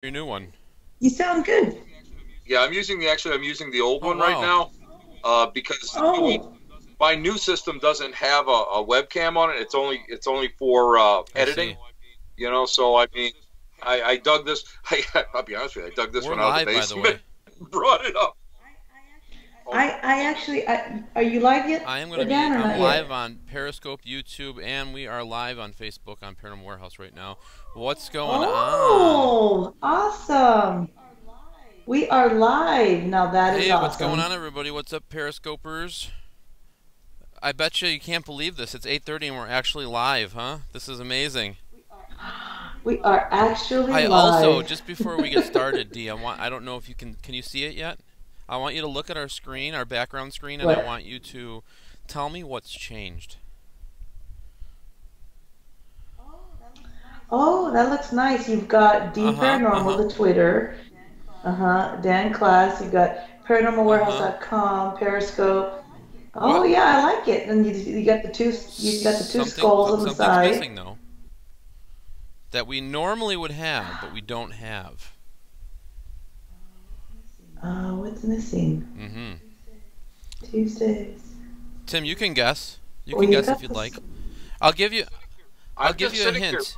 Your new one. You sound good. Yeah, I'm using the old Oh one right wow. now, because the new one, Oh, my new system doesn't have a webcam on it. It's only for I editing. see. So I mean, I dug this. I'll be honest with you, I dug this We're one out of the live, by the basement, way. brought it up. Oh, I actually, are you live yet, I am gonna be. Dan, or I'm not live yet? on Periscope, YouTube, and we are live on Facebook on Paranormal Warehouse right now. What's going on? Oh, awesome. We are live. Now that is Hey, what's going awesome. on, everybody? What's up, Periscopers? I bet you can't believe this. It's 8:30 and we're actually live, huh? This is amazing. We are actually I also, live. just before we get started, D, I don't know if you can you see it yet? I want you to look at our screen, our background screen, and I What? want you to tell me what's changed. Oh, that looks nice. You've got D Uh-huh, Paranormal, uh-huh, the Twitter. Dan Klaes. You've got uh-huh. paranormalwarehouse.com, Periscope. Oh What? yeah, I like it. And you got the two skulls on the Something's side. missing though that we normally would have, but we don't have. What's missing? Mm-hmm. Tuesdays. Tim, you can guess. You Well, can you guess if got you'd this. like. I'll give you. I'll I'm give just you a sitting here. hint.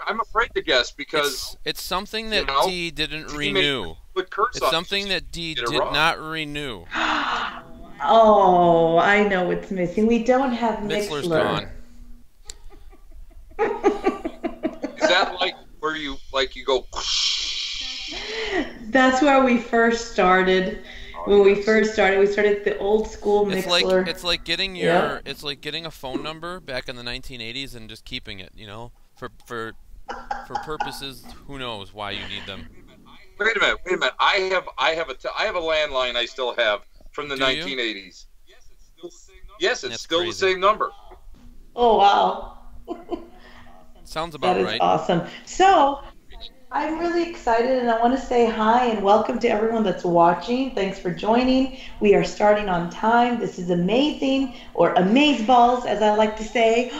I'm afraid to guess because It's something you that know D didn't he made renew. a good curse It's on something just that D get it did wrong. not renew. Oh, I know what's missing. We don't have Mixler's Mixler. gone. Is that like where you go? That's where we first started. Oh When we yes. first started, we started the old school Mixler. It's like getting Yep. a phone number back in the 1980s and just keeping it, for purposes who knows why you need them. Wait a minute. Wait a minute. I have a landline I still have from the Do you? 1980s. Yes, it's That's still the crazy. same number. Oh, wow. Sounds That about is right. awesome. So, I'm really excited and I want to say hi and welcome to everyone that's watching. Thanks for joining. We are starting on time. This is amazing, or amazeballs, as I like to say.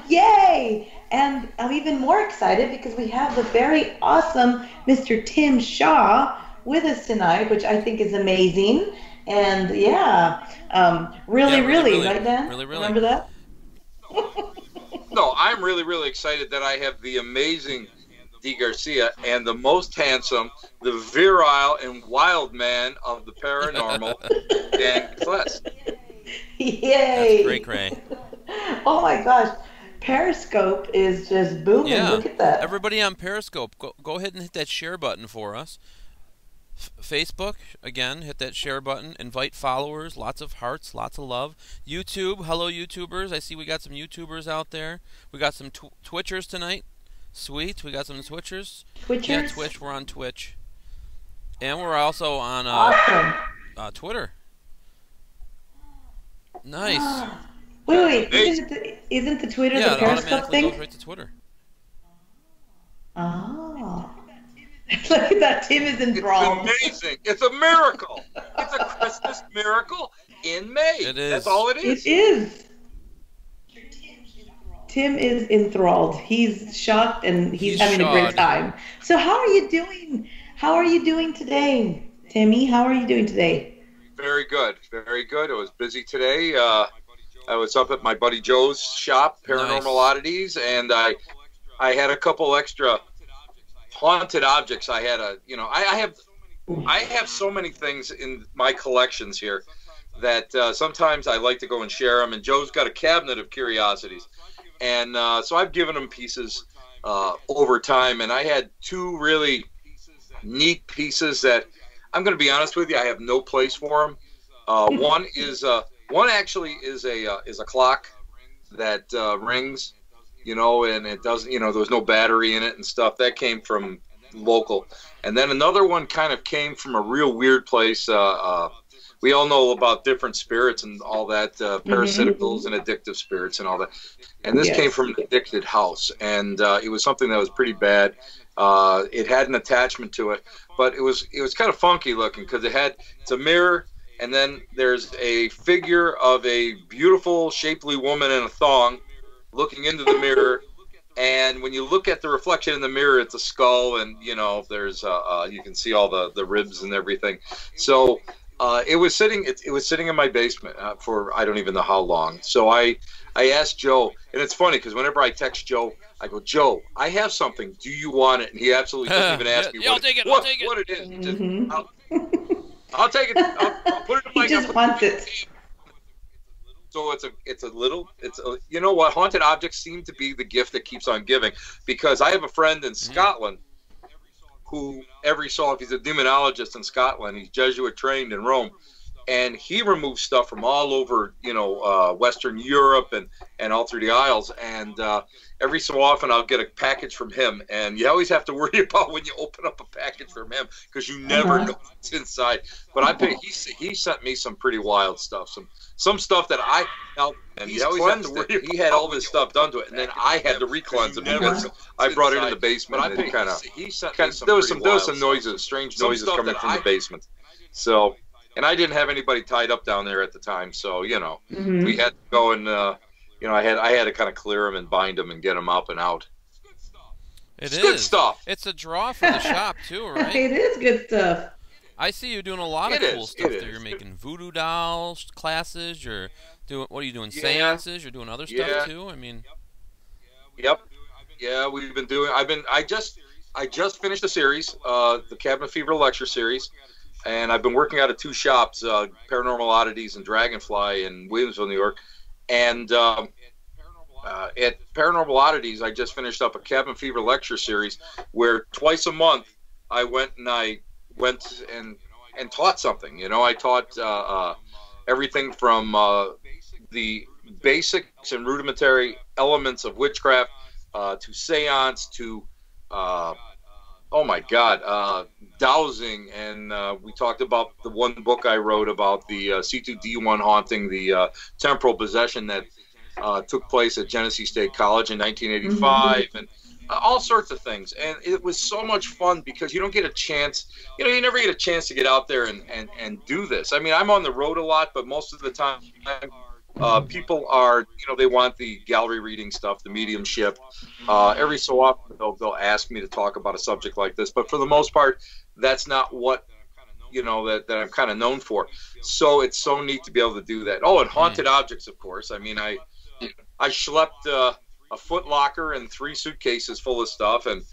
Yay! And I'm even more excited because we have the very awesome Mr. Tim Shaw with us tonight, which I think is amazing. And yeah, Yeah, really, really, really, really, right, Dan? really, really. Remember that? No, I'm really, really excited that I have the amazing D. Garcia and the most handsome, the virile and wild man of the paranormal, Dan Klaes. That's cray Yay! cray. Oh my gosh. Periscope is just booming. Yeah. Look at that. Everybody on Periscope, go ahead and hit that share button for us. Facebook, again, hit that share button. Invite followers, lots of hearts, lots of love. YouTube, hello YouTubers. I see we got some YouTubers out there. We got some Twitchers tonight. Sweet, we got some Twitchers. Yeah, Twitchers. Twitch, we're on Twitch. And we're also on Awesome. Twitter. Nice. Wait, That's wait. amazing. Isn't the Twitter the Yeah, it Periscope automatically goes thing? right to Twitter. Oh. Look at that. Tim is It's enthralled. amazing. It's a miracle. It's a Christmas miracle in May. It That's is. all it It is. is. Tim is enthralled. He's shocked and he's He's having a great shawed. time. So how are you doing? How are you doing today, Timmy? How are you doing today? Very good. Very good. It was busy today. I was up at my buddy Joe's shop, Paranormal Nice. Oddities, and I had a couple extra haunted objects. I had I have so many things in my collections here that sometimes I like to go and share them. And Joe's got a cabinet of curiosities, and so I've given him pieces over time. And I had two really neat pieces that I'm going to be honest with you, I have no place for them. One actually is a clock that rings, and it doesn't, there was no battery in it and stuff. That came from local, and then another one kind of came from a real weird place. We all know about different spirits and all that, parasiticals and addictive spirits and all that. And this came Yes. from an addicted house, and it was something that was pretty bad. It had an attachment to it, but it was kind of funky looking because it's a mirror, and then there's a figure of a beautiful, shapely woman in a thong looking into the mirror, And when you look at the reflection in the mirror, it's a skull, and there's you can see all the ribs and everything. So it was sitting in my basement for I don't even know how long. So I asked Joe, and it's funny because whenever I text Joe, I go, Joe, I have something. Do you want it? And he absolutely doesn't even ask me I'll take it. I'll take it. What it is. Just, I'll take it. I'll put it in my. He just wants it. So you know what? Haunted objects seem to be the gift that keeps on giving, because I have a friend in Scotland who he's a demonologist in Scotland. He's Jesuit trained in Rome, and he removes stuff from all over, Western Europe and all through the Isles. And every so often I'll get a package from him, and you always have to worry about when you open up a package from him because you never know what's inside. But he sent me some pretty wild stuff, some stuff that and he always had to worry. He had all this stuff done to it, and then I had to re-cleanse it because I brought it in the basement. And it there was some noises, strange noises coming from the basement. So, and I didn't have anybody tied up down there at the time, so we had to go and I had to kind of clear them and bind them and get them up and out. It's good stuff. It's a draw for the shop too, right? It is good stuff. I see you doing a lot of cool stuff there. You're making voodoo dolls classes. You're doing, what are you doing? Seances. You're doing other stuff too. I mean. Yep. Yeah, we've been doing. I just finished the series, the Cabin Fever lecture series, and I've been working out of two shops, Paranormal Oddities and Dragonfly in Williamsville, New York, and at Paranormal Oddities, I just finished up a Cabin Fever lecture series where twice a month I went and taught something. I taught everything from the basics and rudimentary elements of witchcraft to seance to dowsing, and we talked about the one book I wrote about the C2D1 haunting, the temporal possession that took place at Genesee State College in 1985, and all sorts of things. And it was so much fun because you don't get a chance, you never get a chance to get out there and do this. I mean, I'm on the road a lot, but most of the time people are, they want the gallery reading stuff, the mediumship. Every so often they'll ask me to talk about a subject like this, but for the most part, that's not what, that I'm kind of known for. So it's so neat to be able to do that. Oh, and haunted objects, of course. I mean, I schlepped a Foot Locker and 3 suitcases full of stuff, and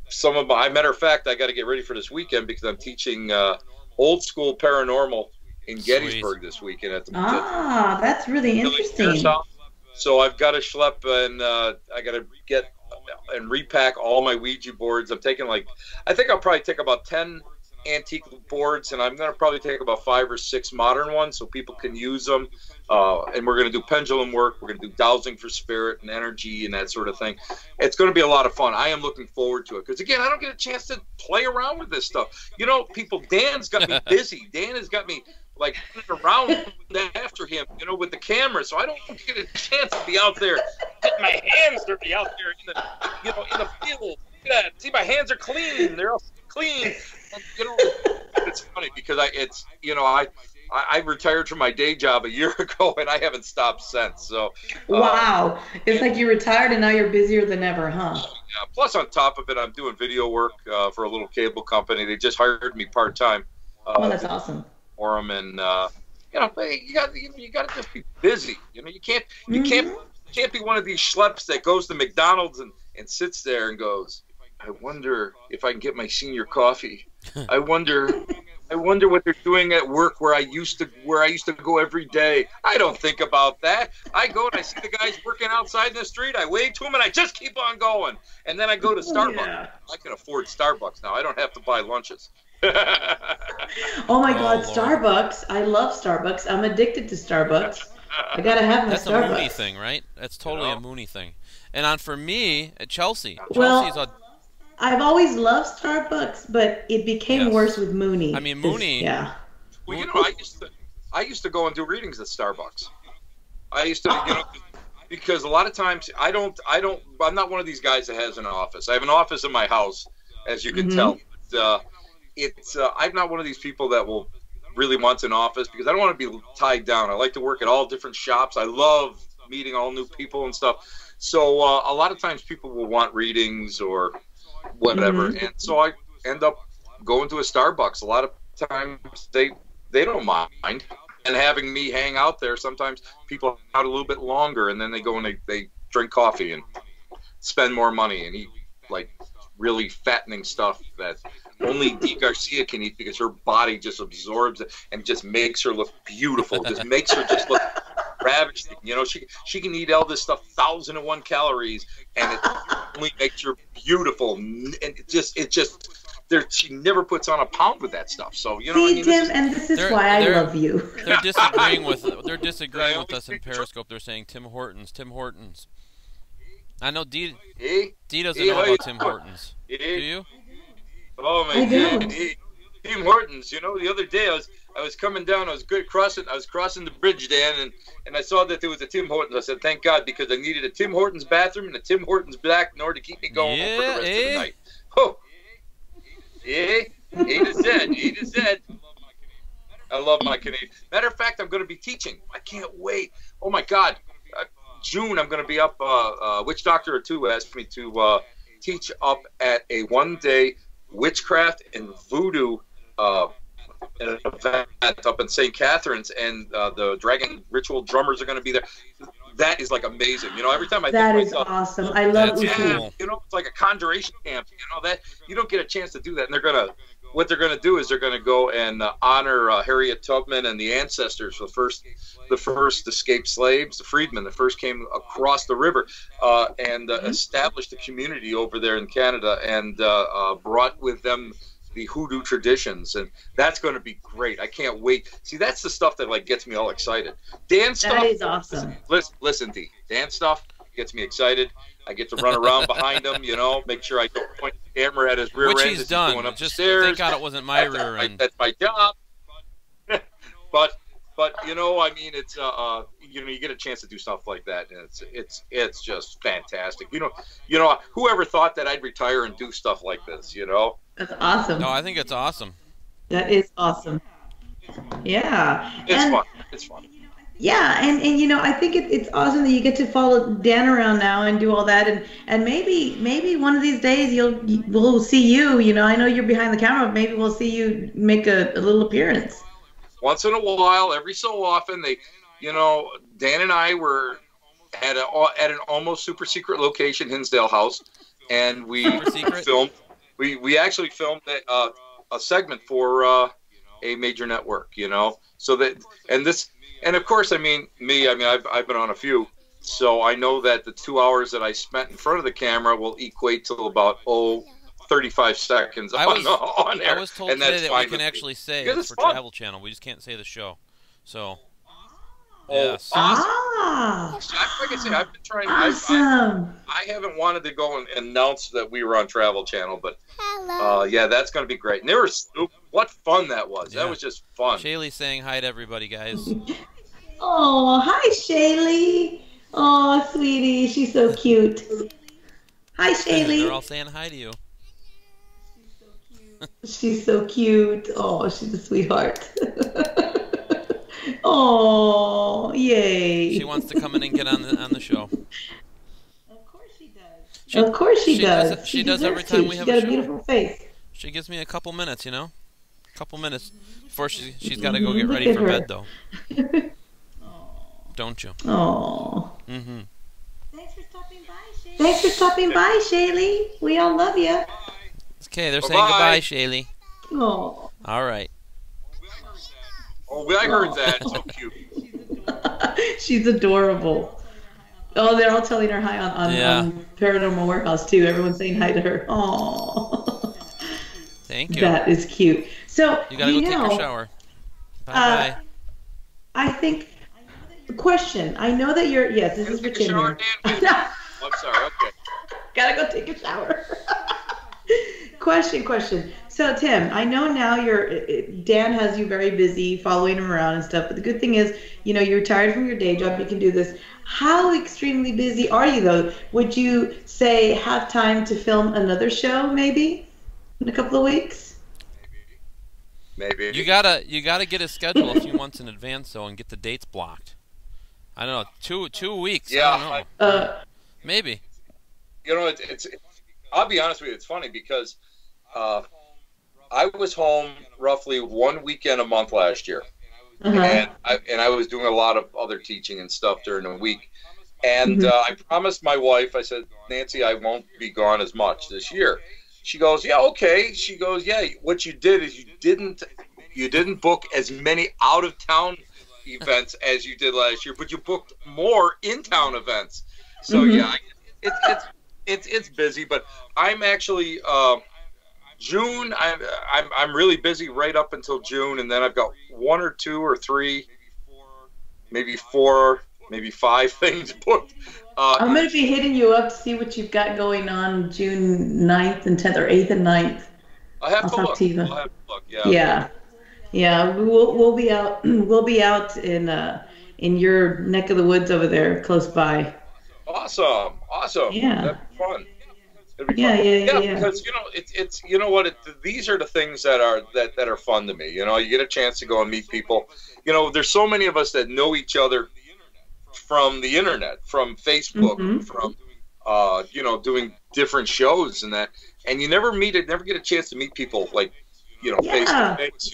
some of my, matter of fact, I got to get ready for this weekend because I'm teaching old school paranormal in Gettysburg this weekend at the that's really interesting. So I've got to schlep, and I got to get and repack all my Ouija boards. I think I'll probably take about 10 antique boards, and I'm going to probably take about 5 or 6 modern ones so people can use them. And we're going to do pendulum work. We're going to do dowsing for spirit and energy and that sort of thing. It's going to be a lot of fun. I am looking forward to it because, again, I don't get a chance to play around with this stuff. Dan's got me busy. Dan has got me like around after him, with the camera. So I don't get a chance to be out there getting my hands dirty out there in the field. Look at that. See, my hands are clean. They're all clean. And, it's funny because I retired from my day job a year ago, and I haven't stopped since. So wow, it's like you retired and now you're busier than ever, huh? Yeah. Plus, on top of it, I'm doing video work for a little cable company. They just hired me part time. That's awesome. For them, and you got to just be busy. You can't be one of these schleps that goes to McDonald's and sits there and goes, I wonder if I can get my senior coffee. I wonder what they're doing at work where I used to go every day. I don't think about that. I go and I see the guys working outside in the street. I wave to them and I just keep on going. And then I go to Starbucks. Yeah. I can afford Starbucks now. I don't have to buy lunches. Oh my God, Lord. Starbucks! I love Starbucks. I'm addicted to Starbucks. I gotta have my That's Starbucks. That's a Mooney thing, right? That's totally a Mooney thing. And for me, at Chelsea. I've always loved Starbucks, but it became worse with Mooney. I mean, Mooney. Yeah. Well, I used to go and do readings at Starbucks. I used to, because a lot of times I'm not one of these guys that has an office. I have an office in my house, as you can tell. But, I'm not one of these people that will really want an office because I don't want to be tied down. I like to work at all different shops. I love meeting all new people and stuff. So a lot of times people will want readings or whatever, and so I end up going to a Starbucks. A lot of times they don't mind, and having me hang out there. Sometimes people hang out a little bit longer, and then they go and they drink coffee and spend more money and eat like really fattening stuff that only Garcia can eat because her body just absorbs it and just makes her look beautiful. Just makes her just look ravishing. You know, she can eat all this stuff, 1,001 calories, and it only makes her beautiful. And she never puts on a pound with that stuff. So you know, see, Tim, and this is why I love you. They're disagreeing with us in Periscope. They're saying Tim Hortons. I know Dee doesn't know about Tim Hortons. Do you? Oh my God, Tim Hortons. You know, the other day I was coming down. I was crossing the bridge, Dan, and I saw that there was a Tim Hortons. I said, thank God, because I needed a Tim Hortons bathroom and a Tim Hortons back in order to keep me going for the rest of the night. Oh, yeah, A to Z. I love my Canadian. Matter of fact, I'm going to be teaching. I can't wait. Oh my God. June, I'm going to be up. Witch Doctor or Two asked me to teach up at a one-day witchcraft and voodoo event up in St. Catharines, and the Dragon Ritual drummers are going to be there. That is like amazing. You know, every time I that think is myself, awesome. I love it. Cool. You know, it's like a conjuration camp. You know that you don't get a chance to do that, and what they're gonna do is they're gonna go and honor Harriet Tubman and the ancestors, the first escaped slaves, the freedmen that first came across the river, and established a community over there in Canada, and brought with them the hoodoo traditions, and that's going to be great. I can't wait. See, that's the stuff that like gets me all excited. Dance stuff. That is awesome. Listen, D. Dance stuff gets me excited. I get to run around behind him, you know, make sure I don't point the camera at his rear Which end he's as done. he's going up Just the stairs. thank God it wasn't my rear end. That's my job. But you know, I mean, it's you know, you get a chance to do stuff like that, and it's just fantastic. You know, whoever thought that I'd retire and do stuff like this? You know. That's awesome. No, I think it's awesome. That is awesome. Yeah. It's fun. Yeah, and you know, I think it's awesome that you get to follow Dan around now and do all that, and maybe one of these days we'll see you. You know, I know you're behind the camera, but maybe we'll see you make a little appearance. Once in a while, every so often, Dan and I were at an almost super secret location, Hinsdale House, and we filmed. We actually filmed a segment for a major network, you know. So that and of course, I've been on a few, so I know that the 2 hours that I spent in front of the camera will equate to about 35 seconds on air. I was told today that we can actually say it's for fun. Travel Channel. We just can't say the show. So. Yes. Like I say, I've been trying. Awesome. I haven't wanted to go and announce that we were on Travel Channel, but yeah, that's going to be great. And they were what fun that was. Yeah. That was just fun. Shaylee's saying hi to everybody, guys. Oh, hi, Shaylee. Oh, sweetie, she's so cute. Hi, Shaylee. They're all saying hi to you. She's so cute. Oh, she's a sweetheart. Oh, yay. She wants to come in and get on the show. Of course she does. Of course she does. She does every time we have a show. She's got a beautiful face. She gives me a couple minutes, you know? A couple minutes before she's got to go get ready for bed, though. Don't you? Oh. Mm-hmm. Thanks for stopping by, Shaylee. We all love you. Okay, they're saying goodbye, Shaylee. Oh. All right. Oh, I heard that. So cute. She's adorable. Oh, they're all telling her hi on Paranormal Warehouse, too. Everyone's saying hi to her. Oh. Thank you. That is cute. So, you gotta go take your shower. Bye-bye. I think... Question. I know that you're... Yes, this is for Tim here. I'm sorry. Okay. Gotta go take a shower. Question. So, Tim, I know now Dan has you very busy following him around and stuff, but the good thing is, you know, you're retired from your day job, you can do this. How extremely busy are you, though? Would you say have time to film another show, maybe, in a couple of weeks? Maybe. You gotta get a schedule a few months in advance, though, and get the dates blocked. I don't know, two weeks. Yeah. I don't know. Maybe. You know, it's I'll be honest with you, it's funny because I was home roughly one weekend a month last year, Uh-huh. and I was doing a lot of other teaching and stuff during the week. And Mhm. I promised my wife, I said, Nancy, I won't be gone as much this year. She goes, yeah, okay. She goes, yeah. What you did is you didn't book as many out of town events as you did last year, but you booked more in town events. So yeah, Mhm. it's busy, but I'm actually June. I'm really busy right up until June, and then I've got one or two or three, maybe four, maybe five things booked. I'm going to be hitting you up to see what you've got going on June 9th and 10th, or 8th and 9th. I have I'll to talk look. to you I'll then. have to look. Yeah. Yeah. Yeah, we'll be out we'll be out in your neck of the woods over there close by. Awesome. Awesome. Yeah. That'd be fun. It'd be Yeah, fun. yeah, yeah, Yeah, yeah. because it's you know what these are the things that are fun to me. You know, you get a chance to go and meet people. You know, there's so many of us that know each other from the internet, from Facebook, Mhm. from doing different shows and that, and you never get a chance to meet people like face to Yeah. face.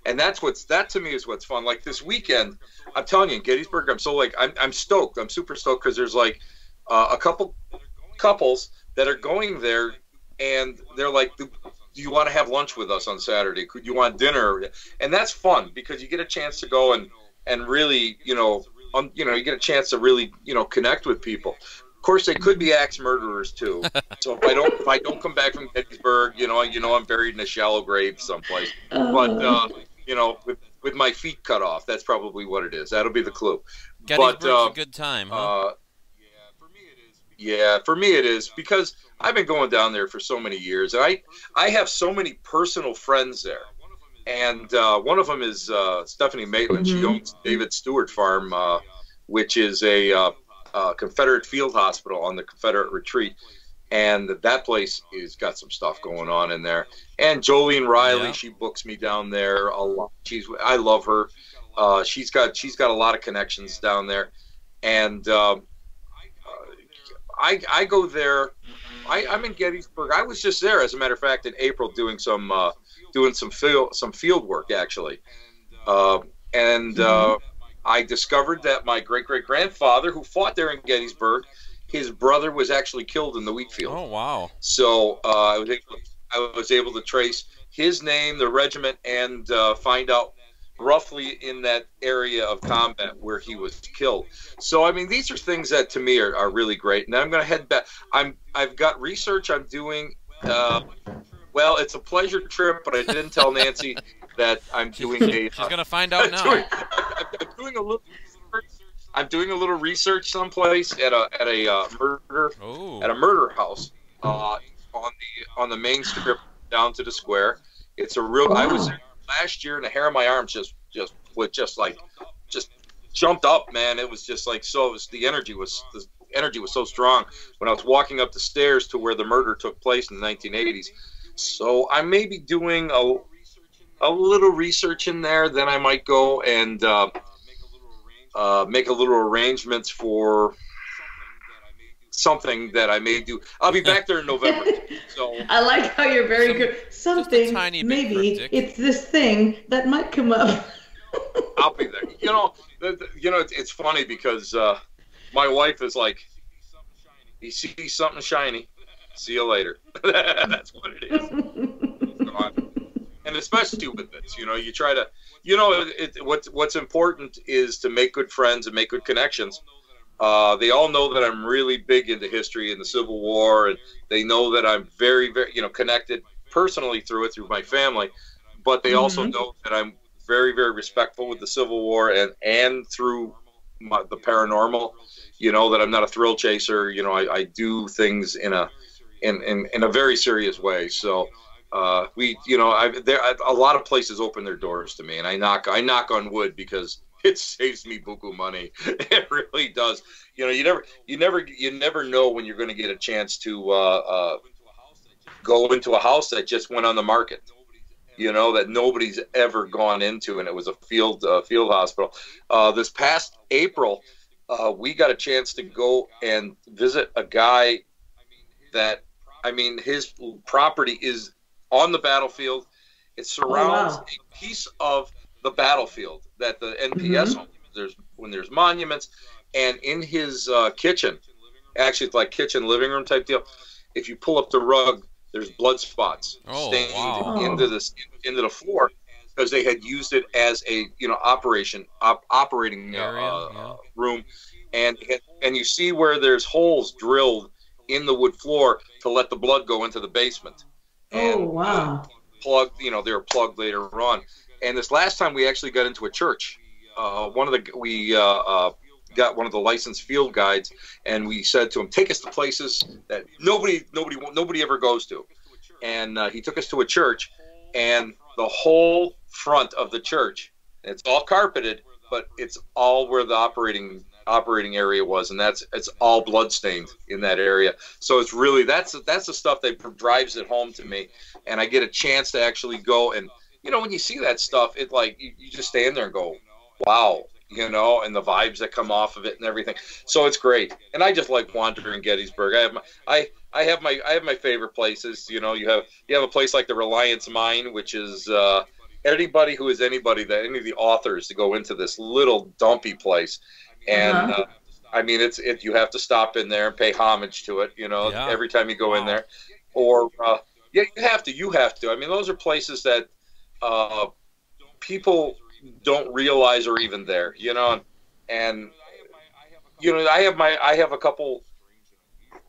And that to me is what's fun. Like this weekend, I'm telling you, in Gettysburg, I'm stoked. I'm super stoked because there's like a couple couples that are going there, and they're like, do you want to have lunch with us on Saturday? Could you want dinner? And that's fun because you get a chance to go and really, you get a chance to really, connect with people. Of course, they could be axe murderers too. So if I don't come back from Gettysburg, I'm buried in a shallow grave someplace. But Uh, with my feet cut off, that's probably what it is. That'll be the clue. But Gettysburg's a good time, huh? yeah, for me it is because I've been going down there for so many years, and I have so many personal friends there. And one of them is Stephanie Maitland. She mhm. owns David Stewart Farm, which is a Confederate field hospital on the Confederate retreat. And that place is got some stuff going on in there. And Jolene Riley, Yeah. she books me down there a lot. I love her. She's got a lot of connections down there, and I go there. I'm in Gettysburg. I was just there, as a matter of fact, in April doing some field work actually, uh, and Mhm. I discovered that my great great grandfather, who fought there in Gettysburg, his brother was actually killed in the wheat field. Oh, wow. So I was able to trace his name, the regiment, and find out roughly in that area of combat where he was killed. So I mean, these are things that to me are really great. And I'm going to head back. I've got research I'm doing. Well, it's a pleasure trip, but I didn't tell Nancy that I'm doing a. She's gonna find out now. I'm doing a little. I'm doing a little research someplace at a murder Oh. at a murder house on the main strip down to the square. It's a real. I was Wow. there last year, and the hair on my arms just jumped up, man. It was just like so. The energy was so strong when I was walking up the stairs to where the murder took place in the 1980s. So I may be doing a little research in there. Then I might go and make a little arrangements for something that I may do. I'll be back there in November. So I like how you're very good. Just a Something, tiny bit maybe cryptic. it's this thing that might come up. I'll be there. It's funny because my wife is like, you see something shiny, see you later. That's what it is. And especially with this, you try to, what's important is to make good friends and make good connections. They all know that I'm really big into history and the Civil War, and they know that I'm very, very, connected personally through my family. But they also Mhm. know that I'm very, very respectful with the Civil War and through the paranormal. That I'm not a thrill chaser. I do things in a very serious way. So a lot of places open their doors to me, and I knock on wood because it saves me buku money. It really does. You never know when you're going to get a chance to go into a house that just went on the market. That nobody's ever gone into, and it was a field hospital. This past April, we got a chance to go and visit a guy that, I mean, his property is on the battlefield. It surrounds a piece of the battlefield that the NPS owns. There's monuments, and in his kitchen, actually it's like kitchen living room type deal. If you pull up the rug, there's blood spots stained into the floor because they had used it as a operating room, and you see where there's holes drilled in the wood floor to let the blood go into the basement. And, plugged, they were plugged later on. And this last time we actually got into a church. We got one of the licensed field guides, and we said to him, "Take us to places that nobody ever goes to." And he took us to a church, and the whole front of the church, it's all carpeted, but it's all where the operating area was, and it's all bloodstained in that area. So it's really that's the stuff that drives it home to me, and I get a chance to actually go and when you see that stuff, it like you just stand there and go, wow, and the vibes that come off of it and everything. So it's great, and I just like wandering Gettysburg. I have my favorite places. You have a place like the Reliance Mine, which is anybody who is anybody that any of the authors to go into this little dumpy place. And I mean, you have to stop in there and pay homage to it, every time you go in there. Or you have to. I mean, those are places that people don't realize are even there, And I have a couple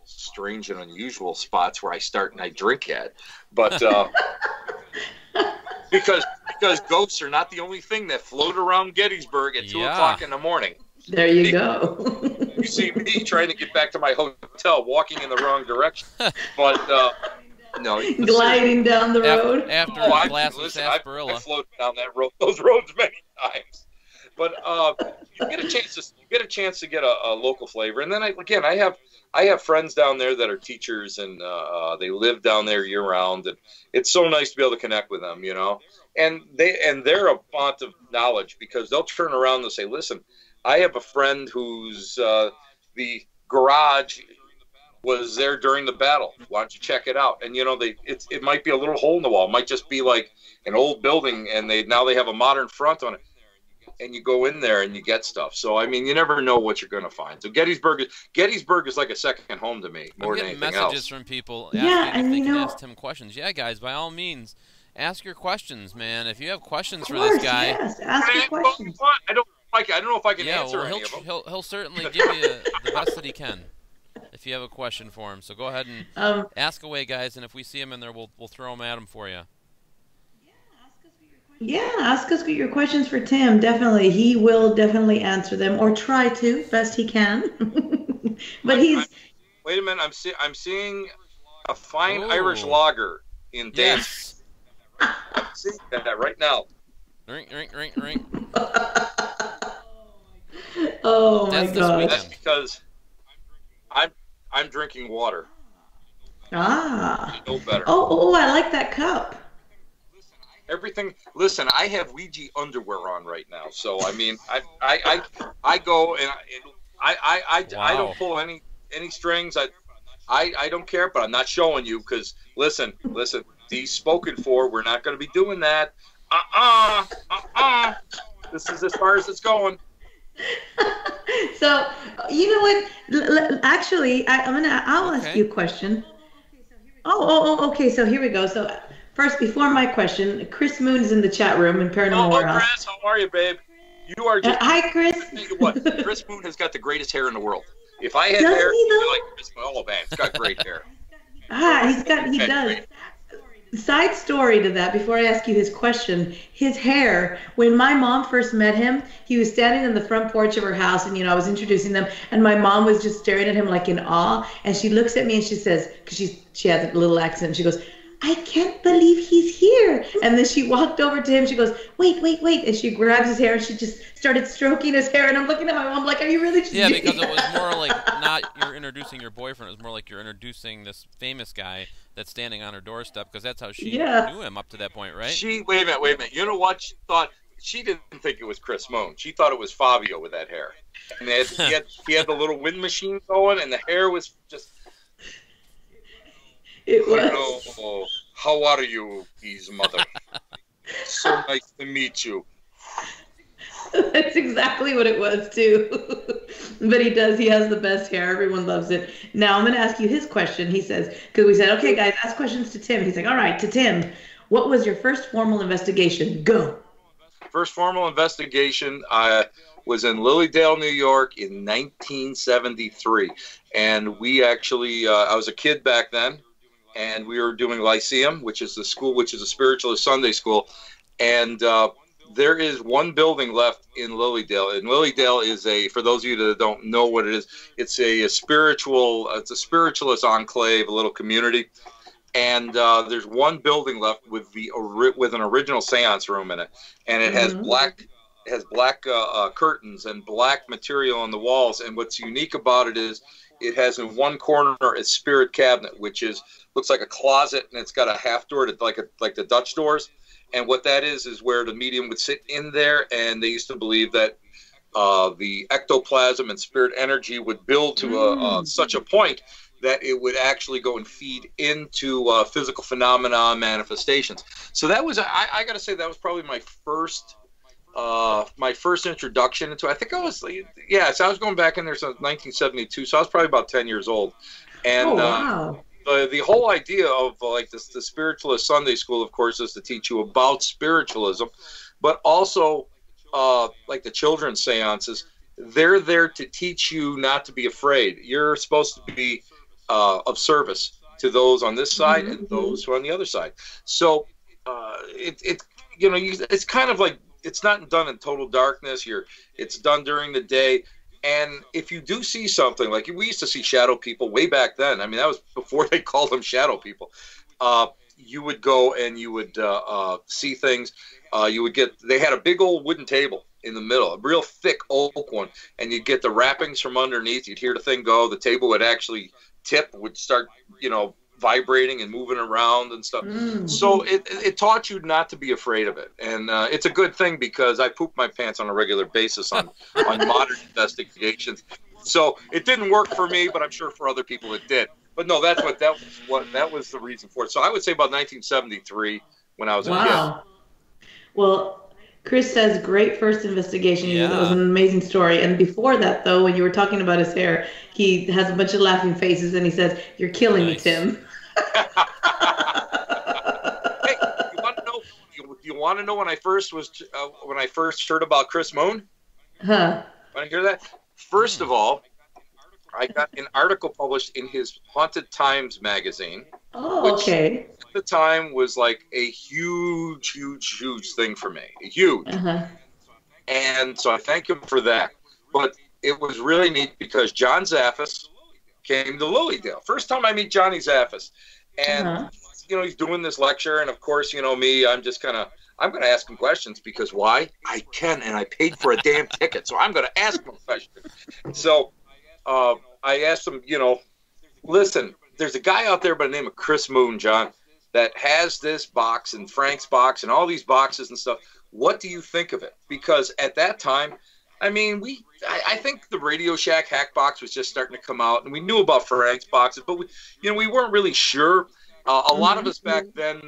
strange and unusual spots where I start and I drink at, but because ghosts are not the only thing that float around Gettysburg at 2 o'clock in the morning. There you go. You see me trying to get back to my hotel, walking in the wrong direction, but no, gliding down the road after a glass of sarsaparilla. I floated down those roads many times, but you get a chance to get a local flavor, and then I have friends down there that are teachers, and they live down there year round, and it's so nice to be able to connect with them, and they're a font of knowledge because they'll turn around and say, listen, I have a friend whose the garage was there during the battle. Why don't you check it out? And it might be a little hole in the wall. It might just be like an old building, and now they have a modern front on it. And you go in there and you get stuff. So I mean, you never know what you're going to find. So Gettysburg is like a second home to me more than anything else. I'm getting messages from people asking if they can ask Tim questions. Yeah, guys, by all means, ask your questions, man. If you have questions for this guy, yes, ask your questions. I don't know if I can answer any of them. He'll certainly give you the best that he can if you have a question for him. So go ahead and ask away, guys, and if we see him in there, we'll throw him at him for you. Yeah, ask us your questions for Tim. Definitely, he will definitely answer them or try to best he can. But wait a minute, I'm seeing a fine Irish lager in Dave. Yes. I'm seeing that right now. Ring. Oh my God! That's because I'm drinking water. Ah. No better. Oh, I like that cup. Everything. Listen, I have Ouija underwear on right now, so I mean, I go and I don't pull any strings. I don't care, but I'm not showing you because listen. These spoken for. We're not going to be doing that. This is as far as it's going. So you know what? Actually, I'll ask you a question. Okay. So here we go. So first, before my question, Chris Moon is in the chat room in Paranormal Warehouse. Chris, how are you, babe? You are just. Hi, Chris. Tell you what, Chris Moon has got the greatest hair in the world. If I had hair, he'd be like Chris Moon. Oh man, he's got great hair. He does. Side story to that, before I ask you his question, his hair, when my mom first met him, he was standing in the front porch of her house, and I was introducing them, and my mom was just staring at him like in awe, and she looks at me and she says, because she has a little accent, and she goes, I can't believe he's here. And then she walked over to him, she goes, wait, and she grabs his hair and she just started stroking his hair, and I'm looking at my mom like, are you really just Yeah, because it was more like not you're introducing your boyfriend, it was more like you're introducing this famous guy that's standing on her doorstep, because that's how she knew him up to that point, right? Wait a minute. You know what? she didn't think it was Chris Moon. She thought it was Fabio with that hair. And he had the little wind machine going, and the hair was just. It was. Hello, how are you, his mother? So nice to meet you. That's exactly what it was too. But he has the best hair. Everyone loves it. Now I'm going to ask you his question. He says, because we said, okay, guys, ask questions to Tim. He's like, all right, to Tim, what was your first formal investigation? Go. First formal investigation was in Lilydale, New York in 1973. And we actually, I was a kid back then, and we were doing Lyceum, which is a spiritualist Sunday school. And there is one building left in Lilydale. And Lilydale is for those of you that don't know what it is, it's a spiritualist enclave, a little community. And there's one building left with an original seance room in it, and it has black curtains and black material on the walls. And what's unique about it is it has in one corner a spirit cabinet, which looks like a closet, and it's got a half door like the Dutch doors. And what that is where the medium would sit in there, and they used to believe that the ectoplasm and spirit energy would build to such a point that it would actually go and feed into physical phenomena manifestations. So that was, I got to say, that was probably my first introduction into. I think I was, so I was going back in there since 1972, so I was probably about 10 years old. And wow. The whole idea of the spiritualist Sunday school, of course, is to teach you about spiritualism, but also like the children's seances, they're there to teach you not to be afraid. You're supposed to be of service to those on this side and those who are on the other side. So it's kind of like, it's not done in total darkness. It's done during the day. And if you do see something, like we used to see shadow people way back then. I mean, that was before they called them shadow people. You would go and you would see things. They had a big old wooden table in the middle, a real thick oak one, and you'd get the wrappings from underneath. You'd hear the thing go. The table would actually would start, vibrating and moving around and stuff. So it taught you not to be afraid of it. And it's a good thing, because I poop my pants on a regular basis on modern investigations. So it didn't work for me, but I'm sure for other people it did. But no, that was the reason for it. So I would say about 1973 when I was a kid. Well, Chris says, great first investigation. Yeah. That was an amazing story. And before that, though, when you were talking about his hair, he has a bunch of laughing faces, and he says, "You're killing me, Tim." Hey, you want to know when I first heard about Chris Moon? Huh? Want to hear that? First of all, I got an article published in his Haunted Times magazine. Oh, okay. At the time was like a huge thing for me. Huge. And so I thank him for that. But it was really neat because John Zaffis came to Lilydale. First time I meet Johnny Zaffis. And, he's doing this lecture. And, of course, me, I'm just I'm going to ask him questions, because why? I can, and I paid for a damn ticket. So I'm going to ask him questions. So I asked him, listen, there's a guy out there by the name of Chris Moon, John, that has this box and Frank's box and all these boxes and stuff. What do you think of it? Because at that time, I mean, I think the Radio Shack hack box was just starting to come out, and we knew about Frank's boxes, but we weren't really sure. A lot of us back then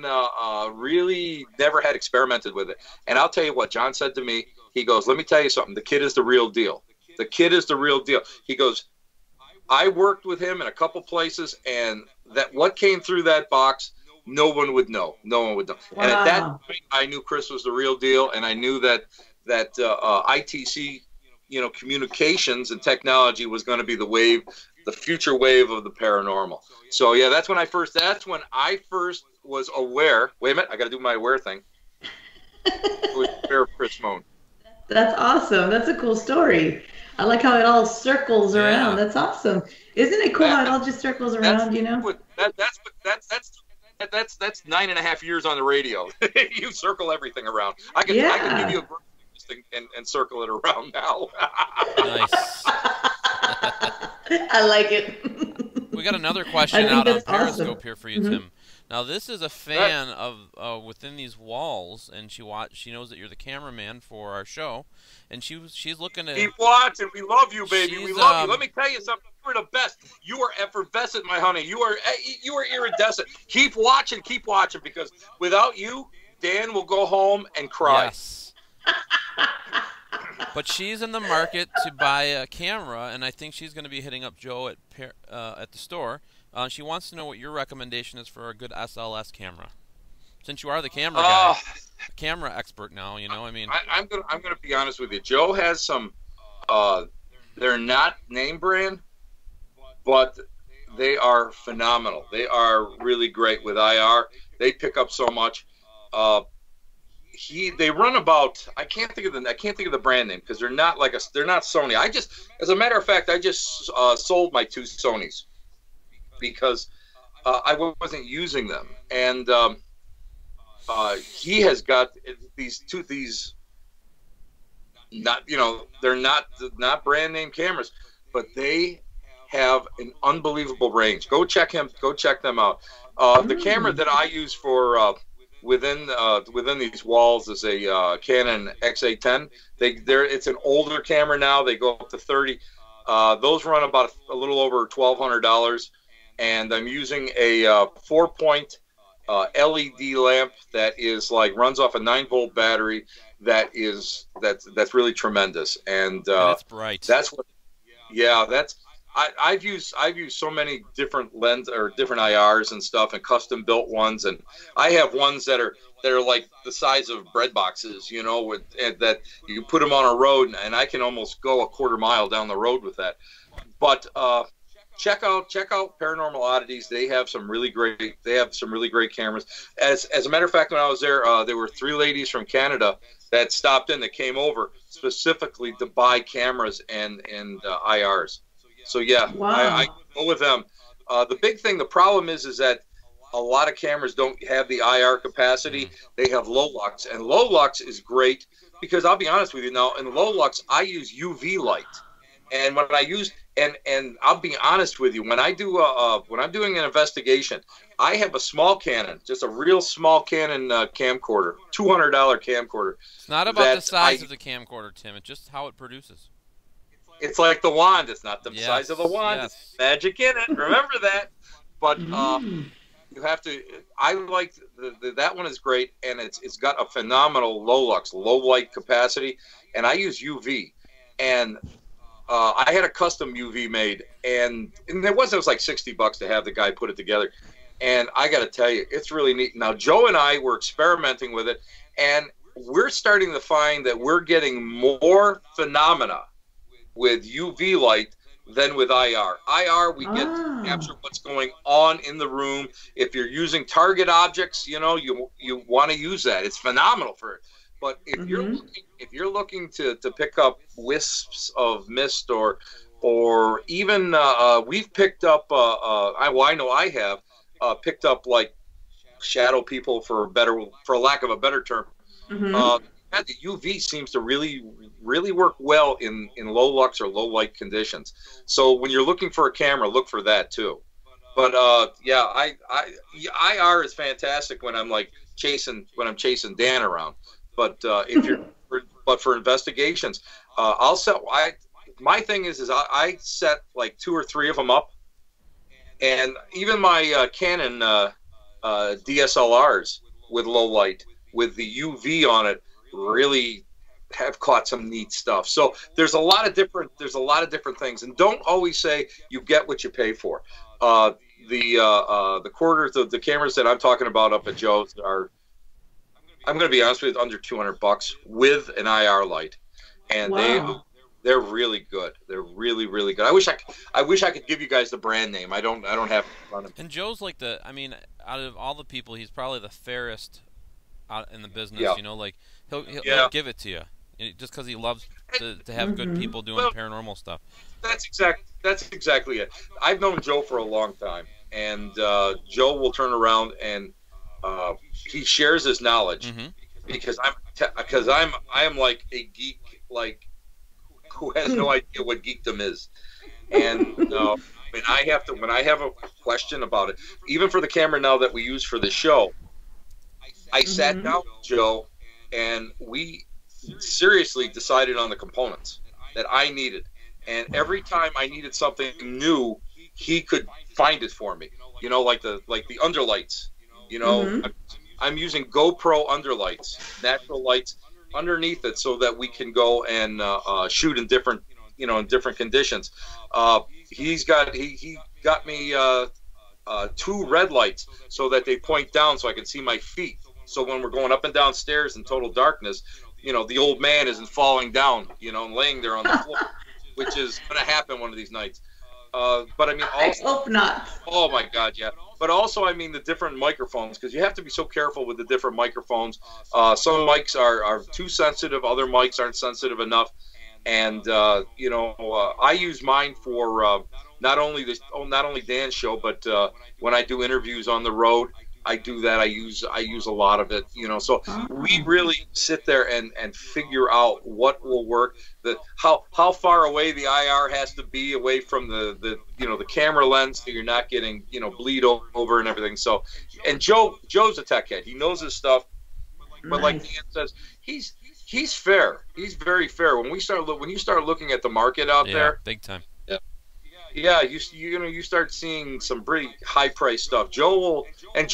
really never had experimented with it. And I'll tell you what John said to me. He goes, "Let me tell you something. The kid is the real deal. The kid is the real deal." He goes, "I worked with him in a couple places, and that what came through that box, no one would know. No one would know." Wow. And at that point, I knew Chris was the real deal, and I knew that ITC, communications and technology was going to be the future wave of the paranormal. So yeah, that's when I first was aware. Wait a minute, I got to do my aware thing. Was aware of Chris Moon. That's awesome. That's a cool story. I like how it all circles around. That's awesome. Isn't it cool how it all just circles around? That's 9.5 years on the radio. You circle everything around. I can give you a thing and circle it around now. Nice. I like it. We got another question out on Periscope here for you, Tim. Now this is a fan of within these walls, and she knows that you're the cameraman for our show, and she's looking to keep watching. We love you, baby. We love you. Let me tell you something. You're the best. You are effervescent, my honey. You are iridescent. Keep watching, because without you, Dan will go home and cry. Yes. But she's in the market to buy a camera, and I think she's going to be hitting up Joe at the store. She wants to know what your recommendation is for a good SLS camera, since you are the camera guy, camera expert now. You know, I mean, I'm gonna be honest with you. Joe has some. They're not name brand, but they are phenomenal. They are really great with IR. They pick up so much. They run about. I can't think of the brand name because they're not Sony. As a matter of fact, I just sold my 2 Sonys because I wasn't using them, and he has got these not, they're not brand name cameras, but they have an unbelievable range. Go check them out. The camera that I use for within these walls is a Canon XA10. It's an older camera now. They go up to 30. Those run about a little over $1,200, and I'm using a 4-point LED lamp that is runs off a 9-volt battery. That's really tremendous, and it's bright. That's what. Yeah, I've used so many different lens or different IRs and stuff, and custom built ones, and I have ones that are like the size of bread boxes, that you put them on a road, and I can almost go a quarter mile down the road with that. But check out Paranormal Oddities. They have some really great cameras. As a matter of fact, when I was there were 3 ladies from Canada that stopped in, that came over specifically to buy cameras and IRs. So yeah, wow. I go with them. The problem is that a lot of cameras don't have the IR capacity. They have low lux, and low lux is great because I'll be honest with you now. In low lux, I use UV light, and when I use and I'll be honest with you, when I do when I'm doing an investigation, I have a small Canon, just a real small Canon camcorder, $200 camcorder. It's not about the size of the camcorder, Tim. It's just how it produces. It's like the wand. It's not the size of the wand. Yes. It's magic in it. Remember that. But you have to. I like that one is great, and it's got a phenomenal low light capacity, and I use UV, and I had a custom UV made, and it was like $60 to have the guy put it together, and I got to tell you, it's really neat. Now Joe and I were experimenting with it, and we're starting to find that we're getting more phenomena with UV light than with IR. IR, we get to capture what's going on in the room. If you're using target objects, you want to use that. It's phenomenal for it. But if you're looking to pick up wisps of mist or even we've picked up I know I have picked up like shadow people for lack of a better term. The UV seems to really work well in low lux or low light conditions. So when you're looking for a camera, look for that too. But IR is fantastic when I'm chasing Dan around. But but for investigations, my thing is I set like 2 or 3 of them up, and even my Canon DSLRs with low light with the UV on it really have caught some neat stuff. So there's a lot of different things, and don't always say you get what you pay for. The quarters of the cameras that I'm talking about up at Joe's are, I'm going to be honest with you, under $200 with an IR light, and they're really good. They're really, really good. I wish I could give you guys the brand name. I don't have it in front of me. And Joe's out of all the people, he's probably the fairest out in the business. Yeah. He'll give it to you just because he loves to have good people doing paranormal stuff. That's exactly it. I've known Joe for a long time, and Joe will turn around and he shares his knowledge because I am like a geek who has no idea what geekdom is, and when I have a question about it, even for the camera now that we use for the show, I sat down with Joe and we seriously decided on the components that I needed. And every time I needed something new, he could find it for me. You know, like the underlights. You know, I'm using GoPro underlights, natural lights underneath it, so that we can go and shoot in different conditions. He got me 2 red lights so that they point down so I can see my feet. So when we're going up and down stairs in total darkness, you know, the old man isn't falling down, you know, and laying there on the floor, which is going to happen one of these nights. But I mean, also, I hope not. Oh my God, yeah. But also, I mean, the different microphones, because you have to be so careful with the different microphones. Some mics are too sensitive, other mics aren't sensitive enough. And I use mine for not only Dan's show, but when I do interviews on the road, I do that. I use a lot of it, you know. So we really sit there and figure out what will work. How far away the IR has to be away from the camera lens, so you're not getting bleed over and everything. So, and Joe's a tech head. He knows his stuff. But like Dan says, he's fair. He's very fair. When you start looking at the market out there, big time. Yeah, you start seeing some pretty high price stuff. Joe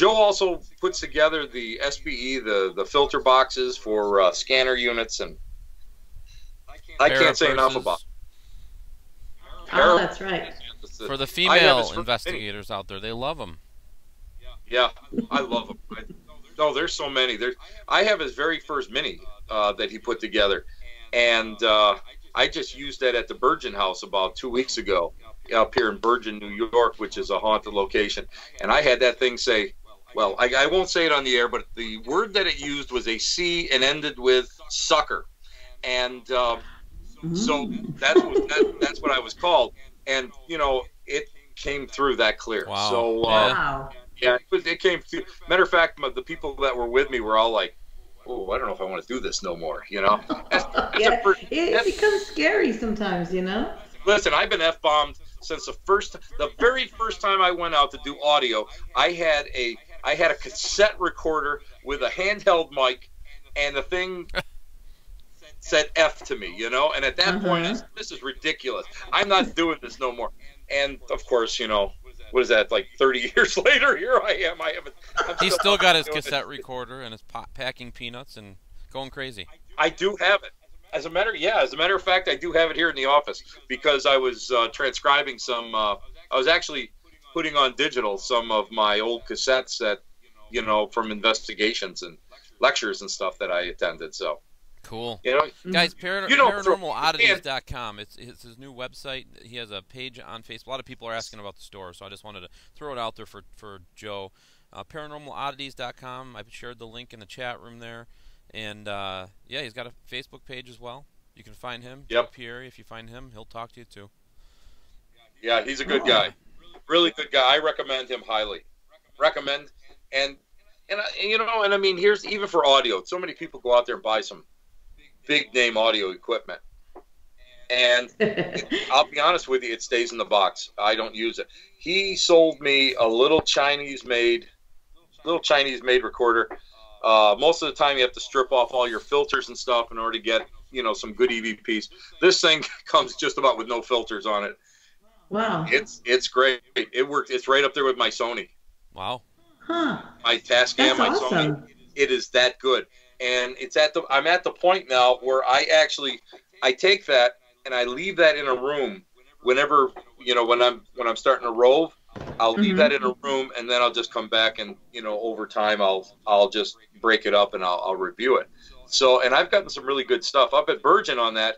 also puts together the SPE, the filter boxes for scanner units, and I can't say enough about it. Oh, that's right. For the female investigators out there, they love them. Yeah, I love them. There's so many. I have his very first mini that he put together, and I just used that at the Virgin House about 2 weeks ago, up here in Virgin, New York, which is a haunted location. And I had that thing say, well, I won't say it on the air, but the word that it used was a C and ended with sucker. And so that's what I was called. And, it came through that clear. Wow. So, Wow. Yeah, it came through. Matter of fact, the people that were with me were all like, oh, I don't know if I want to do this no more, It becomes scary sometimes, Listen, I've been F-bombed since the very first time I went out to do audio. I had a cassette recorder with a handheld mic, and the thing said F to me, and at that point, this is ridiculous. I'm not doing this no more. And of course, what is that, like 30 years later, here I am. He's still got his cassette recorder and his packing peanuts and going crazy. I do have it. As a matter of fact, I do have it here in the office because I was transcribing some. I was actually putting on digital some of my old cassettes that, from investigations and lectures and stuff that I attended. So cool. Guys, paranormaloddities.com. It's his new website. He has a page on Facebook. A lot of people are asking about the store, so I just wanted to throw it out there for Joe. Paranormaloddities.com. I've shared the link in the chat room there. And, he's got a Facebook page as well. You can find him. Yep. Pierre, if you find him, he'll talk to you too. Yeah, he's a good guy. Really good guy. I recommend him highly. And I mean, here's, even for audio, so many people go out there and buy some big name audio equipment. And I'll be honest with you, it stays in the box. I don't use it. He sold me a little Chinese made recorder. Most of the time you have to strip off all your filters and stuff in order to get, some good EVPs. This thing comes just about with no filters on it. Wow. It's great. It works. It's right up there with my Sony. Wow. Huh. My Tascam, my awesome. Sony. It is that good. And I'm at the point now where I take that and I leave that in a room whenever, when I'm starting to rove. I'll leave that in a room, and then I'll just come back and, over time I'll just break it up and I'll review it. So, and I've gotten some really good stuff. Up at Virgin on that,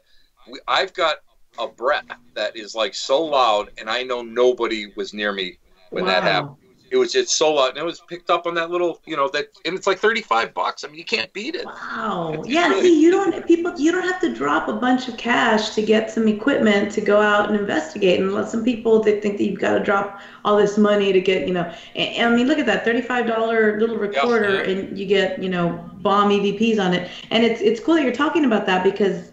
I've got a breath that is like so loud, and I know nobody was near me when that happened. It's so loud, and it was picked up on that little, and it's like $35. I mean, you can't beat it. Wow. See, you don't have to drop a bunch of cash to get some equipment to go out and investigate. And some people, they think that you've got to drop all this money to get, and I mean, look at that $35 little recorder, and you get, bomb EVPs on it. And it's cool that you're talking about that because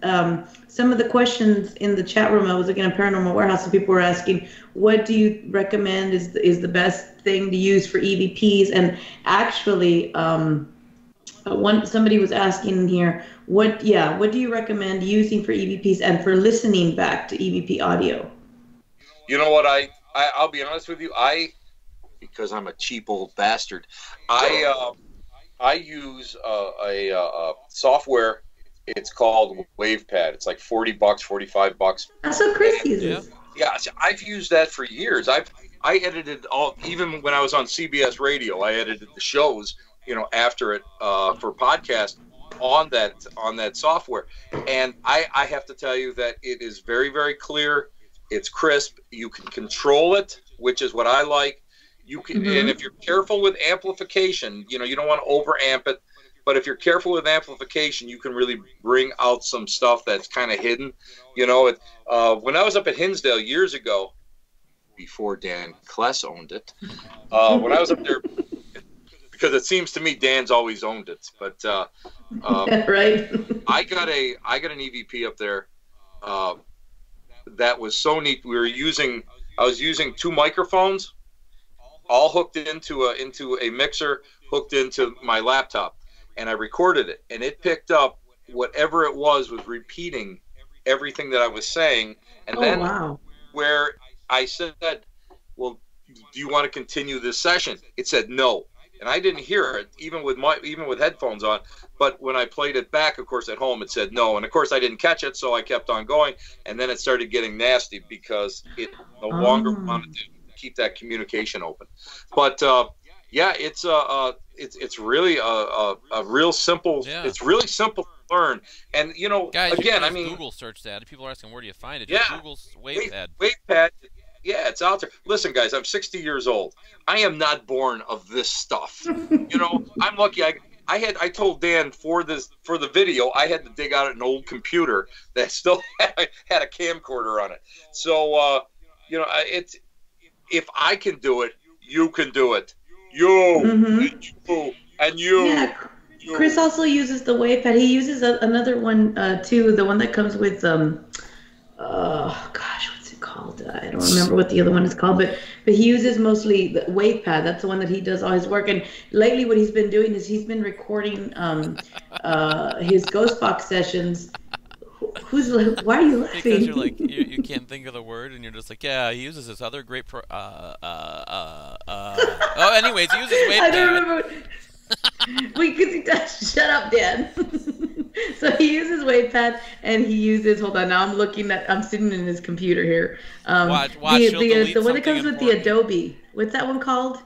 some of the questions in the chat room. I was looking at Paranormal Warehouse, and people were asking, what do you recommend is the best thing to use for EVPs? And actually, somebody was asking here, what do you recommend using for EVPs and for listening back to EVP audio? You know what? I'll be honest with you. Because I'm a cheap old bastard, I use a software. It's called WavePad. It's like $40, $45. That's what Chris uses. Yeah, I've used that for years. I edited all, even when I was on CBS Radio, I edited the shows, after it for podcast on that software. And I have to tell you that it is very, very clear. It's crisp. You can control it, which is what I like. You can, and if you're careful with amplification, you don't want to over amp it. But if you're careful with amplification, you can really bring out some stuff that's kind of hidden. When I was up at Hinsdale years ago, before Dan Klaes owned it, when I was up there, because it seems to me Dan's always owned it. But right, I got an EVP up there that was so neat. I was using two microphones, all hooked into a mixer, hooked into my laptop. And I recorded it, and it picked up whatever it was repeating everything that I was saying. And where I said, well, do you want to continue this session? It said no. And I didn't hear it, even with headphones on. But when I played it back, of course, at home, it said no. And, of course, I didn't catch it, so I kept on going. And then it started getting nasty because it no longer wanted to keep that communication open. But, it's really a real simple. Yeah. It's really simple to learn, and guys, again, Google search that. People are asking, where do you find it? Just Google's WavePad. WavePad, yeah, it's out there. Listen, guys, I'm 60 years old. I am not born of this stuff. I'm lucky. I told Dan for the video, I had to dig out an old computer that still had a camcorder on it. So it's if I can do it, you can do it. And you. Yeah, Chris also uses the WavePad. He uses another one too, the one that comes with what's it called? I don't remember what the other one is called, but he uses mostly the WavePad. That's the one that he does all his work. And lately, what he's been doing is he's been recording his Ghost Box sessions. Why are you laughing? Because you're like you can't think of the word, and you're just like, yeah, he uses this other great anyways, he uses WavePad. I don't remember. Because he does. Shut up, Dan. So he uses WavePad, and he uses. Hold on, now I'm sitting in his computer here. Watch. The one that comes with the Adobe. What's that one called?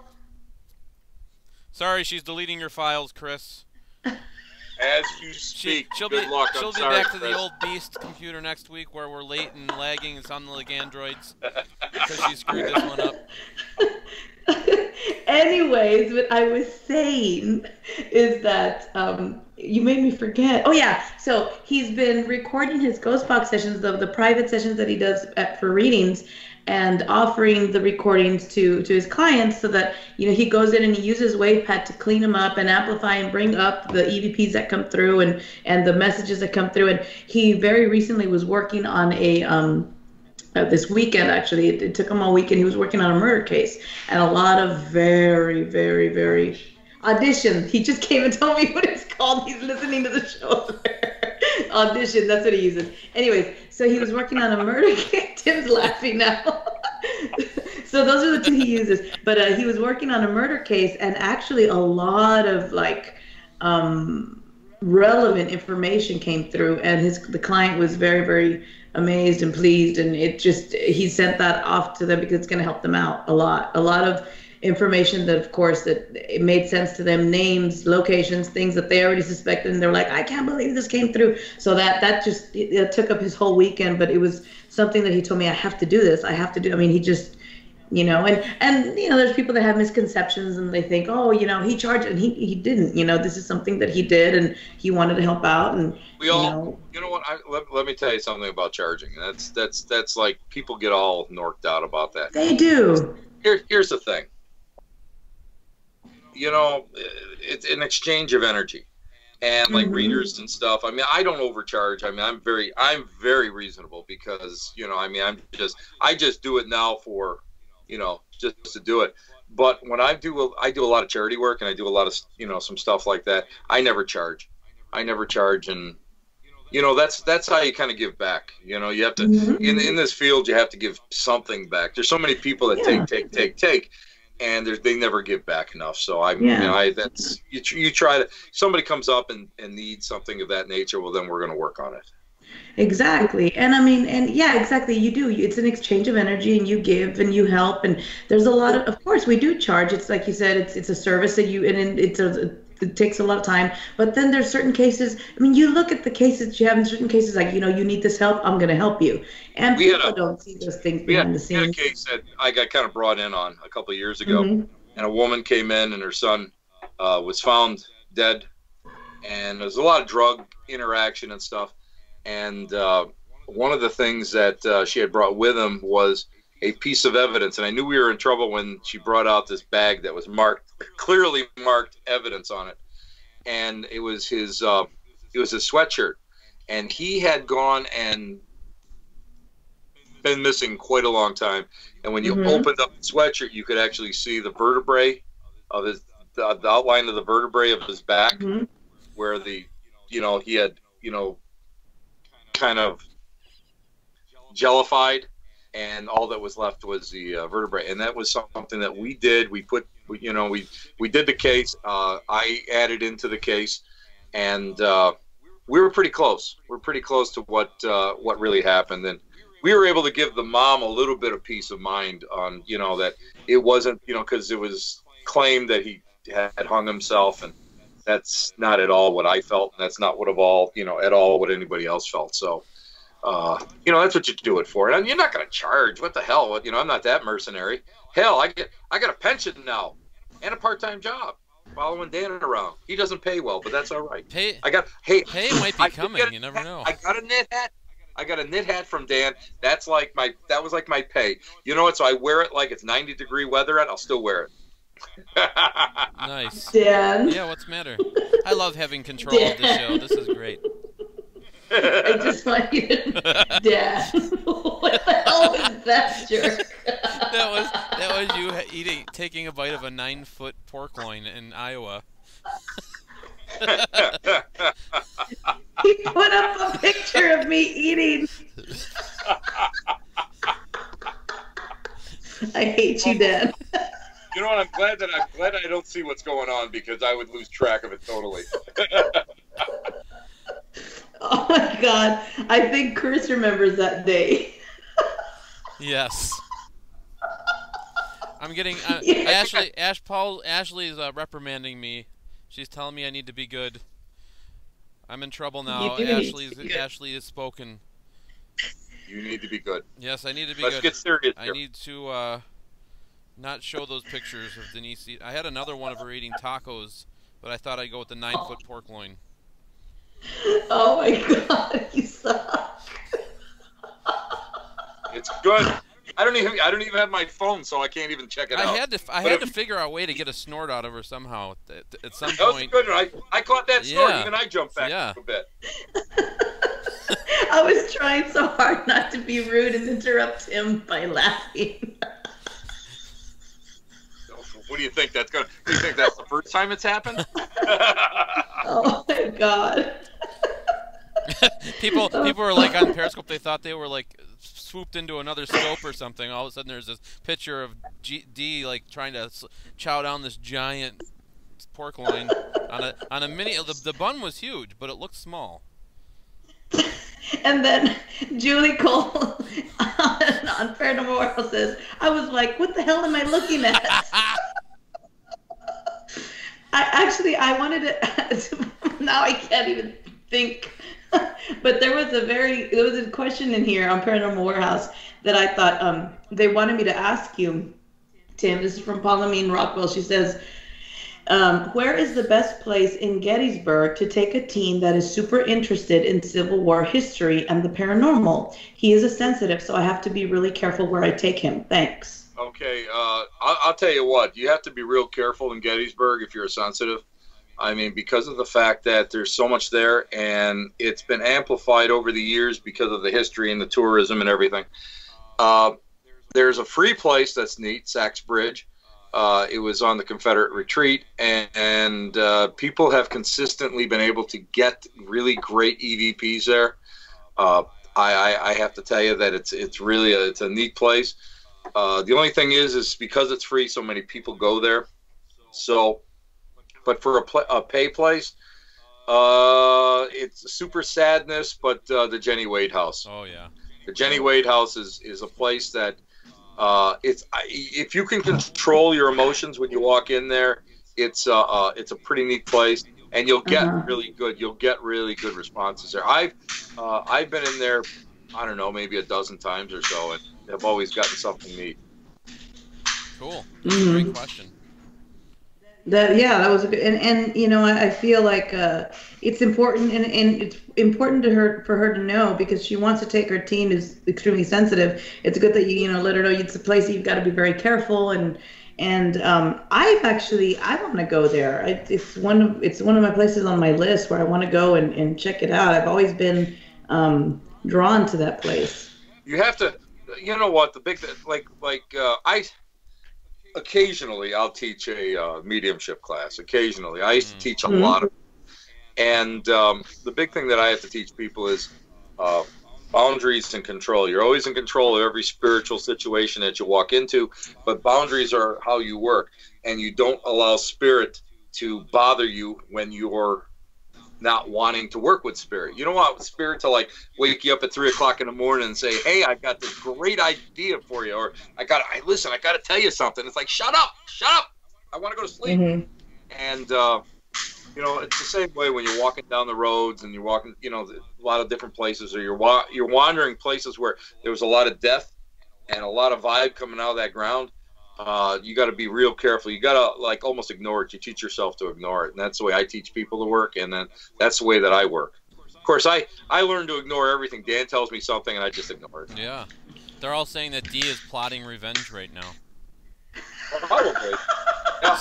Sorry, she's deleting your files, Chris. As you speak, she'll be back to the old beast computer next week, where we're late and lagging and sounding like androids because she screwed this one up. Anyways, what I was saying is that you made me forget. Oh yeah, so he's been recording his Ghost Box sessions, the private sessions that he does for readings, and offering the recordings to his clients, so that he goes in and he uses WavePad to clean them up and amplify and bring up the EVPs that come through and the messages that come through. And he very recently was working on a this weekend, actually, it took him all weekend. He was working on a murder case, and a lot of very, very, very audition. He just came and told me what it's called. He's listening to the show. Audition, that's what he uses. Anyways, so he was working on a murder case. Tim's laughing now. So those are the two he uses. But he was working on a murder case, and actually a lot of relevant information came through, and the client was very, very amazed and pleased, and he sent that off to them because it's going to help them out a lot of information that, of course, that it made sense to them, names, locations, things that they already suspected, and they're like, I can't believe this came through. So that just it took up his whole weekend, but it was something that he told me, I have to do this. He just and there's people that have misconceptions, and they think, he charged, and he didn't. This is something that he did, and he wanted to help out. And we all, what? Let me tell you something about charging. That's like, people get all norked out about that. They do. Here's the thing. It's an exchange of energy. and like Mm-hmm. readers and stuff. I mean, I don't overcharge. I mean, I'm very reasonable because, you know, I mean, I just do it now for, you know, just to do it. But when I do a lot of charity work, and I do a lot of, you know, some stuff like that. I never charge. And you know, that's how you kind of give back. You know, you have to, Mm-hmm. in this field, you have to give something back. There's so many people that Yeah. take, and they never give back enough. So you know, Yeah. that's you try to. Somebody comes up and needs something of that nature. Well, then we're going to work on it. Exactly. And I mean, and yeah, exactly. You do. It's an exchange of energy, and you give and you help. And there's a lot of course, we do charge. It's like you said, it's a service that you, and it takes a lot of time. But then there's certain cases. I mean, you look at the cases you have in certain cases, like, you know, you need this help, I'm going to help you. And We had people a don't see those things we behind the had a scenes. case that I got kind of brought in on a couple of years ago, Hmm. and a woman came in, and her son was found dead, and there's a lot of drug interaction and stuff. And one of the things that she had brought with him was a piece of evidence, and I knew we were in trouble when she brought out this bag that was clearly marked evidence on it, and it was his sweatshirt, and he had gone and been missing quite a long time. And when you Hmm. opened up the sweatshirt, you could actually see the vertebrae of the outline of the vertebrae of his back, Hmm. where he had, kind of jellified, and all that was left was the vertebrae. And that was something that we did. We did the case. I added into the case, and we were pretty close. We're pretty close to what really happened, and we were able to give the mom a little bit of peace of mind on, that it wasn't, because it was claimed that he had hung himself, and that's not at all what I felt, and that's not at all what anybody else felt. So, that's what you do it for. And you're not going to charge. What the hell? I'm not that mercenary. Hell, I got a pension now and a part-time job following Dan around. He doesn't pay well, but that's all right. Pay might be I coming. You never know. I got a knit hat. I got a knit hat from Dan. That was like my pay. You know what? So I wear it like it's 90-degree weather, and I'll still wear it. Nice. Dan. Yeah, what's the matter? I love having control of the show. This is great. I just want you to, Dad. What the hell was that jerk? That was you taking a bite of a 9-foot pork loin in Iowa. He put up a picture of me eating. I hate you, Dad. You know what? I'm glad I don't see what's going on, because I would lose track of it totally. Oh my God! I think Chris remembers that day. Yes. I'm getting Yeah. Ashley is reprimanding me. She's telling me I need to be good. I'm in trouble now. You do need to be good. Ashley has spoken. You need to be good. Yes, I need to be Let's good. get serious I here. need to not show those pictures of Denise. I had another one of her eating tacos, but I thought I'd go with the 9-foot pork loin. Oh my God! You suck. It's good. I don't even have my phone, so I can't even check it out. I had to figure out a way to get a snort out of her somehow at some That was a point. good one. I caught that snort. Yeah. Even I jumped back Yeah. a bit. I was trying so hard not to be rude and interrupt him by laughing. What do you think that's going? Do you think that's the first time it's happened? Oh my God! People were like on Periscope. They thought they were like swooped into another scope or something. All of a sudden, there's this picture of D like trying to chow down this giant pork loin on a mini. The bun was huge, but it looked small. And then Julie Cole on Paranormal World says, "I was like, what the hell am I looking at?" I wanted to. Now I can't even think. But there was a question in here on Paranormal Warehouse that I thought they wanted me to ask you, Tim. This is from Pauline Rockwell. She says, where is the best place in Gettysburg to take a teen that is super interested in Civil War history and the paranormal? He is a sensitive, so I have to be really careful where I take him. Thanks. Okay, I'll tell you what. You have to be real careful in Gettysburg if you're a sensitive. I mean, because of the fact that there's so much there, and it's been amplified over the years because of the history and the tourism and everything. There's a free place that's neat, Sachs Bridge. It was on the Confederate retreat, and people have consistently been able to get really great EVPs there. I have to tell you that it's really it's a neat place. The only thing is because it's free, so many people go there. So, but for a pay place, it's super sadness. But the Jenny Wade House. Oh yeah. The Jenny Wade House is a place that if you can control your emotions when you walk in there, it's a pretty neat place, and you'll get really good responses there. I've been in there, I don't know, maybe a dozen times or so, and I've always gotten something neat. Cool. Great question. That was a good, and you know, I feel like it's important, and it's important for her to know, because she wants to take her teen, is extremely sensitive. It's good that you let her know it's a place that you've got to be very careful, and I want to go there. It's one of my places on my list where I want to go and check it out. I've always been drawn to that place. You have to, you know what, the big occasionally I'll teach a mediumship class. Occasionally, I used to teach a lot of, and the big thing that I have to teach people is boundaries and control. You're always in control of every spiritual situation that you walk into, but boundaries are how you work, and you don't allow spirit to bother you when you're not wanting to work with spirit. You don't want spirit to wake you up at 3 o'clock in the morning and say, "Hey, I've got this great idea for you," or I got to tell you something. It's like, shut up, I want to go to sleep. And it's the same way when you're walking down the roads and you're walking, a lot of different places, or you're wandering places where there was a lot of death and a lot of vibe coming out of that ground. You got to be real careful. You got to almost ignore it. You teach yourself to ignore it, and that's the way I teach people to work, and then that's the way that I work. Of course, I learned to ignore everything. Dan tells me something, and I just ignore it. Yeah, they're all saying that Dee is plotting revenge right now. Probably. Yeah.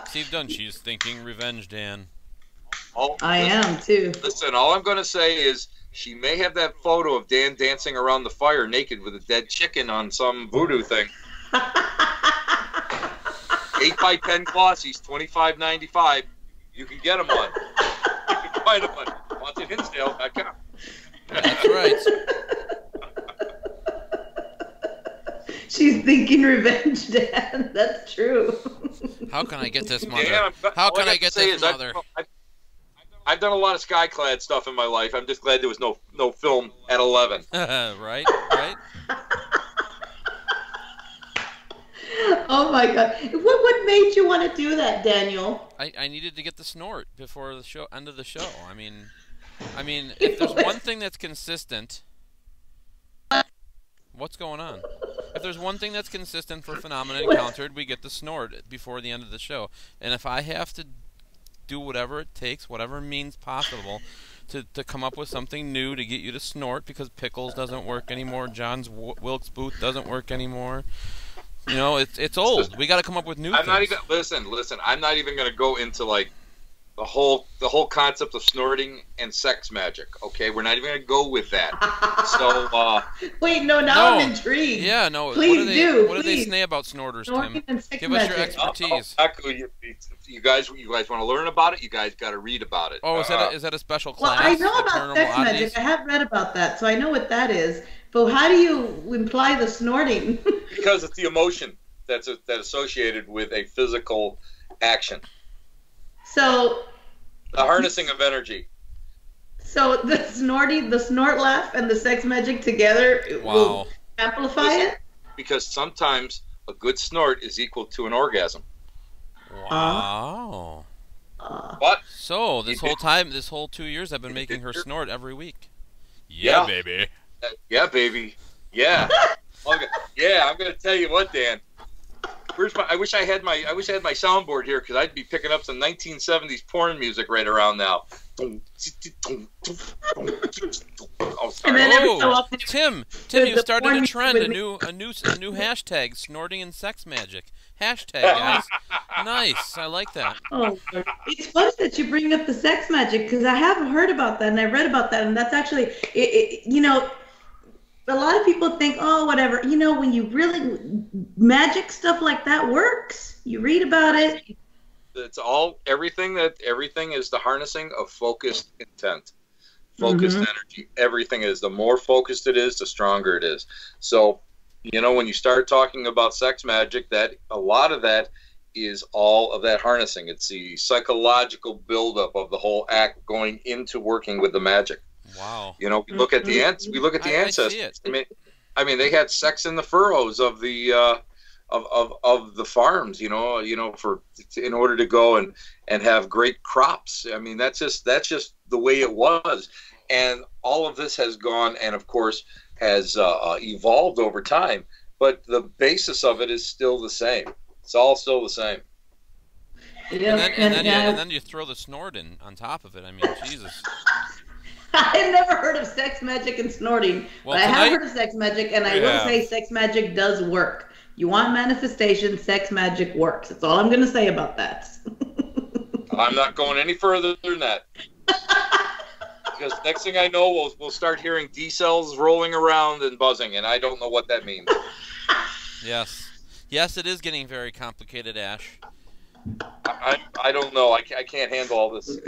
Steve Dunn. She's thinking revenge, Dan. I am too. Listen, all I'm going to say is she may have that photo of Dan dancing around the fire naked with a dead chicken on some voodoo thing. 8x10 glossies, $25.95. You can get them on. You can find them on hauntedhinsdale.com. That's right. She's thinking revenge, Dan. That's true. How can I get this mother? Yeah, How can I get this mother? I've done a lot of skyclad stuff in my life. I'm just glad there was no film at 11. Right. Oh my God! What made you want to do that, Daniel? I needed to get the snort before the end of the show. I mean, if there's one thing that's consistent, what's going on? If there's one thing that's consistent for Phenomena Encountered, we get the snort before the end of the show. And if I have to do whatever it takes, whatever means possible, to come up with something new to get you to snort, because Pickles doesn't work anymore, John's Wilkes Booth doesn't work anymore. It's old. We got to come up with new things. Not even listen. I'm not even going to go into the whole concept of snorting and sex magic. Okay, we're not even going to go with that. So wait, no, now I'm intrigued. Yeah, no. Please what do they say about snorters, Snorting Tim? and Give us your expertise. You guys want to learn about it? You guys got to read about it. Oh, is that a special class? Well, I know about sex magic. I have read about that, so I know what that is. But how do you imply the snorting? Because it's the emotion that's associated with a physical action. So the harnessing of energy. So the snort laugh, and the sex magic together will amplify it? Because sometimes a good snort is equal to an orgasm. Wow. What? So this whole 2 years, I've been making her snort every week. Yeah, baby. Yeah, baby. Yeah. Yeah, I'm going to tell you what, Dan. Where's my? I wish I had my soundboard here because I'd be picking up some 1970s porn music right around now. Oh, sorry. Oh, Tim, you started a trend, a new hashtag: snorting and sex magic. Hashtag, guys. Nice, I like that. Oh, it's funny that you bring up the sex magic because I have heard about that and I read about that, and that's actually, a lot of people think, oh, whatever. When you really magic stuff like that works, you read about it. It's everything is the harnessing of focused intent, focused energy. Everything is. The more focused it is, the stronger it is. So, when you start talking about sex magic, that a lot of that is all of that harnessing. It's the psychological buildup of the whole act going into working with the magic. Wow. We look at the ancestors. I mean, they had sex in the furrows of the of the farms. In order to go and have great crops. I mean, that's just the way it was, and all of this has gone and of course has evolved over time. But the basis of it is still the same. It's all still the same. Yeah, and then you throw the snort in on top of it. I mean, Jesus. I've never heard of sex magic and snorting, but I have heard of sex magic, and I will say sex magic does work. You want manifestation, sex magic works. That's all I'm going to say about that. I'm not going any further than that. Because next thing I know, we'll start hearing D cells rolling around and buzzing, and I don't know what that means. Yes, it is getting very complicated, Ash. I don't know. I can't handle all this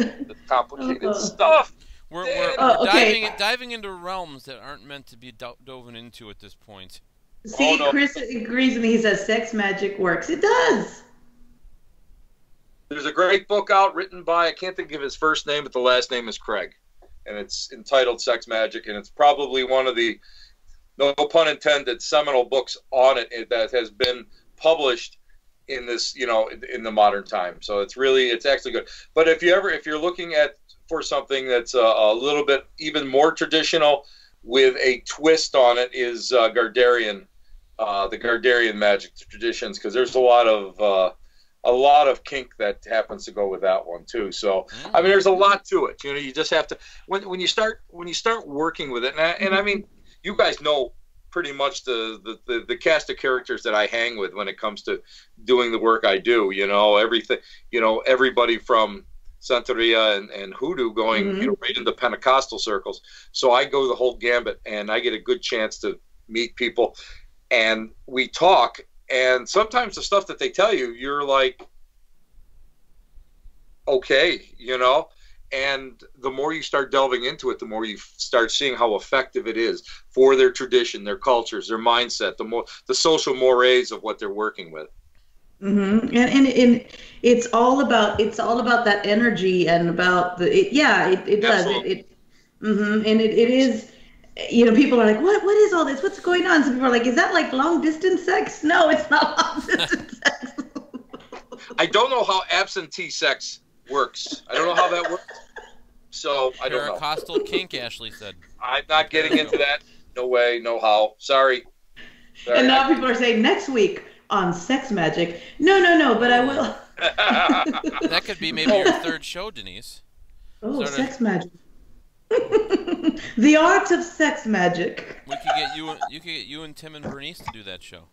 complicated stuff. We're diving into realms that aren't meant to be dove into at this point. See, Chris agrees with me. He says sex magic works. It does. There's a great book out written by, I can't think of his first name, but the last name is Craig. And it's entitled Sex Magic, and it's probably one of the, no pun intended, seminal books on it that has been published in this, in the modern time. So it's actually good. But if you're looking for something that's a little bit even more traditional with a twist on it, is Gardarian, the Gardarian magic traditions, because there's a lot of kink that happens to go with that one too. So I mean, there's a lot to it. You just have to when you start working with it, and I mean, you guys know pretty much the cast of characters that I hang with when it comes to doing the work I do. Everything. Everybody from Santeria and Hoodoo going right into Pentecostal circles. So I go the whole gambit, and I get a good chance to meet people, and we talk. And sometimes the stuff that they tell you, you're like, okay, and the more you start delving into it, the more you start seeing how effective it is for their tradition, their cultures, their mindset, the social mores of what they're working with. And it's all about that energy and about it does and it is. People are like, what is all this? What's going on? Some people are like, is that like long distance sex? No, it's not long distance sex. I don't know how absentee sex works. I don't know how that works. So I don't know. Paracostal kink, Ashley said. I'm not getting into that. No way, no how. Sorry. And now people are saying next week on Sex Magic. No, but I will. That could be maybe your third show, Denise. Oh, Sex Magic. The art of sex magic. We could get you. You could get you and Tim and Bernice to do that show.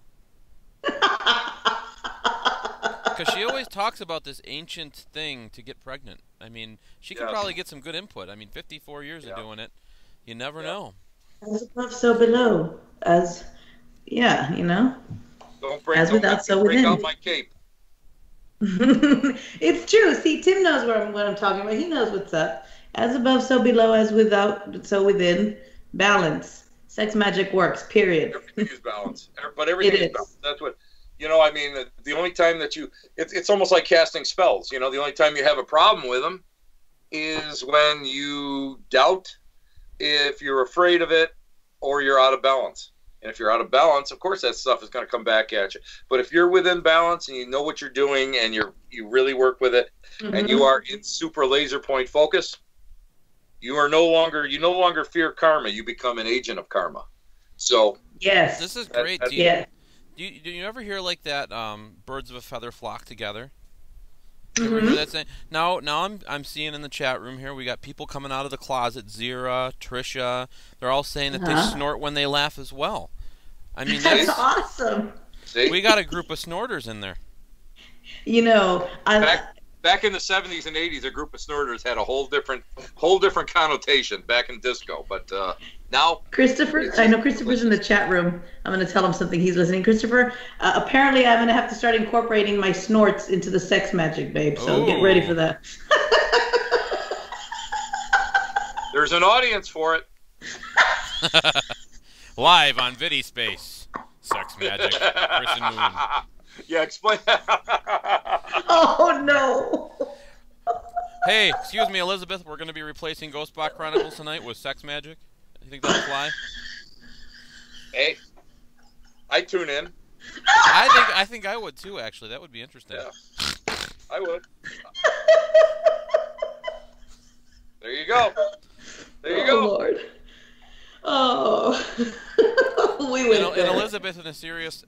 Because she always talks about this ancient thing to get pregnant. I mean, she could probably get some good input. I mean, 54 years of doing it. You never know. As above, so below. Don't break, as without, so within. Break out my cape. It's true. See, Tim knows what I'm talking about. He knows what's up. As above, so below, as without, so within. Balance. Sex magic works, period. Everything is balance. But everything is balance. That's what, I mean, the only time that it's almost like casting spells. The only time you have a problem with them is when you doubt, if you're afraid of it, or you're out of balance. And if you're out of balance, of course, that stuff is going to come back at you. But if you're within balance and you know what you're doing and you really work with it, and you are in super laser point focus, you no longer fear karma. You become an agent of karma. So yes, this is great. Do you ever hear like that? Birds of a feather flock together. You ever hear Mm-hmm. that saying? Now I'm seeing in the chat room here we got people coming out of the closet. Zira, Trisha, they're all saying that they Uh-huh. snort when they laugh as well. I mean That's See? awesome. we See? got a group of snorters in there. You know, Back in the 70s and 80s, a group of snorters had a whole different connotation back in disco. But now, Christopher, I know Christopher's in the chat room. I'm going to tell him something. He's listening. Christopher, apparently I'm going to have to start incorporating my snorts into the sex magic, babe. So get ready for that. there's an audience for it. Live on Viddy Space. Sex Magic. Chris and Moon. Yeah, explain that. Oh, no. Hey, excuse me, Elizabeth. We're going to be replacing Ghost Box Chronicles tonight with Sex Magic. You think that'll fly? Hey, I tune in. I think I would too. Actually, that would be interesting. Yeah, I would. There you go. There you Oh, go. Lord. Oh. We went And there. Elizabeth in a serious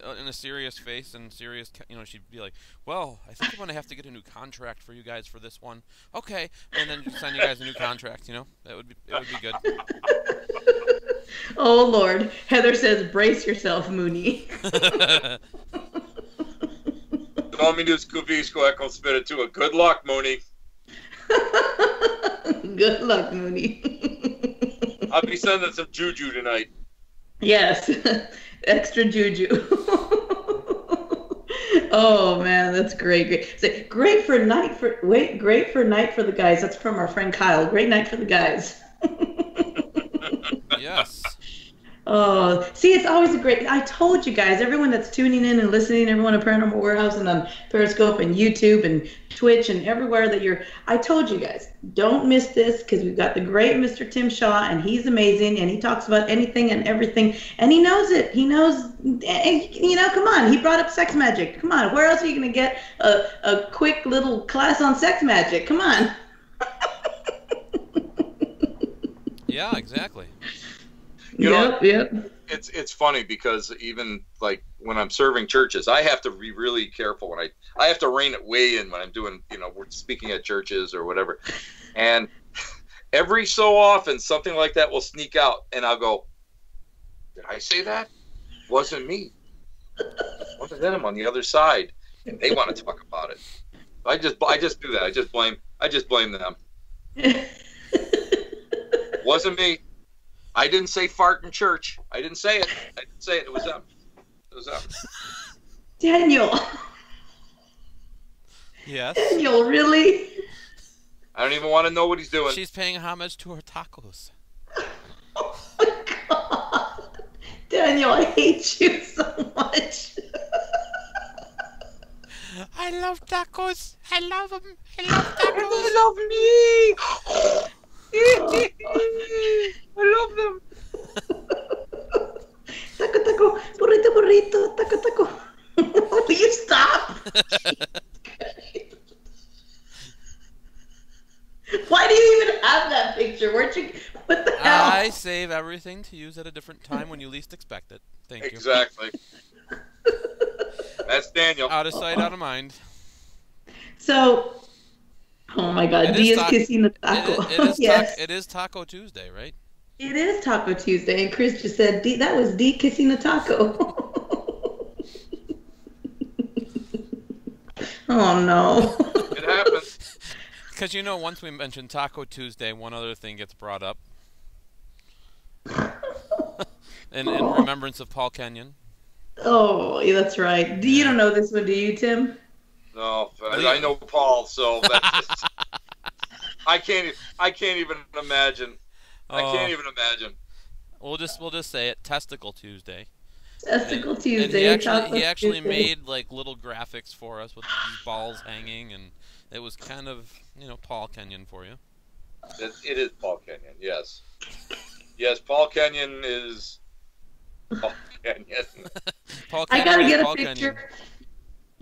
face and serious, she'd be like, "Well, I think I'm gonna have to get a new contract for you guys for this one." Okay, and then just sign you guys a new contract. It would be good. Oh, Lord. Heather says, brace yourself, Mooney. Dominus Cuvisco Echo Spiritua. Good luck, Mooney. Good luck, Mooney. I'll be sending some juju tonight. Yes. Extra juju. Oh, man, that's great. So, great night for the guys. That's from our friend Kyle. Great night for the guys. Yes. Oh, see, it's always I told you guys, everyone that's tuning in and listening, everyone at Paranormal Warehouse and on Periscope and YouTube and Twitch and everywhere I told you guys, don't miss this because we've got the great Mr. Tim Shaw and he's amazing and he talks about anything and everything and he knows it. He knows, come on, he brought up sex magic. Come on, where else are you going to get a quick little class on sex magic? Come on. Yeah, exactly. Yep. Yep. It's funny because even like when I'm serving churches, I have to be really careful when I have to rein it way in when I'm doing, we're speaking at churches or whatever. And every so often something like that will sneak out and I'll go, did I say that? Wasn't me. One of them on the other side and they want to talk about it. I just do that. I just blame them. Wasn't me. I didn't say fart in church. I didn't say it. It was them. Daniel. Yes. Daniel, really? I don't even want to know what he's doing. She's paying homage to her tacos. Oh my God. Daniel, I hate you so much. I love tacos. I love them. I love tacos. I love them. Taco, taco, burrito, burrito, taco, taco. Will you stop? Why do you even have that picture? What the hell? I save everything to use at a different time when you least expect it. Thank you. Exactly. That's Daniel. Out of sight, out of mind. So, oh my God, Dee is kissing the taco. Yes. It is Taco Tuesday, right? It is Taco Tuesday, and Chris just said, Dee, that was Dee kissing a taco. Oh, no. It happens. Because once we mention Taco Tuesday, one other thing gets brought up. in remembrance of Paul Kenyon. Oh, yeah, that's right. You don't know this one, do you, Tim? No, I know Paul, so that's I can't even imagine. I can't even imagine. We'll just say it. Testicle Tuesday. Testicle Tuesday. And he actually made like little graphics for us with these balls hanging, and it was kind of Paul Kenyon for you. It is Paul Kenyon. Yes. Yes, Paul Kenyon is Paul Kenyon. Paul I Kenyon gotta is get a Paul picture. Kenyon.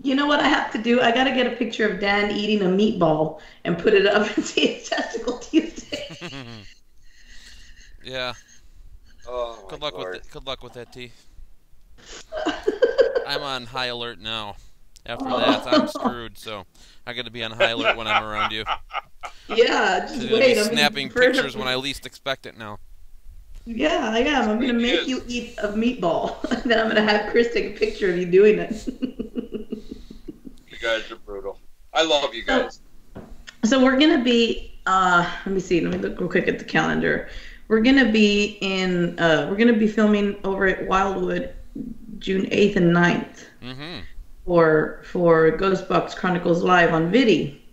You know what I have to do? I gotta get a picture of Dan eating a meatball and put it up and see it's Testicle Tuesday. Yeah. Oh, Good luck with that teeth. I'm on high alert now. After that, I'm screwed. So I got to be on high alert when I'm around you. Yeah, just So you're wait. gonna be snapping pictures when I least expect it now. Yeah, I am. I'm gonna make you eat a meatball, and then I'm gonna have Chris take a picture of you doing it. You guys are brutal. I love you guys. So we're gonna be. Let me see. Let me look real quick at the calendar. We're gonna be in. We're gonna be filming over at Wildwood, June 8th and 9th. Mm-hmm. For Ghost Box Chronicles Live on Vidi.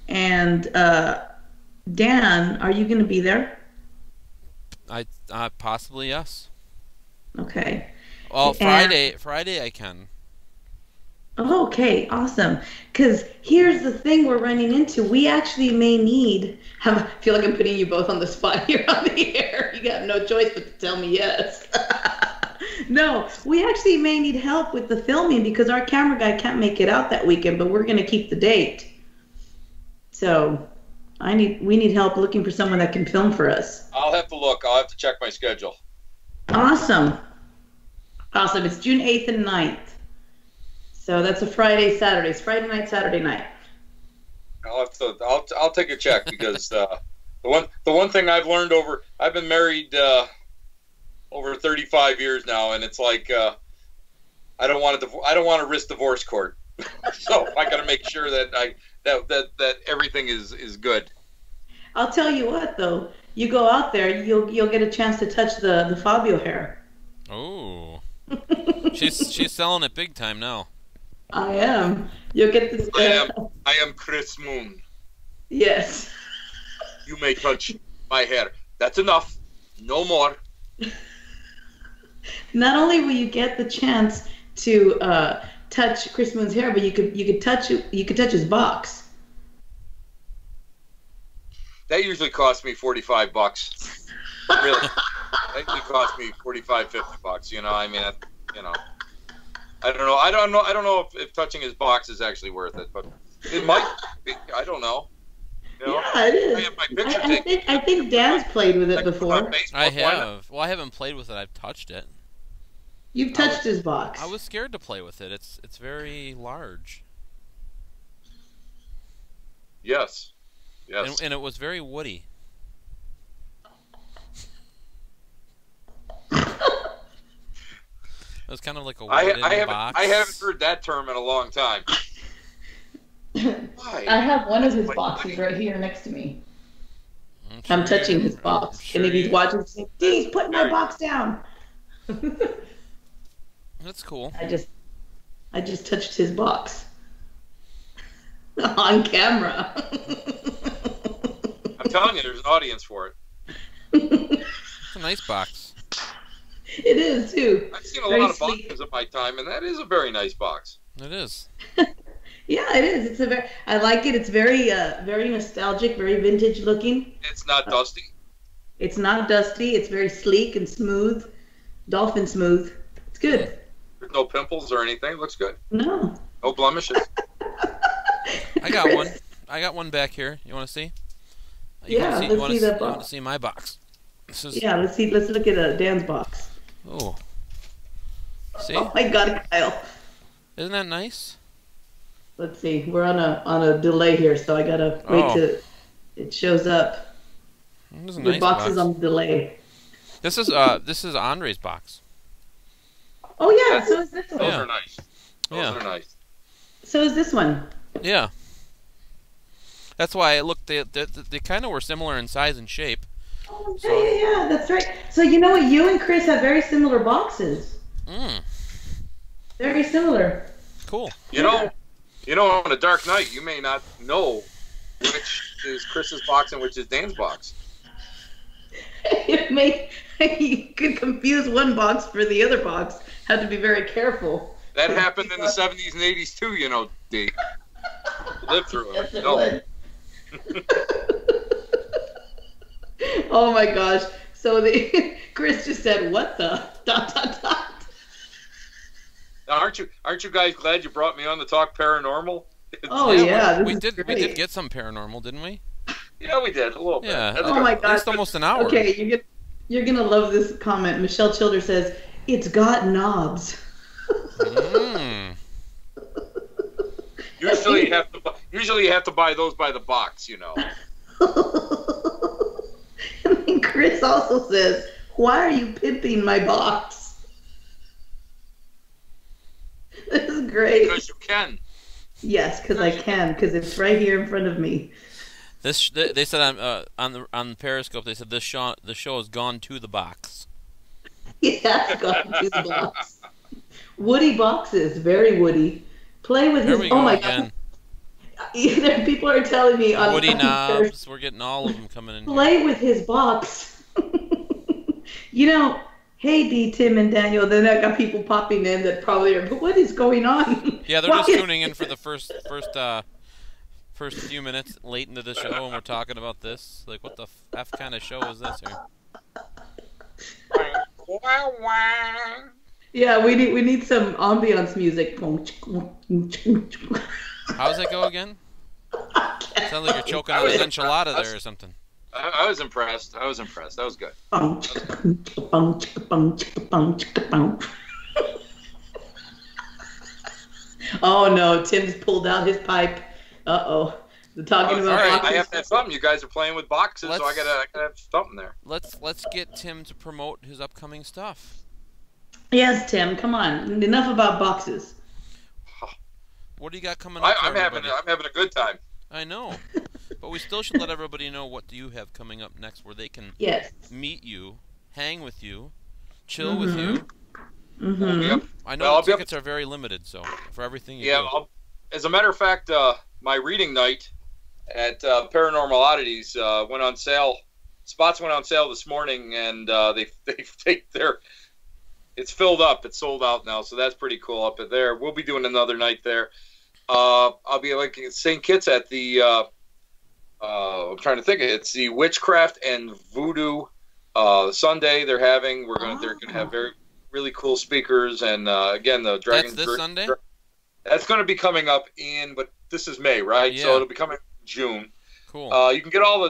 And Dan, are you gonna be there? I possibly, yes. Okay. Well, Friday I can. Oh, okay, awesome. Because here's the thing we're running into. We actually may need. I feel like I'm putting you both on the spot here on the air. You got no choice but to tell me yes. No, we actually may need help with the filming because our camera guy can't make it out that weekend, but we're going to keep the date. So we need help looking for someone that can film for us. I'll have to look. I'll have to check my schedule. Awesome. It's June 8th and 9th. So that's a Friday, Saturday. It's Friday night, Saturday night. I'll take a check because the one thing I've learned I've been married over 35 years now, and it's like I don't want to risk divorce court. So I got to make sure that that everything is good. I'll tell you what though, you go out there, you'll get a chance to touch the Fabio hair. Oh, she's selling it big time now. I am. You'll get this. I am Chris Moon. Yes. You may touch my hair. That's enough. No more. Not only will you get the chance to touch Chris Moon's hair, but you could touch his box. That usually costs me $45. Really, that usually costs me $45-$50. You know, I mean, you know, I don't know if touching his box is actually worth it, but it might be. I don't know. You know? Yeah, it is. I have my picture I think Dan's played with it before. I have. Well, I haven't played with it. I've touched it. You've touched his box. I was scared to play with it. It's very large. Yes. Yes. And it was very woody. It was kind of like a wooden box. I haven't heard that term in a long time. Why? I have one of his boxes right here next to me. I'm touching his box. And if he's watching, saying, "Please put my box down." That's cool. I just touched his box. On camera. I'm telling you, there's an audience for it. It's a nice box. It is, too. I've seen a lot of boxes in my time, and that is a very nice box. It is. Yeah, it is. I like it. It's very very nostalgic, very vintage looking. It's not dusty. It's not dusty. It's very sleek and smooth. Dolphin smooth. It's good. There's no pimples or anything. It looks good. No. No blemishes. I got one. I got one back here. You want to see? You want to see my box? Yeah, let's see. Let's look at Dan's box. Oh. See? Oh my God, Kyle. Isn't that nice? Let's see. We're on a delay here, so I gotta wait till it shows up. This is a Your nice box is on delay. This is Andre's box. Oh yeah, so is this one. Those are nice. Those are nice. So is this one. Yeah. That's why it looked. They kind of were similar in size and shape. Oh, yeah, that's right. So you know what? You and Chris have very similar boxes. Very similar. Cool. You know, on a dark night, you may not know which is Chris's box and which is Dan's box. You could confuse one box for the other box. Have to be very careful. That happened in the 70s and 80s too, you know, D. Lived through it. Yes, it would. Oh my gosh. So Chris just said, "What the dot." Now, aren't you guys glad you brought me on to talk paranormal? Oh yeah, we did get some paranormal, didn't we? Yeah, we did a little bit. Yeah. Oh my gosh. It's almost an hour. Okay, you're gonna love this comment. Michelle Childer says, "It's got knobs." Mm. Usually you have to buy those by the box, you know. And then Chris also says, "Why are you pimping my box?" This is great. Because you can. Yes, because I can, because it's right here in front of me. They said on Periscope, they said the show has gone to the box. It has gone to the box. Woody boxes, very woody. Play with There his. we Oh go my again. God! People are telling me on Woody on knobs. We're getting all of them coming in. play with his box. You know, hey D, Tim, and Daniel. Then I got people popping in that probably are. But what is going on? Yeah, they're Why just is- tuning in for the first few minutes late into the show, and we're talking about this. Like, what the f kind of show is this here? Yeah, we need some ambiance music. How's it go again? Sounds like you're choking on an enchilada there or something. I was impressed. That was good. Oh no, Tim's pulled out his pipe. Uh-oh. They're talking All about right, boxes. I have to have something. You guys are playing with boxes, so I Let's- gotta have something there. Let's get Tim to promote his upcoming stuff. Yes, Tim, come on. Enough about boxes. What do you got coming up? I'm for having everybody? I'm having a good time. I know, but we still should let everybody know what do you have coming up next, where they can Yes. meet you, hang with you, chill with you. Mm-hmm. Yep. I know Well, I'll the be up- tickets are very limited, so for everything you Yeah. do. As a matter of fact, my reading night at Paranormal Oddities went on sale. Spots went on sale this morning, and it's filled up. It's sold out now, so that's pretty cool up at there. We'll be doing another night there. I'll be like at St. Kitts at the. I'm trying to think. It's the Witchcraft and Voodoo Sunday they're having. They're gonna have really cool speakers, and again the Dragon. That's this Sunday? That's going to be coming up but this is May, right? Yeah. So it'll be coming in June. Cool. You can get all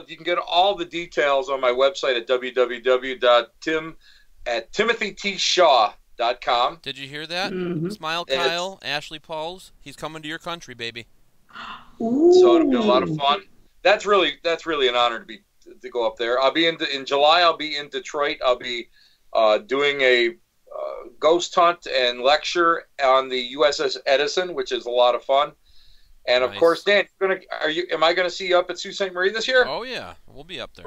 the details on my website at www.timothytshaw.com. Did you hear that? Mm-hmm. Smile, Kyle, Ashley Pauls. He's coming to your country, baby. Ooh. So it'll be a lot of fun. That's really an honor to go up there. I'll be in July. I'll be in Detroit. I'll be doing a ghost hunt and lecture on the USS Edison, which is a lot of fun. And of Nice. course, Dan, am I going to see you up at Sault Ste. Marie this year? Oh yeah, we'll be up there.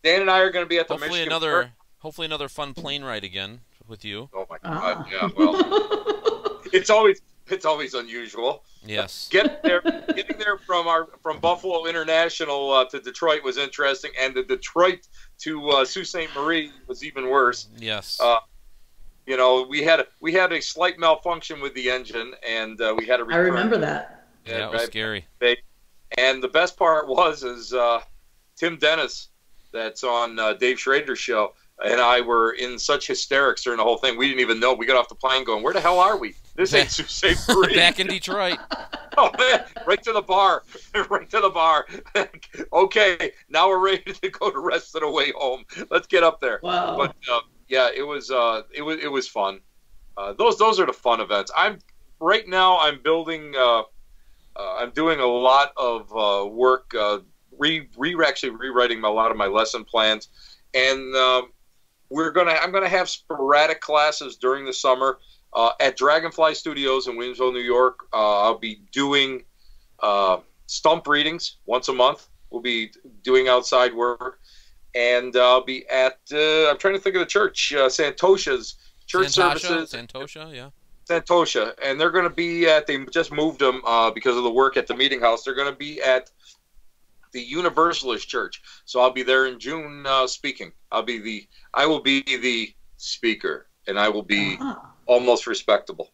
Dan and I are going to be at the Hopefully Michigan. hopefully another fun plane ride again with you. Oh my Ah. God! Yeah, well, it's always unusual. Yes. Getting there from Buffalo International to Detroit was interesting, and the Detroit to Sault Ste. Marie was even worse. Yes. We had a slight malfunction with the engine, and we had to return. I remember that. Yeah, it was scary. And the best part is Tim Dennis, that's on Dave Schrader's show, and I were in such hysterics during the whole thing. We didn't even know. We got off the plane going, where the hell are we? This ain't Sault Ste. Marie. Back in Detroit. Oh, man, right to the bar. Right to the bar. Okay, now we're ready to go the rest of the way home. Let's get up there. Wow. But yeah, it was fun. Those are the fun events. I'm building. I'm doing a lot of work, actually rewriting a lot of my lesson plans, and I'm gonna have sporadic classes during the summer at Dragonfly Studios in Williamsville, New York. I'll be doing stump readings once a month. We'll be doing outside work, and I'll be at I'm trying to think of the church, Santosha's church services. Santosha, yeah. Santosha, and they're going to be they just moved them because of the work at the meeting house. They're going to be at the Universalist Church, so I'll be there in June speaking. I will be the speaker, and I will be almost respectable.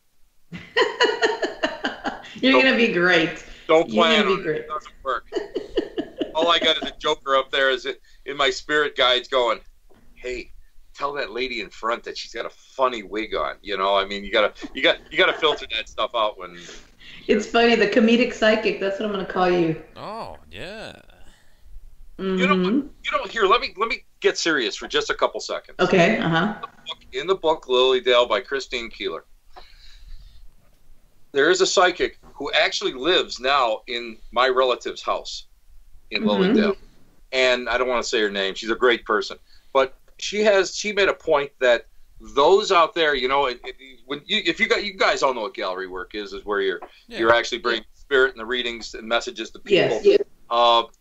You're going to be great. Don't You're plan gonna on be it. great. It doesn't work. All I got is a joker up there in my spirit guides going, hey, tell that lady in front that she's got a funny wig on. I mean, you gotta filter that stuff out when. It's funny, the comedic psychic. That's what I'm going to call you. Oh, yeah. Mm-hmm. Here. Let me get serious for just a couple seconds. Okay. Uh huh. In the book Lily Dale by Christine Keeler, there is a psychic who actually lives now in my relative's house in Lilydale. And I don't want to say her name. She's a great person. But she made a point that those out there, you know, you guys all know what gallery work is where you're actually bringing spirit and the readings and messages to people. Yes.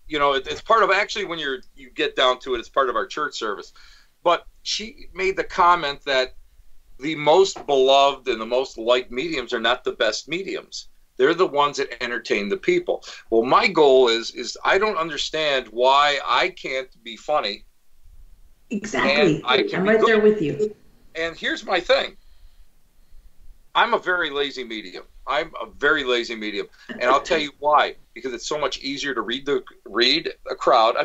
You know, it's part of, actually, when you get down to it, it's part of our church service. But she made the comment that the most beloved and the most liked mediums are not the best mediums. They're the ones that entertain the people. Well, my goal is I don't understand why I can't be funny. Exactly. I'm right there with you. And here's my thing. I'm a very lazy medium. And I'll tell you why. Because it's so much easier to read a crowd. I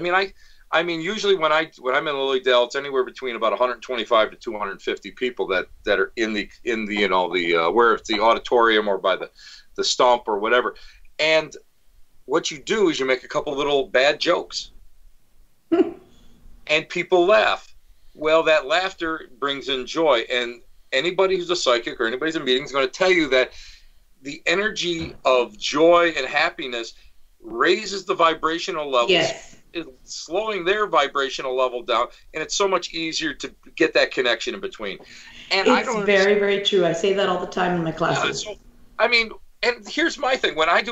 mean, usually when I'm in Lilydale, it's anywhere between about 125 to 250 people that are in the you know, the where it's the auditorium or by the stump or whatever. And what you do is you make a couple little bad jokes. And people laugh. Well, that laughter brings in joy. And anybody who's a psychic or anybody's in a meeting is going to tell you that the energy of joy and happiness raises the vibrational levels. Yes. Slowing their vibrational level down, and it's so much easier to get that connection in between. And it's very, very true. I say that all the time in my classes. So, I mean, and here's my thing. When I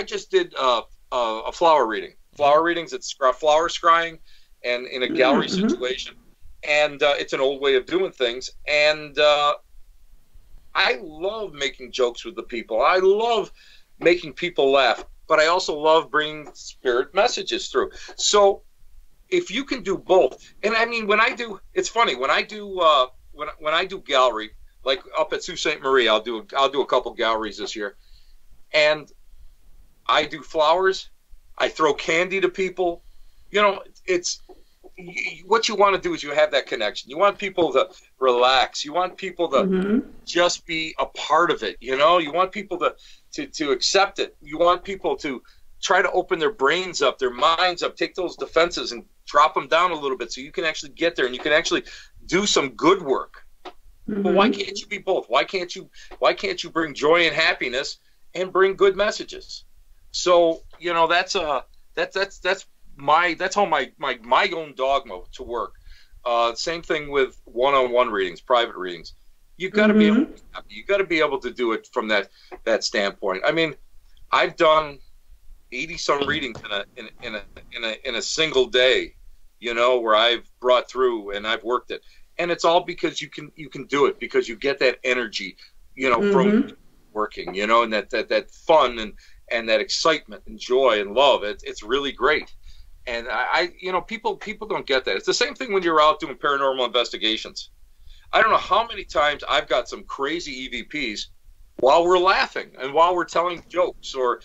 just did a flower reading. Flower readings, it's flower scrying, and in a gallery situation. And it's an old way of doing things. And I love making jokes with the people. I love making people laugh. But I also love bringing spirit messages through. So if you can do both, and I mean, it's funny when I do when I do gallery, like up at Sault Ste. Marie, I'll do a couple galleries this year, and I do flowers. I throw candy to people. You know, it's what you want to do is you have that connection. You want people to relax. You want people to just be a part of it. You know, you want people to accept it. You want people to try to open their brains up, their minds up, take those defenses and drop them down a little bit so you can actually get there and you can actually do some good work. But why can't you be both? Why can't you bring joy and happiness and bring good messages? So, you know, that's how my own dogma to work. Same thing with one-on-one readings, private readings. You've got to be able to do it from that standpoint. I mean, I've done 80 some readings in a single day, you know, where I've brought through and I've worked it. And it's all because you can do it because you get that energy, you know, from working, you know, and that fun and that excitement and joy and love. It's really great. And I you know, people don't get that. It's the same thing when you're out doing paranormal investigations. I don't know how many times I've got some crazy EVPs while we're laughing and while we're telling jokes, or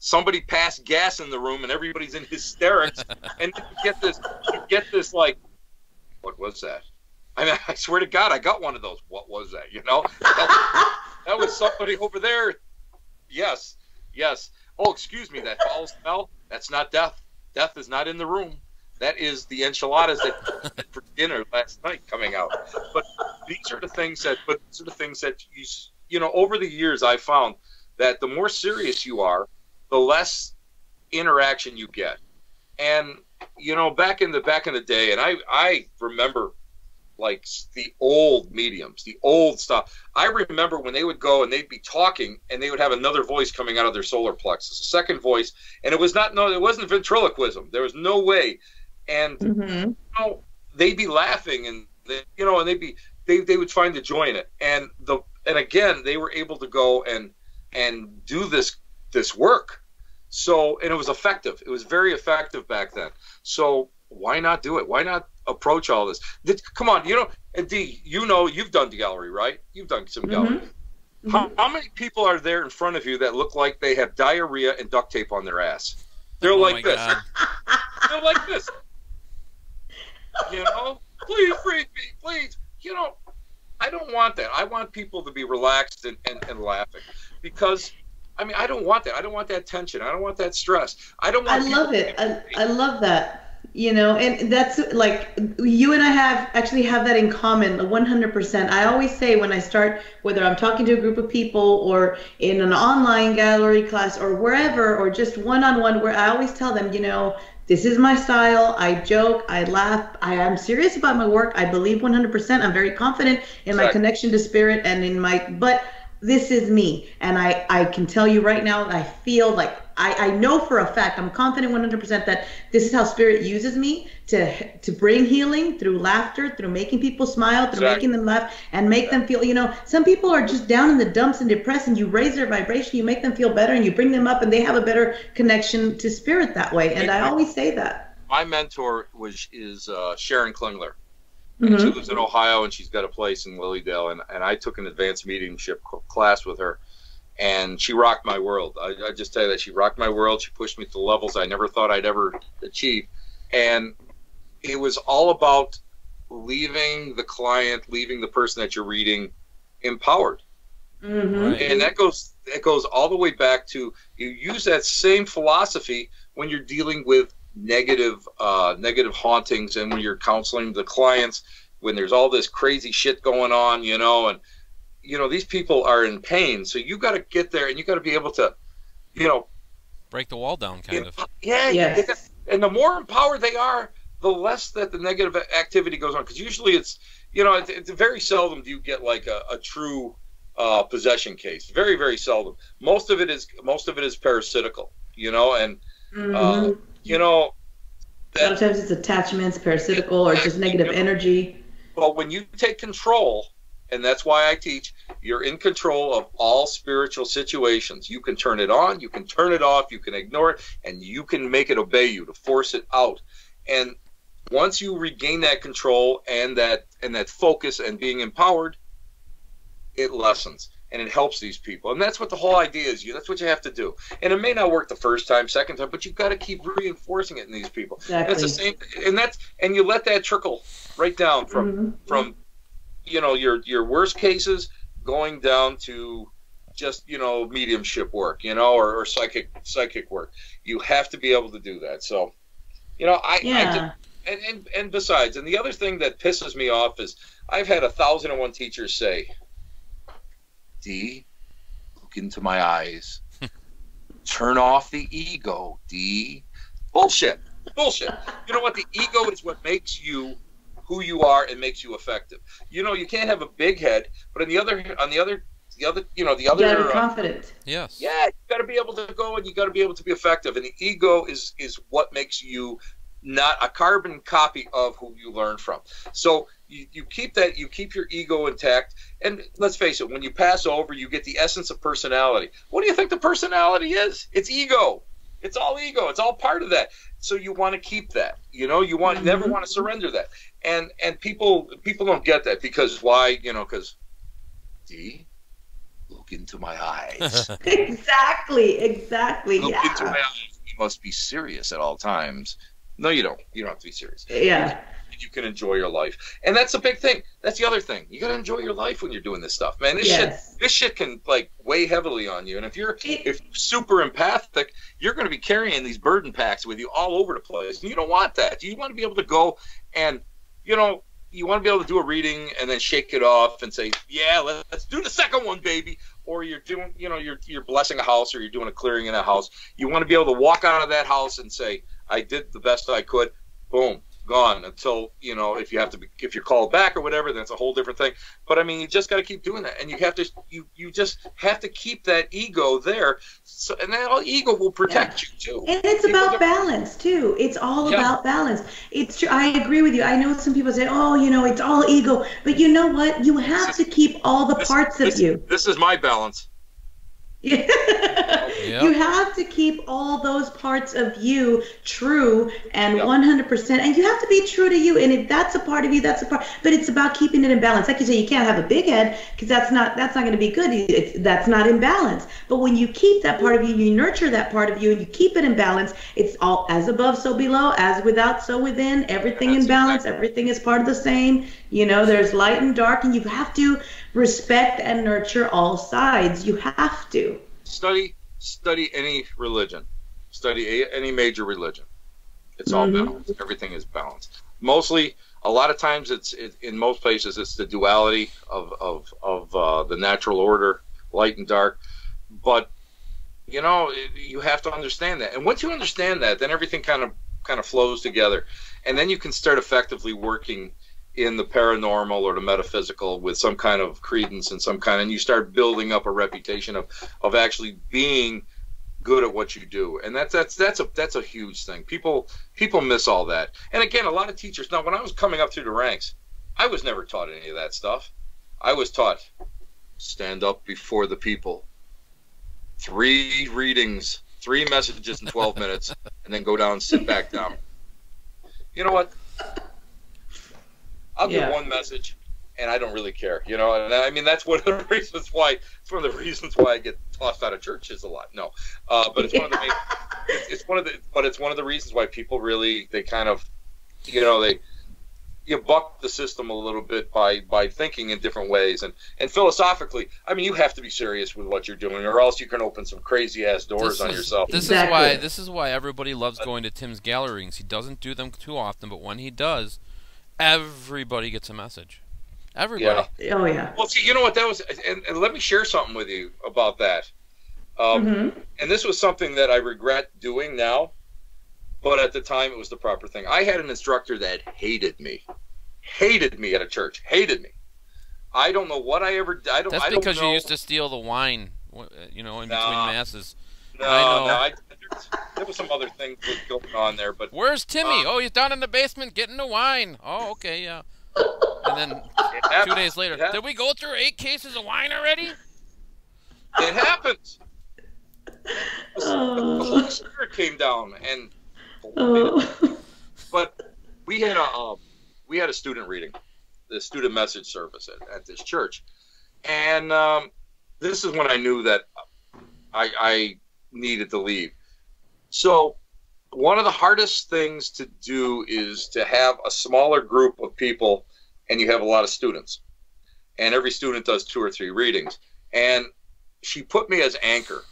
somebody passed gas in the room and everybody's in hysterics, and you get this like, what was that? I mean, I swear to God, I got one of those. What was that? You know, that was somebody over there. Yes. Oh, excuse me, that foul smell. That's not death. Death is not in the room. That is the enchiladas that you had for dinner last night coming out. But these are the things that you know, over the years I've found that the more serious you are, the less interaction you get. And, you know, back in the day, and I remember like the old mediums, the old stuff. I remember when they would go and they'd be talking and they would have another voice coming out of their solar plexus, a second voice, and it wasn't ventriloquism. There was no way. And you know, they'd be laughing, and they would find the joy in it. And again, they were able to go and do this work. So, and it was effective. It was very effective back then. So why not do it? Why not approach all this? Come on, you know, and Dee, you know, you've done the gallery, right? You've done some gallery. How many people are there in front of you that look like they have diarrhea and duct tape on their ass? They're like this. They're like this. You know, please breathe me, please. You know, I don't want that. I want people to be relaxed and laughing, because, I mean, I don't want that. I don't want that tension. I don't want that stress. I don't want. I love it. I love that. You know, and that's like you and I have that in common, 100%. I always say when I start, whether I'm talking to a group of people or in an online gallery class or wherever, or just one-on-one, where I always tell them, you know, this is my style. I joke, I laugh, I am serious about my work. I believe 100%. I'm very confident in my connection to spirit and in my, but this is me. And I can tell you right now, I feel like I know for a fact, I'm confident 100% that this is how spirit uses me to bring healing through laughter, through making people smile, through making them laugh and make them feel, you know, some people are just down in the dumps and depressed, and you raise their vibration, you make them feel better, and you bring them up, and they have a better connection to spirit that way. And I always say that. My mentor is Sharon Klingler. And she lives in Ohio, and she's got a place in Lilydale. And I took an advanced mediumship class with her, and she rocked my world. I just tell you that she rocked my world. She pushed me to levels I never thought I'd ever achieve. And it was all about leaving the client, leaving the person that you're reading empowered. And that goes all the way back to, you use that same philosophy when you're dealing with negative hauntings, and when you're counseling the clients, when there's all this crazy shit going on, you know, and you know these people are in pain, so you got to get there and you got to be able to, you know, break the wall down, kind of. And the more empowered they are, the less that the negative activity goes on, because usually it's, you know, it's very seldom do you get like a true possession case. Very, very seldom. Most of it is parasitical, you know, and you know, sometimes it's attachments, parasitical, or just negative energy. But when you take control, and that's why I teach, you're in control of all spiritual situations. You can turn it on, you can turn it off, you can ignore it, and you can make it obey you, to force it out. And once you regain that control and that focus and being empowered, it lessens. And it helps these people. And that's what the whole idea is. That's what you have to do. And it may not work the first time, second time, but you've got to keep reinforcing it in these people. Exactly. And it's the same, and you let that trickle right down from you know, your worst cases going down to just, you know, mediumship work, you know, or psychic work. You have to be able to do that. So, you know, and besides, and the other thing that pisses me off is I've had 1,001 teachers say, D, look into my eyes. Turn off the ego, D. Bullshit. You know what? The ego is what makes you who you are and makes you effective. You know, you can't have a big head, but on the other, you know, you gotta be confident. Yes. Yeah, you got to be able to go, and you got to be able to be effective. And the ego is what makes you not a carbon copy of who you learn from. So you keep your ego intact. And let's face it, when you pass over, you get the essence of personality. What do you think the personality is? It's ego. It's all ego. It's all part of that. So you want to keep that. You know, you never want to surrender that. And people don't get that, because why? You know, because D, look into my eyes. Exactly. Look into my eyes. You must be serious at all times. No, you don't. You don't have to be serious. Yeah. You can enjoy your life. And that's the big thing. That's the other thing. You got to enjoy your life when you're doing this stuff, man. This shit can like weigh heavily on you. And if you're super empathic, you're going to be carrying these burden packs with you all over the place. And you don't want that. You want to be able to go and, you know, you want to be able to do a reading and then shake it off and say, yeah, let's do the second one, baby. Or you're doing, you know, you're blessing a house, or you're doing a clearing in a house. You want to be able to walk out of that house and say, I did the best I could. Boom, gone. Until, you know, if you're called back or whatever, then it's a whole different thing. But I mean, you just got to keep doing that, and you just have to keep that ego there. So, and that ego will protect you too. And it's about balance too. It's all about balance. It's true. I agree with you. I know some people say, oh, you know, it's all ego, but you know what? You have to keep all the parts of you. This is my balance. Yeah. You have to keep all those parts of you true and 100%, and you have to be true to you. And if that's a part of you, that's a part. But it's about keeping it in balance. Like you say, you can't have a big head, because that's not going to be good. That's not in balance. But when you keep that part of you, you nurture that part of you, and you keep it in balance. It's all as above, so below, as without, so within. Everything in balance. Everything is part of the same. You know, there's light and dark, and you have to respect and nurture all sides. You have to. Study any religion. Study any major religion. It's all balanced. Everything is balanced. Mostly, a lot of times, in most places, it's the duality of the natural order, light and dark. But you have to understand that. And once you understand that, then everything kind of flows together, and then you can start effectively working in the paranormal or the metaphysical with some kind of credence and you start building up a reputation of actually being good at what you do. And that's a huge thing. People miss all that. And again, a lot of teachers, now when I was coming up through the ranks, I was never taught any of that stuff. I was taught, stand up before the people, 3 readings, 3 messages in 12 minutes, and then go down and sit back down. You know what? I'll give 1 message, and I don't really care. And I mean, that's one of the reasons why. It's one of the reasons why I get tossed out of churches a lot. No, but it's one of the main, it's one of the reasons why people really, they kind of, you buck the system a little bit by thinking in different ways, and philosophically, I mean, you have to be serious with what you're doing, or else you can open some crazy ass doors on yourself. This is why everybody loves going to Tim's gallery readings. He doesn't do them too often, but when he does, everybody gets a message. Everybody. Yeah. Oh yeah. Well, see, you know what that was, and let me share something with you about that. And this was something that I regret doing now, but at the time it was the proper thing. I had an instructor that hated me at a church, hated me. I don't know what I ever. That's because you used to steal the wine, in between masses. No, there was some other things going on there, but where's Timmy? He's down in the basement getting the wine. Oh, okay, yeah. And then 2 days later, did we go through 8 cases of wine already? It happens. The Holy Spirit came down, and but we had a student reading, the student message service at this church, and this is when I knew that I needed to leave. So one of the hardest things to do is to have a smaller group of people, and you have a lot of students, and every student does 2 or 3 readings, and she put me as anchor.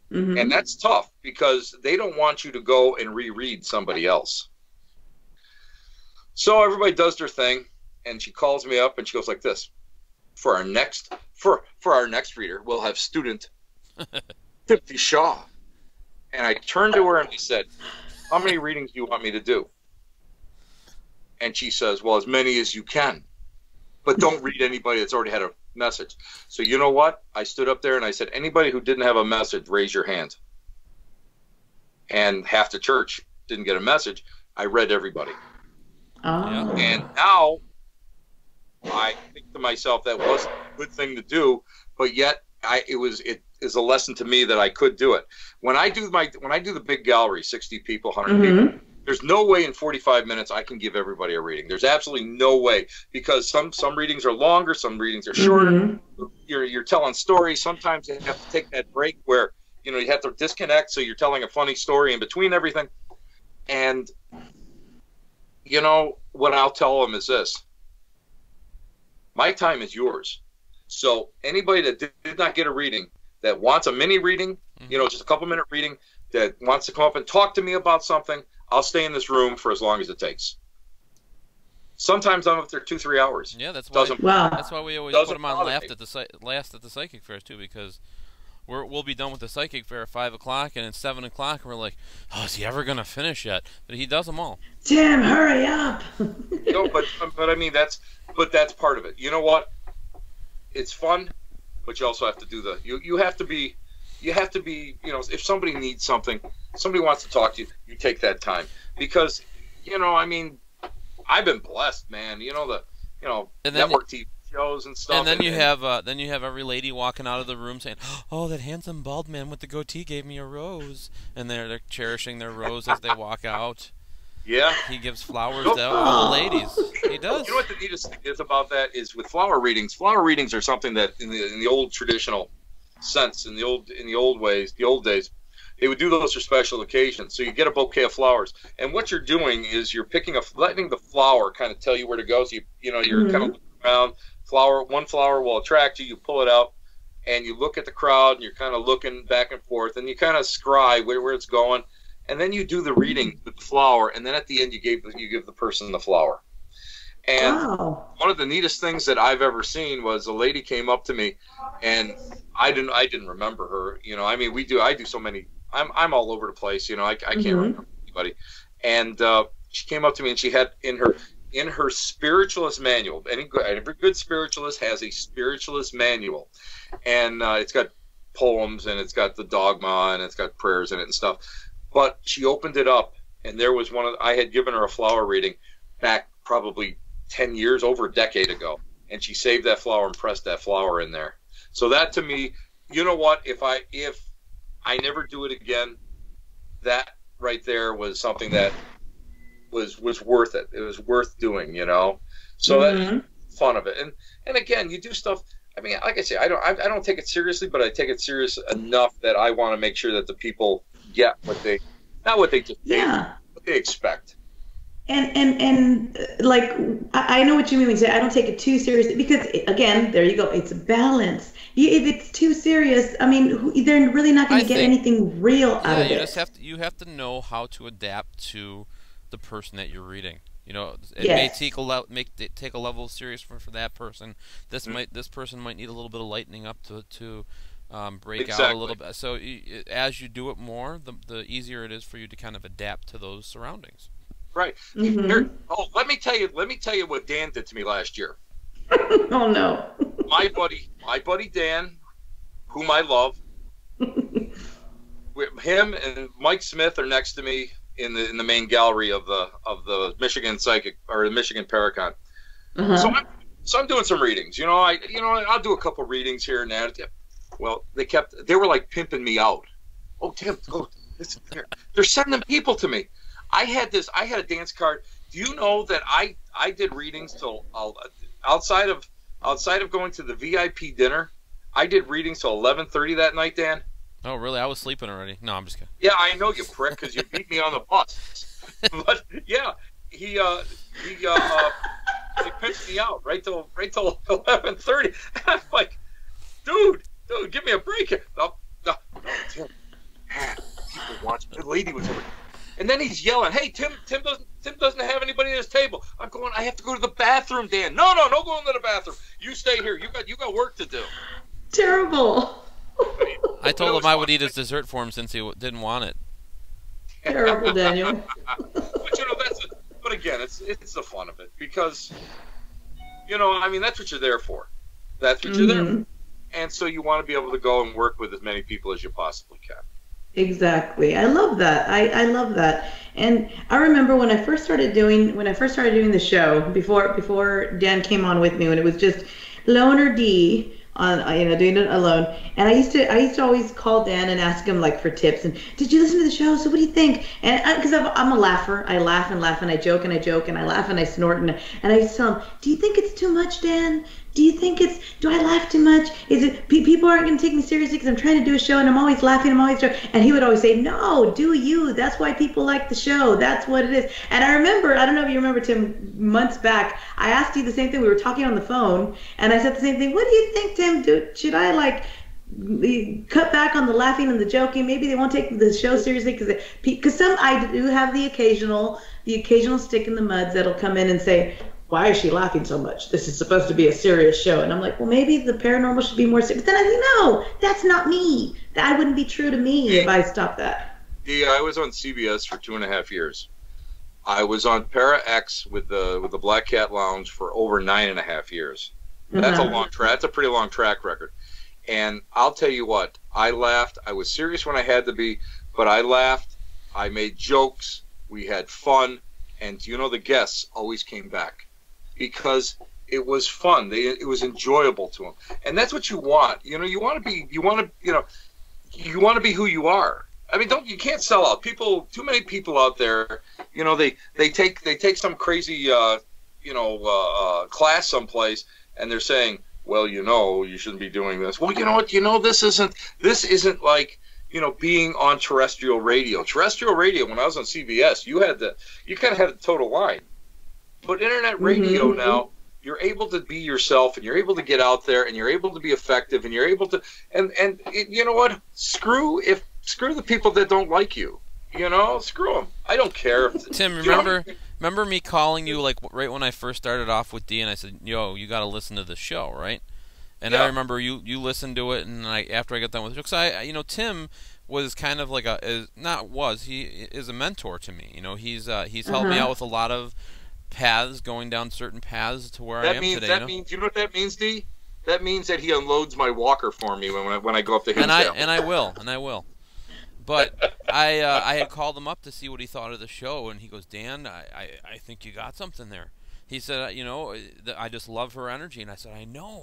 And that's tough because they don't want you to go and reread somebody else. So everybody does their thing, and she calls me up and she goes like this: for our next reader, we'll have student Timothy Shaw. And I turned to her and I said, how many readings do you want me to do? And she says, well, as many as you can, but don't read anybody that's already had a message. So you know what? I stood up there and I said, anybody who didn't have a message, raise your hand. And half the church didn't get a message. I read everybody. Oh. And now I think to myself that wasn't a good thing to do, but yet it is a lesson to me that I could do it. When I do the big gallery, 60 people, 100 people, there's no way in 45 minutes I can give everybody a reading. There's absolutely no way, because some readings are longer, some readings are shorter. You're telling stories. Sometimes you have to take that break where you have to disconnect, so you're telling a funny story in between everything. And what I'll tell them is this: my time is yours. So anybody that did not get a reading, that wants a mini reading, just a couple-minute reading, that wants to come up and talk to me about something, I'll stay in this room for as long as it takes. Sometimes I'm up there 2-3 hours. Yeah, that's why. That's why we always put them on last at the psychic fairs too, because we'll be done with the psychic fair at 5 o'clock, and it's 7 o'clock, and we're like, oh, is he ever gonna finish yet? But he does them all. Tim, hurry up! No, but I mean that's part of it. You know what? It's fun, but you also have to do you have to be if somebody needs something, somebody wants to talk to you, you take that time, because I mean, I've been blessed, man. Network TV shows and stuff. And then you have every lady walking out of the room saying, "Oh, that handsome bald man with the goatee gave me a rose," and they're cherishing their rose as they walk out. Yeah, he gives flowers to all the ladies. He does. You know what the neatest thing is about that is with flower readings. Flower readings are something that in the old traditional sense, in the old days, they would do those for special occasions. So you get a bouquet of flowers, and what you're doing is you're letting the flower kind of tell you where to go. So you're kind of looking around. One flower will attract you. You pull it out, and you look at the crowd, and you're kind of looking back and forth, and you kind of scry where it's going. and then you do the reading with the flower, and then at the end you give the person the flower. And Wow. one of the neatest things that I've ever seen was a lady came up to me, and I didn't remember her. You know, I mean, I do so many. I'm all over the place. You know, I can't remember anybody. And she came up to me, and she had in her spiritualist manual. Every good spiritualist has a spiritualist manual, and it's got poems, and it's got the dogma, and it's got prayers in it and stuff. But she opened it up, and there was I had given her a flower reading back probably 10 years, over a decade ago, and she saved that flower and pressed that flower in there. So that, to me, you know what, if I never do it again, that right there was something that was worth it. It was worth doing, you know. So that's fun of it. And again, you do stuff. I mean, like I say, I don't take it seriously, but I take it serious enough that I want to make sure that the people get what they what they expect. And like, I know what you mean when you say I don't take it too seriously, because again, there you go, it's a balance. If it's too serious, I mean, they're really not going to get anything real out of it. You have to know how to adapt to the person that you're reading. You know, it may take a level of serious for that person. This person might need a little bit of lightening up to break out a little bit. So as you do it more, the easier it is for you to kind of adapt to those surroundings. Right. Let me tell you what Dan did to me last year. Oh no. My buddy Dan, whom I love, him and Mike Smith are next to me in the main gallery of the Michigan Psychic, or the Michigan Paracon. So I'm doing some readings. I'll do a couple readings here and there. Well, they were like pimping me out. Oh, Tim, go. They're sending people to me. I had a dance card. Do you know that I did readings till outside of going to the VIP dinner? I did readings till 11:30 that night, Dan. Oh, really? I was sleeping already. No, I'm just kidding. Yeah, I know, you prick, because you beat me on the bus. But yeah, he pinched me out right till 11:30. I'm like, dude, give me a break here. No, Tim. People watching. The lady was over. And then he's yelling, "Hey, Tim doesn't have anybody at his table." I'm going, "I have to go to the bathroom, Dan." No go into the bathroom. You stay here. You got work to do. Terrible. I told him I would eat his dessert for him since he didn't want it. Terrible, Daniel. But again, it's the fun of it, because I mean, that's what you're there for. That's what you're there for. And so you want to be able to go and work with as many people as you possibly can. Exactly. I love that. I love that. And I remember when I first started doing the show, before Dan came on with me, when it was just Loner D on, doing it alone. And I used to always call Dan and ask him, like, for tips. And, did you listen to the show? So what do you think? And because I'm a laugher, I laugh and laugh, and I joke and I joke, and I laugh and I snort, and I used to tell him, do you think it's too much, Dan? Do I laugh too much? Is it, people aren't going to take me seriously because I'm trying to do a show and I'm always laughing, I'm always joking. And he would always say, no, do you. That's why people like the show. That's what it is. And I remember, I don't know if you remember, Tim, months back, I asked you the same thing. We were talking on the phone, and I said the same thing. What do you think, Tim? Should I, cut back on the laughing and the joking? Maybe they won't take the show seriously because I do have the occasional stick in the muds that'll come in and say, why is she laughing so much? This is supposed to be a serious show. And I'm like, well, maybe the paranormal should be more serious. But then I think, no, that's not me. That wouldn't be true to me if I stopped that. Yeah, I was on CBS for 2.5 years. I was on Para X with the Black Cat Lounge for over 9.5 years. That's a long track. That's a pretty long track record. And I'll tell you what, I laughed. I was serious when I had to be, but I laughed. I made jokes. We had fun. And the guests always came back, because it was fun. It was enjoyable to them, and that's what you want. You want to be who you are. I mean, you can't sell out. Too many people out there. They take some crazy class someplace, and they're saying, well, you shouldn't be doing this. Well, you know what? This isn't like being on terrestrial radio. Terrestrial radio, when I was on CBS, you kind of had a total line. But internet radio now, you're able to be yourself, and you're able to get out there, and you're able to be effective, and you're able to, and you know what? Screw the people that don't like you. You know, screw them. I don't care. Tim, remember me calling you like right when I first started off with D, and I said, "Yo, you got to listen to the show, right?" And Yeah. I remember you listened to it, and after I got done with it, because Tim was kind of like he is a mentor to me. He's helped me out with a lot of paths, going down certain paths to where I am today. That means, you know what that means, D? That means that he unloads my walker for me when I go up to Hinsdale. And I will. But I had called him up to see what he thought of the show, and he goes, "Dan, I think you got something there." He said, I just love her energy, and I said, I know,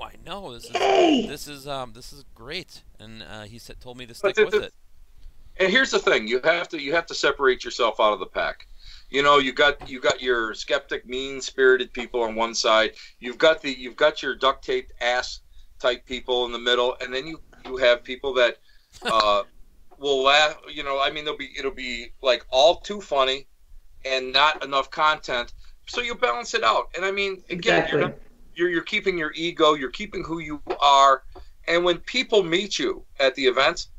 this is great, and he told me to stick with it. And here's the thing: you have to separate yourself out of the pack. You got your skeptic, mean-spirited people on one side. You've got your duct-taped ass type people in the middle, and then you have people that will laugh. It'll be like all too funny and not enough content. So you balance it out. And I mean, again, Exactly. you're keeping your ego, you're keeping who you are. And when people meet you at the events,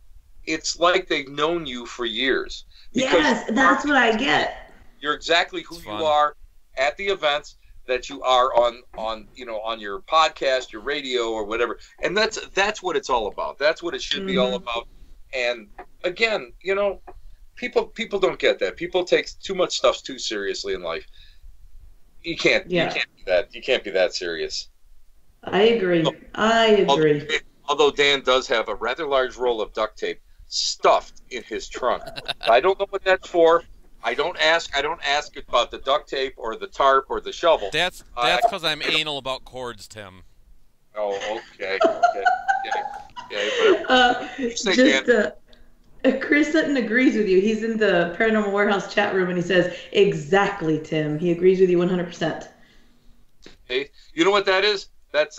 it's like they've known you for years. Yes, that's what I get. You're exactly who you are at the events that you are on your podcast, your radio, or whatever. And that's what it's all about. That's what it should be all about. And again, people don't get that. People take too much stuff too seriously in life. You can't be that serious. I agree. Although Dan does have a rather large roll of duct tape stuffed in his trunk. I don't know what that's for. I don't ask about the duct tape or the tarp or the shovel. That's because I'm anal about cords, Tim. Oh, okay. Chris Sutton agrees with you. He's in the Paranormal Warehouse chat room, and he says, "Exactly, Tim." He agrees with you 100%. Hey, you know what that is? That's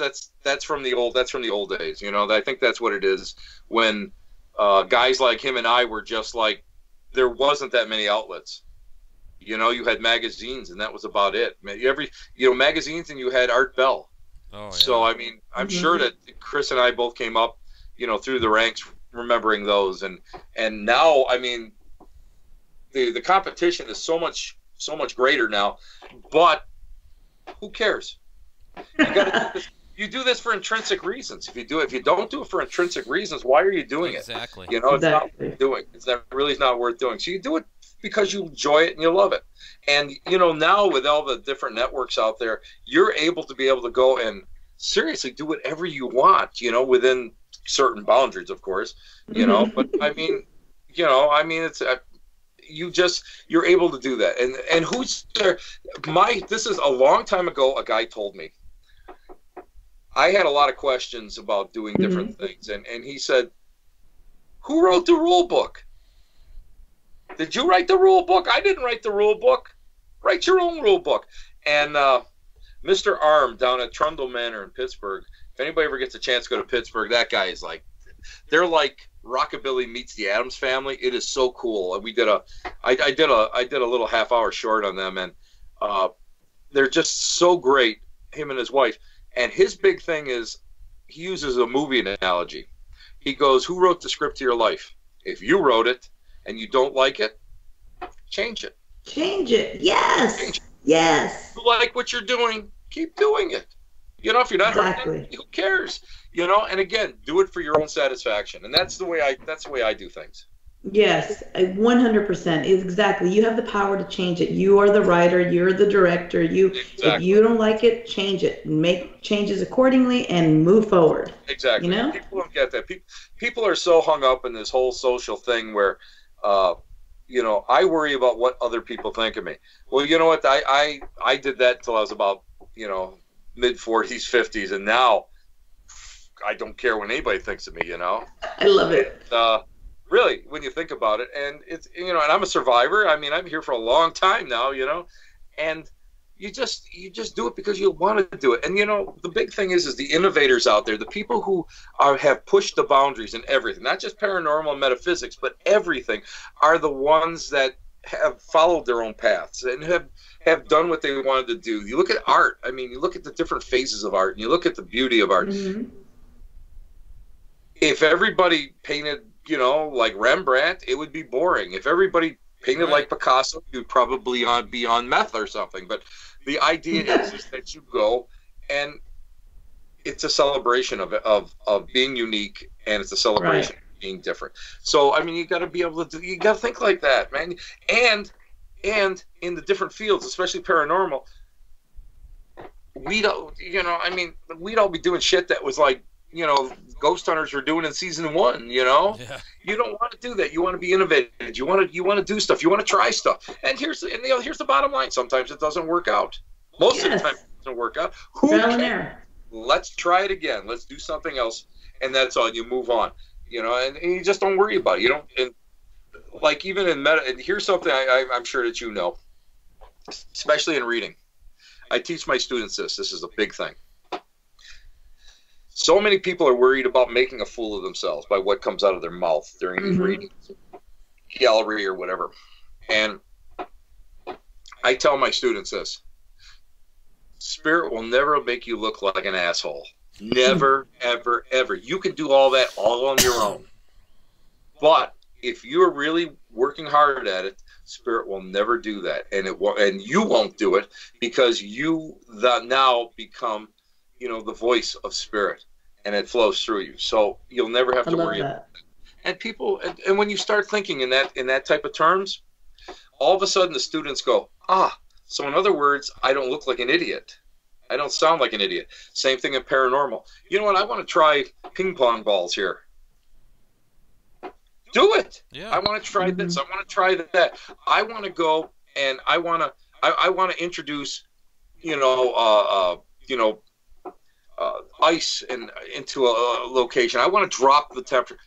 from the old days. I think that's what it is. When guys like him and I were just like, there wasn't that many outlets. You had magazines, and that was about it. Magazines, and you had Art Bell. Oh, yeah. So I mean, I'm sure that Chris and I both came up, through the ranks, remembering those, and now, I mean, the competition is so much greater now, but who cares? You do this for intrinsic reasons. If you don't do it for intrinsic reasons, why are you doing it? Exactly. It's not worth doing. It's not worth doing. So you do it because you enjoy it and you love it. And now with all the different networks out there, you're able to go and seriously do whatever you want. Within certain boundaries, of course. But I mean, it's. You're able to do that. And who's there? This is a long time ago. A guy told me. I had a lot of questions about doing different things, and he said, "Who wrote the rule book? Did you write the rule book? I didn't write the rule book. Write your own rule book." And Mr. Arm down at Trundle Manor in Pittsburgh. If anybody ever gets a chance to go to Pittsburgh, that guy is they're like Rockabilly meets the Addams Family. It is so cool. And I did a little half-hour short on them, and they're just so great. Him and his wife. And his big thing is, he uses a movie analogy. He goes, "Who wrote the script to your life? If you wrote it and you don't like it, change it. Change it. Yes. Change it. Yes. If you like what you're doing, keep doing it. If you're not hurting, who cares? And again, do it for your own satisfaction. And that's the way I do things. Yes, 100%. Exactly. You have the power to change it. You are the writer. You're the director. Exactly. If you don't like it, change it. Make changes accordingly and move forward. Exactly. People don't get that. People are so hung up in this whole social thing where, I worry about what other people think of me. Well, you know what? I did that until I was about, mid-40s, 50s, and now I don't care what anybody thinks of me. I love it. Really, when you think about it, and it's and I'm a survivor. I mean, I'm here for a long time now, and you just do it because you want to do it. And the big thing is the innovators out there, the people who have pushed the boundaries in everything, not just paranormal and metaphysics, but everything, are the ones that have followed their own paths and have done what they wanted to do. You look at art. I mean, you look at the different phases of art, and you look at the beauty of art. If everybody painted like Rembrandt, it would be boring. If everybody Painted like Picasso, you'd probably be on meth or something. But the idea is that you go, and it's a celebration of being unique, and it's a celebration of being different. So I mean, you got to be able to you got to think like that, man. And in the different fields, especially paranormal, we'd all be doing shit that was like, ghost hunters were doing in season 1. You don't want to do that. You want to be innovative. You want to do stuff. You want to try stuff. And here's the bottom line. Sometimes it doesn't work out. Most of the time it doesn't work out. Let's try it again. Let's do something else. And that's all. You move on. And you just don't worry about it. You don't. And like even in meta. And here's something I'm sure that especially in reading. I teach my students this. This is a big thing. So many people are worried about making a fool of themselves by what comes out of their mouth during these readings, gallery or whatever. And I tell my students this. Spirit will never make you look like an asshole. Never, ever, ever. You can do all that all on your own. But if you're really working hard at it, Spirit will never do that. And you won't do it because you now become the voice of Spirit, and it flows through you. So you'll never have to worry about it. And people, and when you start thinking in that type of terms, all of a sudden the students go, so in other words, I don't look like an idiot. I don't sound like an idiot. Same thing in paranormal. You know what? I want to try ping pong balls here. Do it. Yeah. I want to try this. I want to try that. I want to go and I want to introduce, ice into a location. I want to drop the temperature.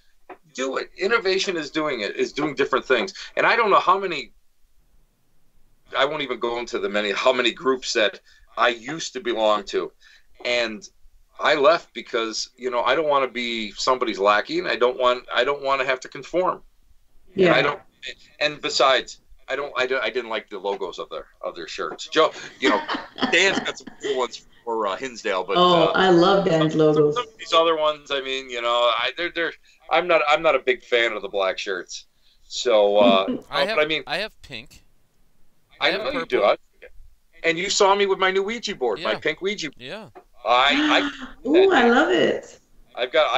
Do it. Innovation is doing different things. And I don't know how many. I won't even go into how many groups that I used to belong to, and I left because I don't want to be somebody's lackey, and I don't want to have to conform. Yeah. And besides, I didn't like the logos of their shirts. Joe, Dan's got some cool ones for Hinsdale, but I love Dan's logos. Some of these other ones, I mean, I'm not a big fan of the black shirts. So I have pink. I know you do. And you saw me with my new Ouija board, my pink Ouija board. Yeah. I love it. I got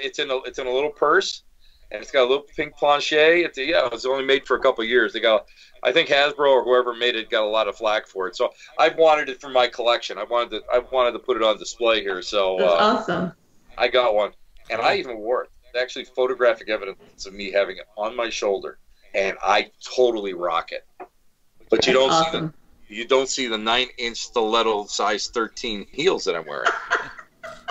it's in a little purse, and it's got a little pink planche. It was only made for a couple of years. I think Hasbro or whoever made it got a lot of flack for it. So I wanted it for my collection. I wanted to put it on display here. So that's awesome. I got one, and I even wore it. Actually, photographic evidence of me having it on my shoulder, and I totally rock it. But you don't see the 9-inch stiletto size 13 heels that I'm wearing.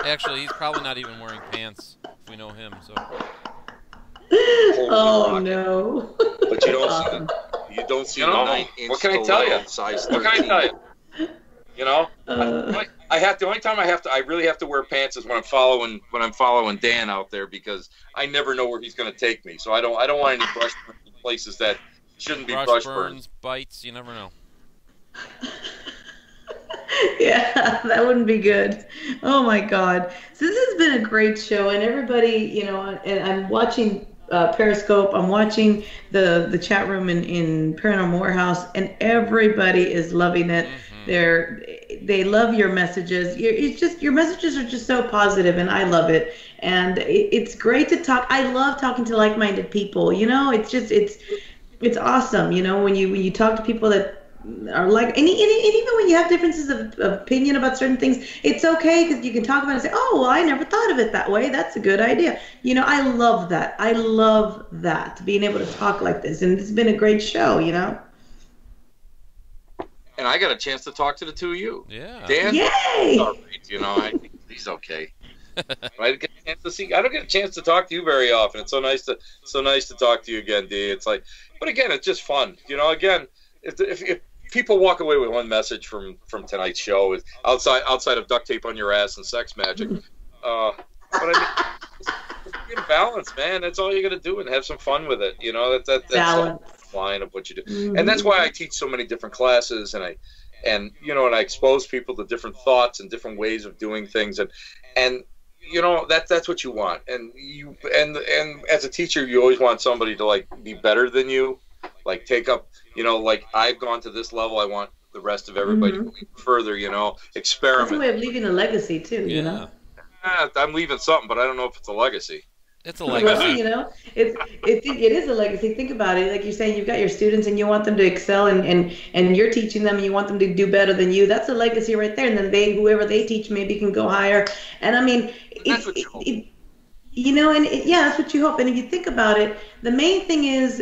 Actually, he's probably not even wearing pants if we know him. So. No! But you don't see the 9-inch what can I tell you? Size 13. What can I tell you? The only time I really have to wear pants is when I'm following Dan out there, because I never know where he's going to take me. So I don't want any brush burns in places that shouldn't be brush burns. Bites, you never know. Yeah, that wouldn't be good. Oh my God. So this has been a great show, and everybody, and I'm watching Periscope, I'm watching the chat room in Paranormal Warehouse, and everybody is loving it. They love your messages. Your messages are just so positive, and I love it. And it's great to talk. I love talking to like-minded people. It's awesome. When you talk to people that are like, and even when you have differences of opinion about certain things, it's okay, because you can talk about it and say, I never thought of it that way. That's a good idea. I love that. I love that, being able to talk like this. And it's been a great show, And I got a chance to talk to the two of you. Yeah. Dan, yay! All right, I think he's okay. I don't get a chance to talk to you very often. It's so nice to talk to you again, D. It's like, but again, it's just fun. Again, if people walk away with one message from tonight's show, is outside of duct tape on your ass and sex magic. But I mean, it's being balanced, man. That's all you got to do, and have some fun with it. That's the line of what you do, and that's why I teach so many different classes, and I expose people to different thoughts and different ways of doing things, and that's what you want, and as a teacher, you always want somebody to be better than you. like take up, like I've gone to this level, I want the rest of everybody to go further, That's a experiment. way of leaving a legacy too, Yeah. I'm leaving something, but I don't know if it's a legacy. It's a Well, legacy. it is a legacy. Think about it. Like you're saying, you've got your students and you want them to excel, and you're teaching them and you want them to do better than you. That's a legacy right there. And then whoever they teach maybe can go higher. And I mean, That's what you hope. yeah, that's what you hope. And if you think about it, the main thing is,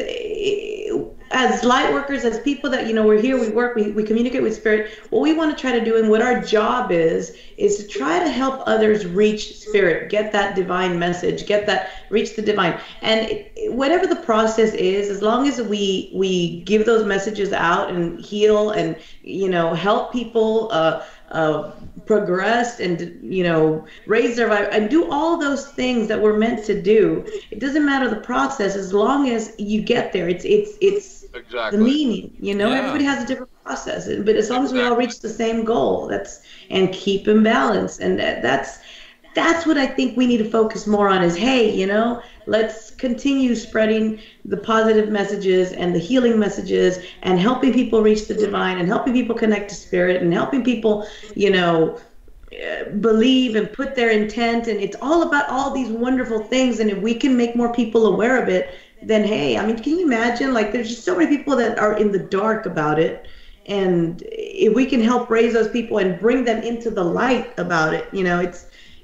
as light workers, as people that, we're here, we work, we communicate with spirit. What we want to try to do and what our job is to try to help others reach spirit, get that divine message, reach the divine. And whatever the process is, as long as we give those messages out and heal and, help people, progress and raise their vibe and do all those things that we're meant to do. It doesn't matter the process as long as you get there. It's Exactly. the meaning. Yeah. Everybody has a different process, but as long as we all reach the same goal, and keep in balance, and that's what I think we need to focus more on. Is hey, let's continue spreading the positive messages and the healing messages and helping people reach the divine and helping people connect to spirit and helping people, believe and put their intent. And it's all about all these wonderful things. And if we can make more people aware of it, then hey, I mean, can you imagine? Like, there's just so many people that are in the dark about it. And if we can help raise those people and bring them into the light about it,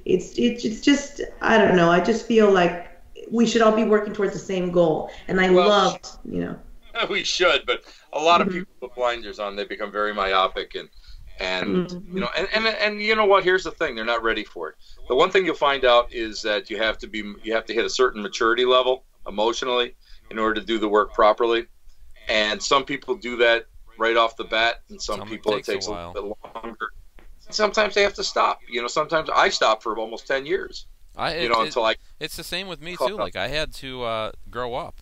it's just, I don't know. I just feel like we should all be working towards the same goal. And I loved. We should, but a lot of people put blinders on. They become very myopic and you know what? Here's the thing: they're not ready for it. The one thing you'll find out is that you have to hit a certain maturity level emotionally in order to do the work properly. And some people do that right off the bat, and some people it takes a little bit longer. Sometimes they have to stop. Sometimes I stopped for almost 10 years. It's the same with me too. Like I had to grow up.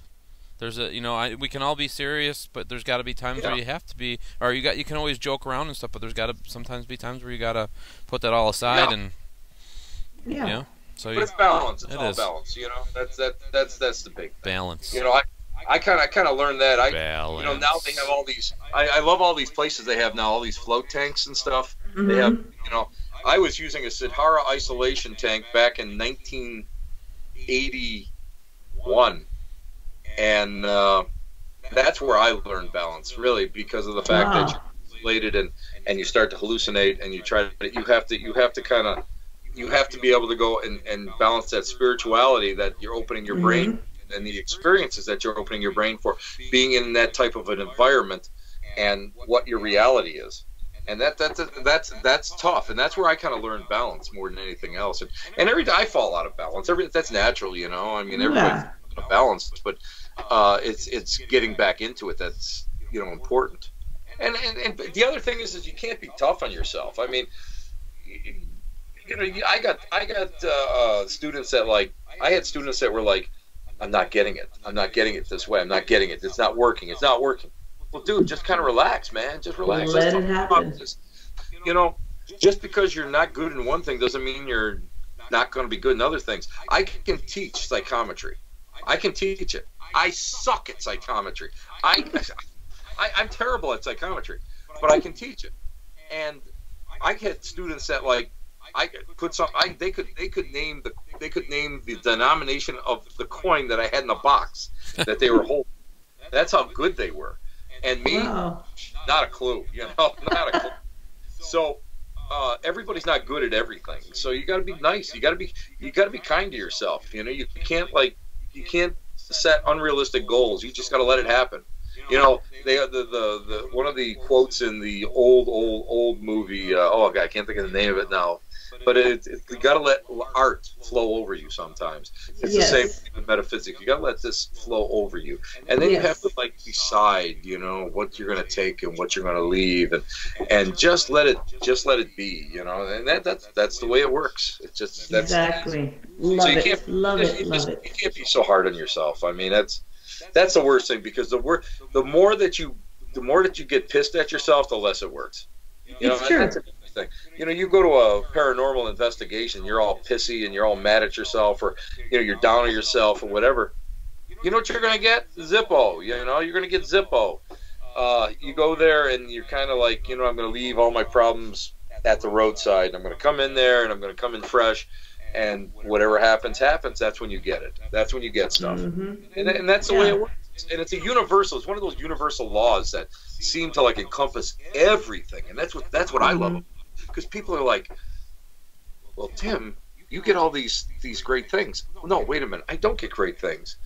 There's we can all be serious, but there's got to be times where you have to be, or you can always joke around and stuff, but there's got to sometimes be times where you got to put that all aside and So but it's balance. It's all balance. That's the big thing. Balance. I kind of learned that. Balance. Now they have all these. I love all these places they have now. All these float tanks and stuff. They have. I was using a Sahara isolation tank back in 1981, and that's where I learned balance, really, because of the fact that you're isolated and you start to hallucinate, and you have to be able to go and balance that spirituality that you're opening your brain and the experiences that you're opening your brain for, being in that type of an environment, and what your reality is. And that's tough, and that's where I kind of learned balance more than anything else. And every day I fall out of balance. That's natural, I mean, everybody's out of balance, but it's getting back into it that's important. And the other thing is you can't be tough on yourself. I mean, I got students that I had students that were like, I'm not getting it this way. I'm not getting it. It's not working. Well, dude, just kind of relax, man. Just relax. Let it happen. Just because you're not good in one thing doesn't mean you're not going to be good in other things. I can teach psychometry. I can teach it. I suck at psychometry. I'm terrible at psychometry, but I can teach it. And I had students that they could name the denomination of the coin that I had in the box that they were holding. That's how good they were. And me, not a clue, not a clue. So everybody's not good at everything. So you got to be nice. You got to be kind to yourself. You can't set unrealistic goals. You just got to let it happen. They the one of the quotes in the old movie. God, I can't think of the name of it now. But you got to let art flow over you sometimes. It's the same thing with metaphysics. You got to let this flow over you, and then you have to decide, what you're going to take and what you're going to leave, and just let it be, And that's the way it works. It's just exactly. Love it. You can't be so hard on yourself. I mean, that's the worst thing, because the more that you get pissed at yourself, the less it works. It's true. That's thing. You go to a paranormal investigation, you're all pissy and you're all mad at yourself, or you're down on yourself or whatever. you know what you're gonna get? Zippo. You know, you're gonna get Zippo. You go there and you're kind of like, I'm going to leave all my problems at the roadside. I'm going to come in there and I'm going to come in fresh, and whatever happens, happens. That's when you get it. That's when you get stuff. And that's the way it works. And it's a universal. It's one of those universal laws that seem to like encompass everything. And that's what I love. Because people are like, well, Tim, you get all these great things. No, wait a minute. I don't get great things.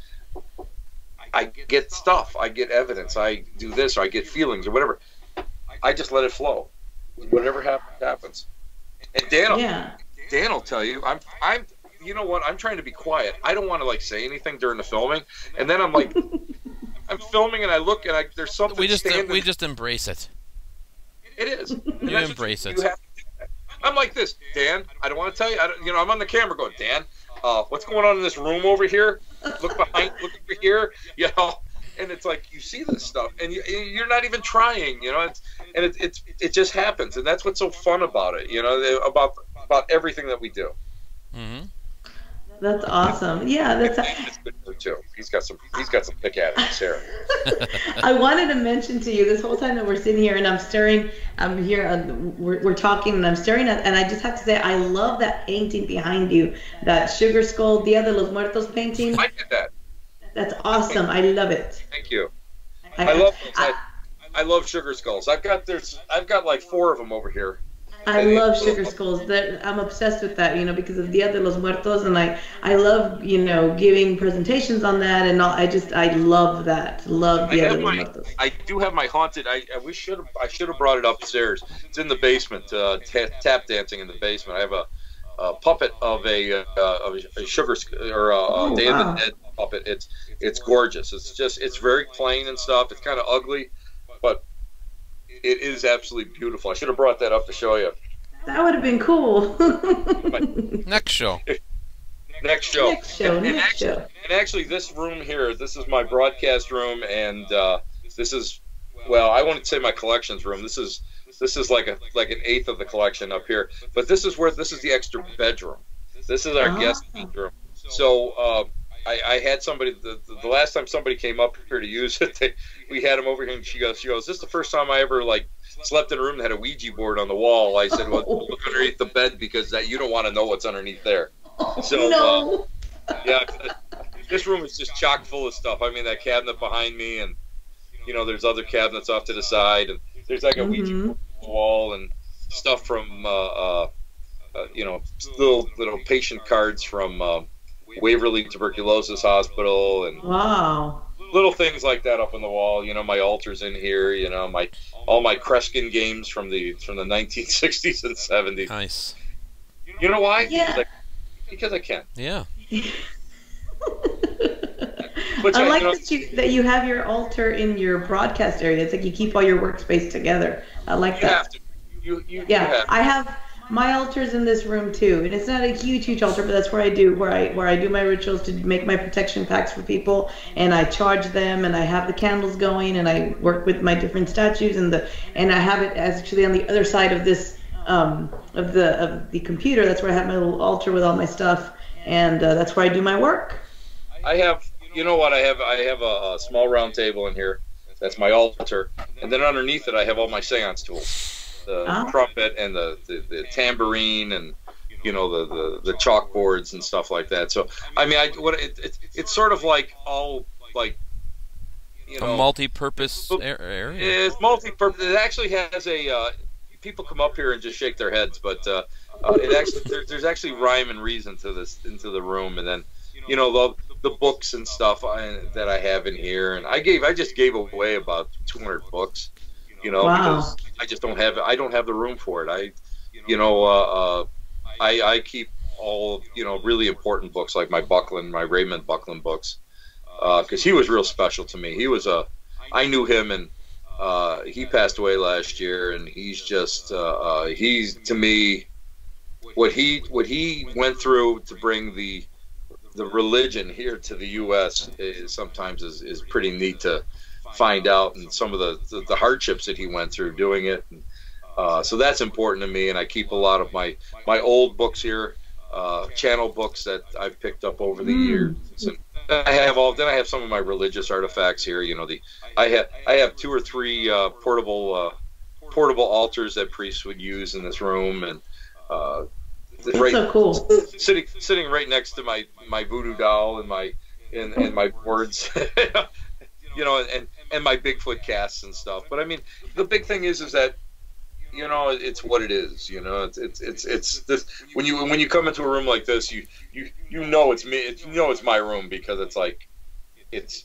I get stuff. I get evidence. I do this, or I get feelings, or whatever. I just let it flow. Whatever happens, happens. And Dan will tell you. I'm. You know what? I'm trying to be quiet. I don't want to like say anything during the filming. And then I'm like, I'm filming, and I look, and there's something. We just embrace it. It is. You embrace it. I'm like this, Dan. I don't want to tell you. I'm on the camera going, Dan. What's going on in this room over here? Look behind, look over here, and it's like you see this stuff, and you're not even trying, it just happens, and that's what's so fun about it, about everything that we do. Mm-hmm. That's awesome. Yeah, that's good too. He's got some pick at his hair. I wanted to mention to you this whole time that we're sitting here and I'm here, we're talking and I'm staring at, and I just have to say I love that painting behind you, that Sugar Skull Dia de los Muertos painting. I did that. That's awesome. I love it. Thank you. I love those. I love Sugar Skulls. I've got like 4 of them over here. I love Sugar Skulls. I'm obsessed with that, because of Dia de los Muertos, and I love, giving presentations on that, and all. I love that. Love Dia de los Muertos. I do have my haunted. I should have brought it upstairs. It's in the basement. Tap dancing in the basement. I have a puppet of a sugar or a Day of the Dead puppet. It's gorgeous. It's very plain and stuff. It's kind of ugly, but it is absolutely beautiful. I should have brought that up to show you. That would have been cool. Next show. Next show. And actually, this room here, this is my broadcast room, and this is, well, I wouldn't say my collections room. This is like an eighth of the collection up here. But this is the extra bedroom. This is our guest bedroom. So I had somebody, the last time somebody came up here to use it, we had him over here, and she goes, this is the first time I ever slept in a room that had a Ouija board on the wall. I said, well, look underneath the bed, because you don't want to know what's underneath there. So yeah, this room is just chock full of stuff. I mean, that cabinet behind me, and there's other cabinets off to the side, and there's like a Ouija board on the wall, and stuff from little patient cards from Waverly Tuberculosis Hospital, and wow, little things like that up on the wall. My altar's in here. All my Kreskin games from the 1960s and 70s. Nice. You know why? Yeah. Because I can. Yeah. I like that you have your altar in your broadcast area. It's like you keep all your workspace together. I like that. Have to. You have to. I have my altar's in this room too, and it's not a huge altar, but that's where I do my rituals to make my protection packs for people, and I charge them, and I have the candles going, and I work with my different statues, and I have it actually on the other side of this of the computer. That's where I have my little altar with all my stuff, and that's where I do my work. I have, I have a small round table in here. That's my altar, and then underneath it I have all my seance tools. The trumpet and the tambourine, and the chalkboards and stuff like that. So I mean, it's sort of like all like a multi-purpose area. It's multi-purpose. It actually has a people come up here and just shake their heads, but it actually there's actually rhyme and reason to this, into the room, and then the books and stuff that I have in here, and I just gave away about 200 books. Because I just don't have the room for it. I keep all really important books, like my Raymond Buckland books, because he was real special to me. I knew him, and he passed away last year, and he's just he's, to me, what he went through to bring the religion here to the U.S. sometimes is pretty neat to find out, and some of the hardships that he went through doing it. And, so that's important to me, and I keep a lot of my old books here, channel books that I've picked up over the years. And I have some of my religious artifacts here. You know, I have 2 or 3 portable altars that priests would use in this room, and That's so cool. Sitting right next to my voodoo doll and my boards, you know, and my Bigfoot casts and stuff. But I mean, the big thing is that, you know, it's what it is. You know, it's this, when you come into a room like this, you know it's me. You know it's my room, because it's like it's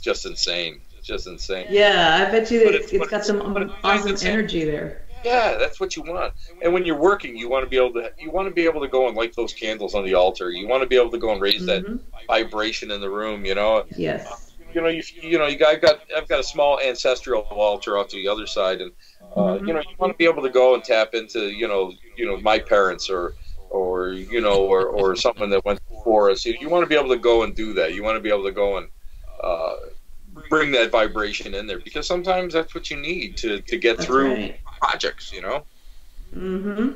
just insane. It's just insane. Yeah, I bet you it's got some awesome energy there. Yeah, that's what you want. And when you're working, you want to be able to go and light those candles on the altar. You want to be able to go and raise that vibration in the room. You know. Yes. I've got a small ancestral altar off to the other side, and you want to be able to go and tap into my parents or someone that went before us. You want to be able to go and do that. You want to be able to go and bring that vibration in there, because sometimes that's what you need to get through projects. You know. Mm-hmm.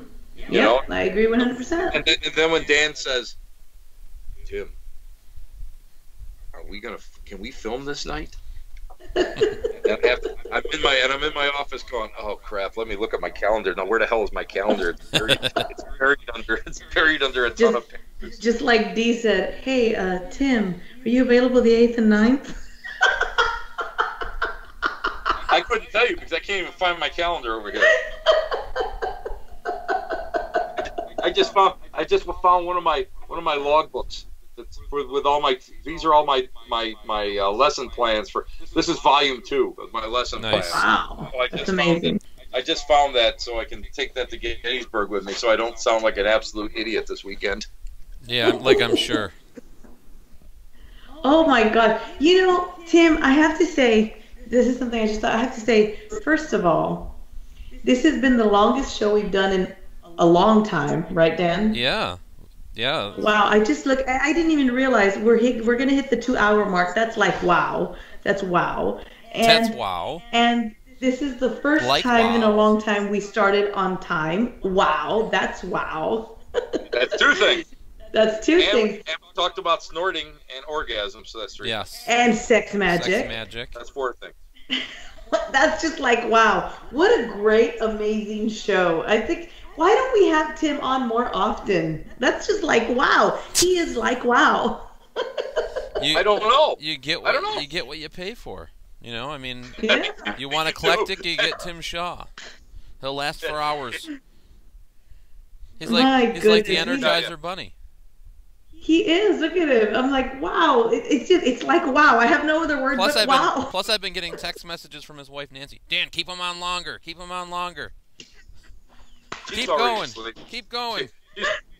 Yeah, I agree 100%. And then when Dan says, "Tim, can we film this night?" I'm in my office going, "Oh crap, let me look at my calendar." Now, where the hell is my calendar? It's buried under a ton of papers. Just like Dee said, "Hey, Tim, are you available the 8th and 9th?" I couldn't tell you because I can't even find my calendar over here. I just found one of my logbooks. With all my, these are all my lesson plans for. This is volume 2 of my lesson plan. Wow, that's amazing. I just found that so I can take that to Gettysburg with me, so I don't sound like an absolute idiot this weekend. Yeah, I'm sure. Oh my God! You know, Tim, I have to say, this is something I just thought. I have to say, first of all, this has been the longest show we've done in a long time, right, Dan? Yeah. Yeah. Wow, I didn't even realize we're going to hit the 2-hour mark. That's like wow. That's wow. That's wow. And this is the first time in a long time we started on time. Wow, that's wow. That's 2 things. That's 2 things. And we talked about snorting and orgasm, so that's 3. Yes. And sex magic. Sex magic. That's 4 things. That's just like wow. What a great, amazing show. I think. Why don't we have Tim on more often? That's just like wow. He is like wow. I don't know. You get what you pay for. You know, I mean, yeah. You want eclectic, you get Tim Shaw. He'll last for hours. He's like the Energizer Bunny. He is. Look at him. I'm like, wow. It's like wow. I have no other word but wow. Plus, I've been getting text messages from his wife Nancy. Dan, keep him on longer. Keep him on longer. Keep going. Keep going.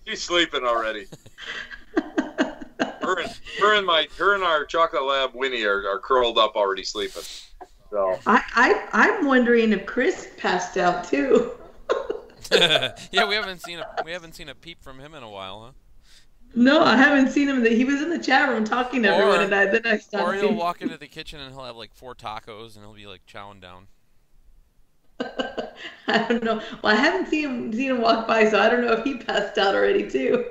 She's sleeping already. her and our chocolate lab Winnie are curled up already sleeping. So I'm wondering if Chris passed out too. Yeah, we haven't seen a peep from him in a while, huh? No, I haven't seen him. He was in the chat room talking to everyone, and then I stopped. Or he'll walk into the kitchen and he'll have like 4 tacos and he'll be like chowing down. I don't know. Well, I haven't seen him walk by, so I don't know if he passed out already too.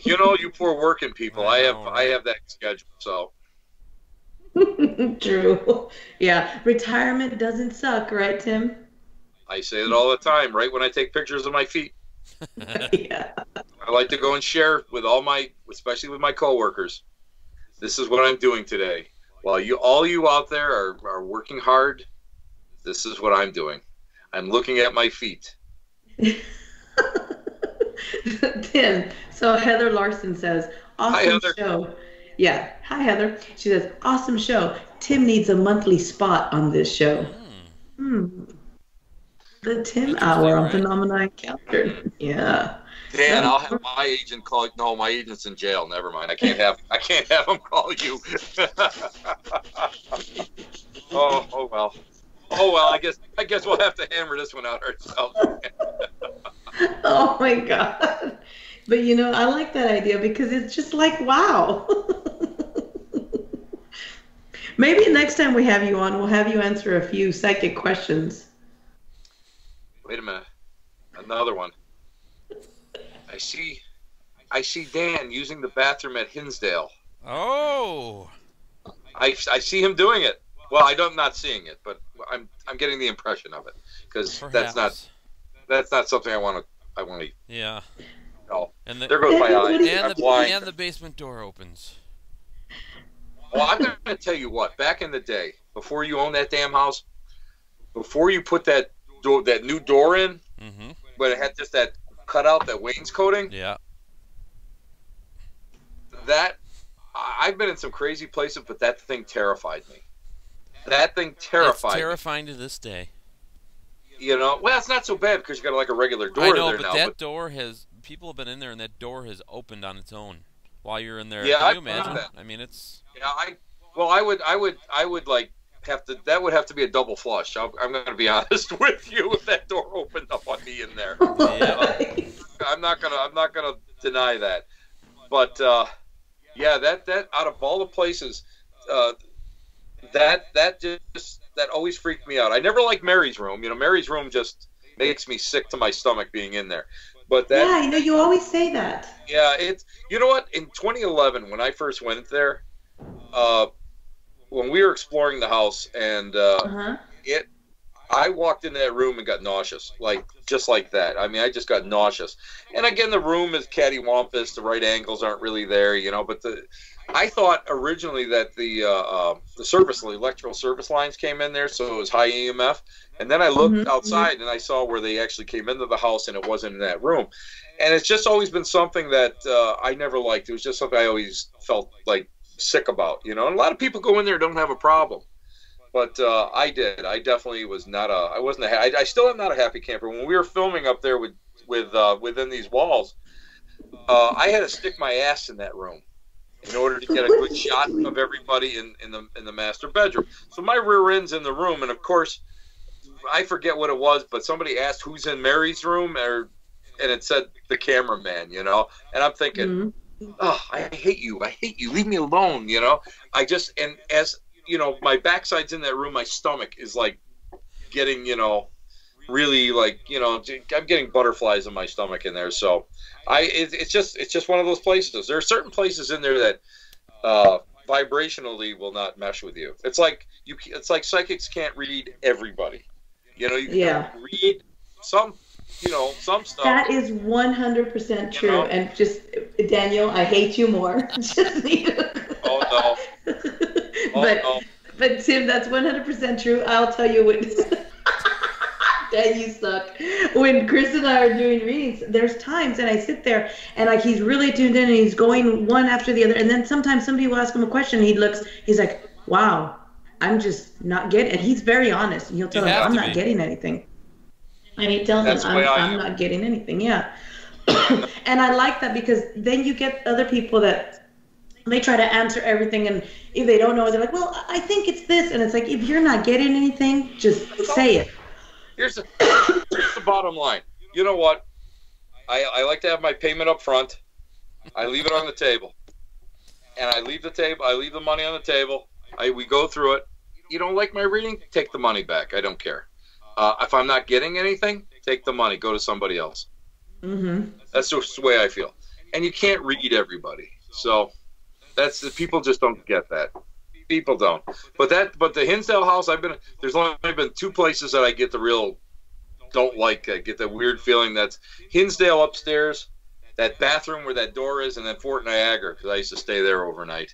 You know, you poor working people. I have that schedule, so. True. Yeah, retirement doesn't suck, right, Tim? I say it all the time, right when I take pictures of my feet. Yeah. I like to go and share with especially with my coworkers. This is what I'm doing today. While all you out there are working hard, this is what I'm doing. I'm looking at my feet. Tim, so Heather Larson says, awesome show. Yeah. Hi, Heather. She says, awesome show. Tim needs a monthly spot on this show. The Tim Hour on Phenomena Encountered. Yeah. Dan, I'll have my agent call. No, my agent's in jail. Never mind. I can't have him call you. Oh well. Oh well. I guess we'll have to hammer this one out ourselves. Oh my God. But you know, I like that idea because it's just like wow. Maybe next time we have you on, we'll have you answer a few psychic questions. Wait a minute. Another one. I see Dan using the bathroom at Hinsdale. Oh. I see him doing it. Well, I'm not seeing it, but I'm getting the impression of it because Perhaps. that's not something I want to. Yeah. Oh, And there goes my eye. I'm blind. And the basement door opens. Well, I'm going to tell you what. Back in the day, before you owned that damn house, before you put that new door in, but it had just that cutout, that wainscoting. Yeah. That I've been in some crazy places, but that thing terrified me. That thing terrified me. It's terrifying to this day. You know, well, it's not so bad because you got like a regular door I know, there but now. That door has people have been in there, and that door has opened on its own while you're in there. Yeah, Can you imagine? that. I mean, it's. Yeah, I would like have to. That would have to be a double flush. I'm going to be honest with you. If that door opened up on me in there, I'm not gonna deny that. But yeah, that out of all the places, that always freaked me out. I never liked Mary's room. You know, Mary's room just makes me sick to my stomach being in there. But that, yeah, I know you always say that. Yeah, it's, you know what? In 2011, when I first went there, when we were exploring the house, and I walked in that room and got nauseous, just like that. I mean, I just got nauseous. And again, the room is cattywampus. The right angles aren't really there, you know. But I thought originally that the electrical service lines came in there, so it was high EMF. And then I looked outside and I saw where they actually came into the house, and it wasn't in that room. And it's just always been something that I never liked. It was just something I always felt like sick about, you know. And a lot of people go in there and don't have a problem. But I did. I definitely was not I wasn't I still am not a happy camper. When we were filming up there within these walls, I had to stick my ass in that room in order to get a good shot of everybody in the master bedroom. So my rear end's in the room, and of course, I forget what it was, but somebody asked who's in Mary's room, and it said the cameraman, you know. And I'm thinking, oh, I hate you, leave me alone, you know. And as you know, my backside's in that room, my stomach is like getting, you know, really like, you know, I'm getting butterflies in my stomach in there. So it's just one of those places. There are certain places in there that vibrationally will not mesh with you. It's like psychics can't read everybody. You know, you can read some, you know, some stuff. That is 100% true. You know? And just, Daniel, I hate you more. Oh no. But Tim, that's 100% true. I'll tell you what. Dad, you suck. When Chris and I are doing readings, there's times, and I sit there, and like he's really tuned in, and he's going one after the other, and then sometimes somebody will ask him a question, and he's like, "Wow, I'm just not getting." And he's very honest, and he'll tell them, "I'm not getting anything," and he tells them, "I'm not getting anything." Yeah, and I like that because then you get other people that. They try to answer everything, and if they don't know, they're like, well, I think it's this. And it's like, if you're not getting anything, just say it. Here's the bottom line. You know what? I like to have my payment up front. I leave it on the table. And I leave the money on the table. We go through it. You don't like my reading? Take the money back. I don't care. If I'm not getting anything, take the money. Go to somebody else. That's just the way I feel. And you can't read everybody. So... people just don't get that. People don't. But the Hinsdale house, there's only been two places that I get the real don't like. I get the weird feeling. That's Hinsdale upstairs, that bathroom where that door is, and then Fort Niagara, because I used to stay there overnight.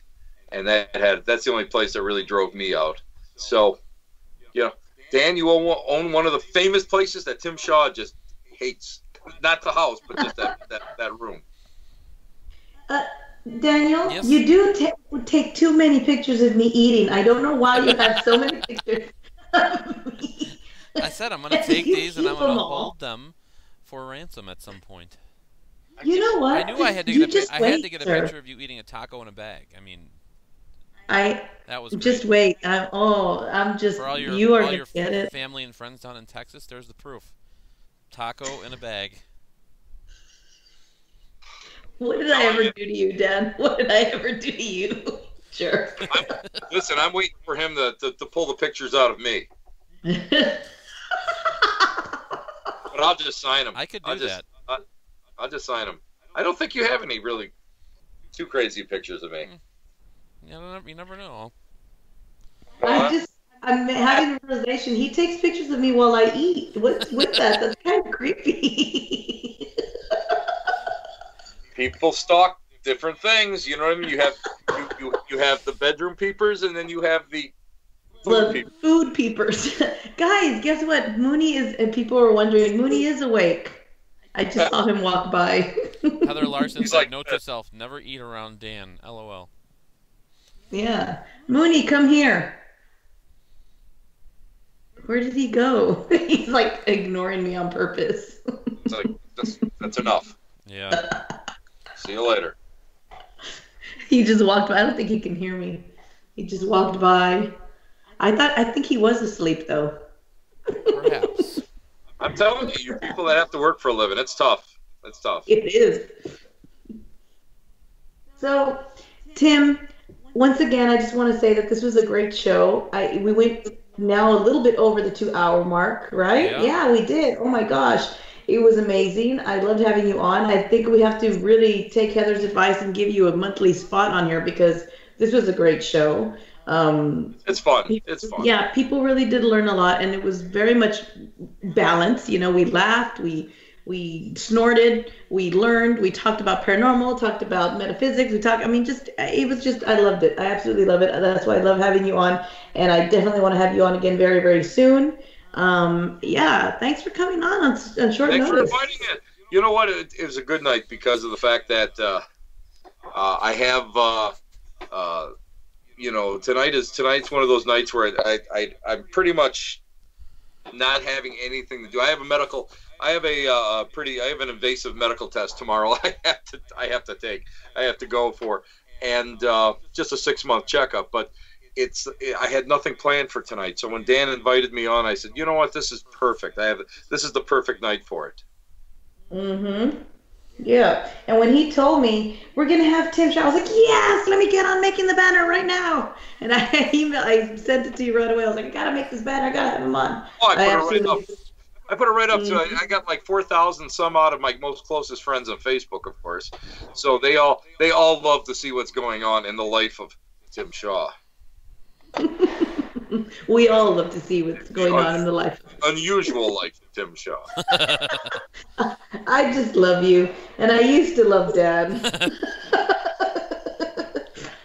And that's the only place that really drove me out. So, you know, Dan, you own one of the famous places that Tim Shaw just hates. Not the house, but just that room. Daniel, yes. You do take too many pictures of me eating. I don't know why you have so many pictures of me. I said I'm going to take these and I'm going to hold them for ransom at some point. You know what? I knew I had to get a picture of you eating a taco in a bag. I mean, that was great. Just wait. I'm just. For all you are all your get it. family and friends down in Texas, there's the proof. Taco in a bag. What did I ever do to you, Dan? What did I ever do to you? Sure. Listen, I'm waiting for him to pull the pictures out of me. But I'll just sign them. I could do that. I'll just sign them. I don't think you have any really too crazy pictures of me. You never know. I'm having a realization. He takes pictures of me while I eat. What's with that? That's kind of creepy. People stalk different things. You know what I mean? You have the bedroom peepers, and then you have the food peepers. Guys, guess what? Mooney is, and people are wondering, Mooney is awake. I just saw him walk by. Heather Larson said, note to self, never eat around Dan. LOL. Yeah. Mooney, come here. Where did he go? He's like ignoring me on purpose. It's like, that's enough. Yeah. See you later. He just walked by. I don't think he can hear me. He just walked by. I think he was asleep though. Perhaps. I'm telling you, you people that have to work for a living, it's tough. It's tough. It is. So, Tim, once again, I just want to say that this was a great show. We went now a little bit over the 2-hour mark, right? Yeah, we did. Oh my gosh. It was amazing. I loved having you on. I think we have to really take Heather's advice and give you a monthly spot on here because this was a great show. It's fun. It's fun. Yeah, people really did learn a lot, and it was very much balanced. You know, we laughed, we snorted, we learned, we talked about paranormal, talked about metaphysics, it was just, I loved it. I absolutely love it. That's why I love having you on, and I definitely want to have you on again very, very soon. Yeah, thanks for coming on short notice. Thanks for inviting it. You know what? It was a good night because of the fact that I have, you know, tonight's one of those nights where I'm pretty much not having anything to do. I have an invasive medical test tomorrow. I have to go for, and just a 6-month checkup. But I had nothing planned for tonight. So when Dan invited me on, I said, you know what, this is perfect. This is the perfect night for it. Mm-hmm. Yeah. And when he told me we're gonna have Tim Shaw, I was like, yes, let me get on making the banner right now. And I sent it to you right away. I was like, I gotta make this banner. I gotta have him on. Oh, I put it right up to I got like 4,000 some out of my most closest friends on Facebook, of course. So they all love to see what's going on in the life of Tim Shaw. We all love to see what's going on in the life. Unusual life of Tim Shaw. I just love you, and I used to love Dad.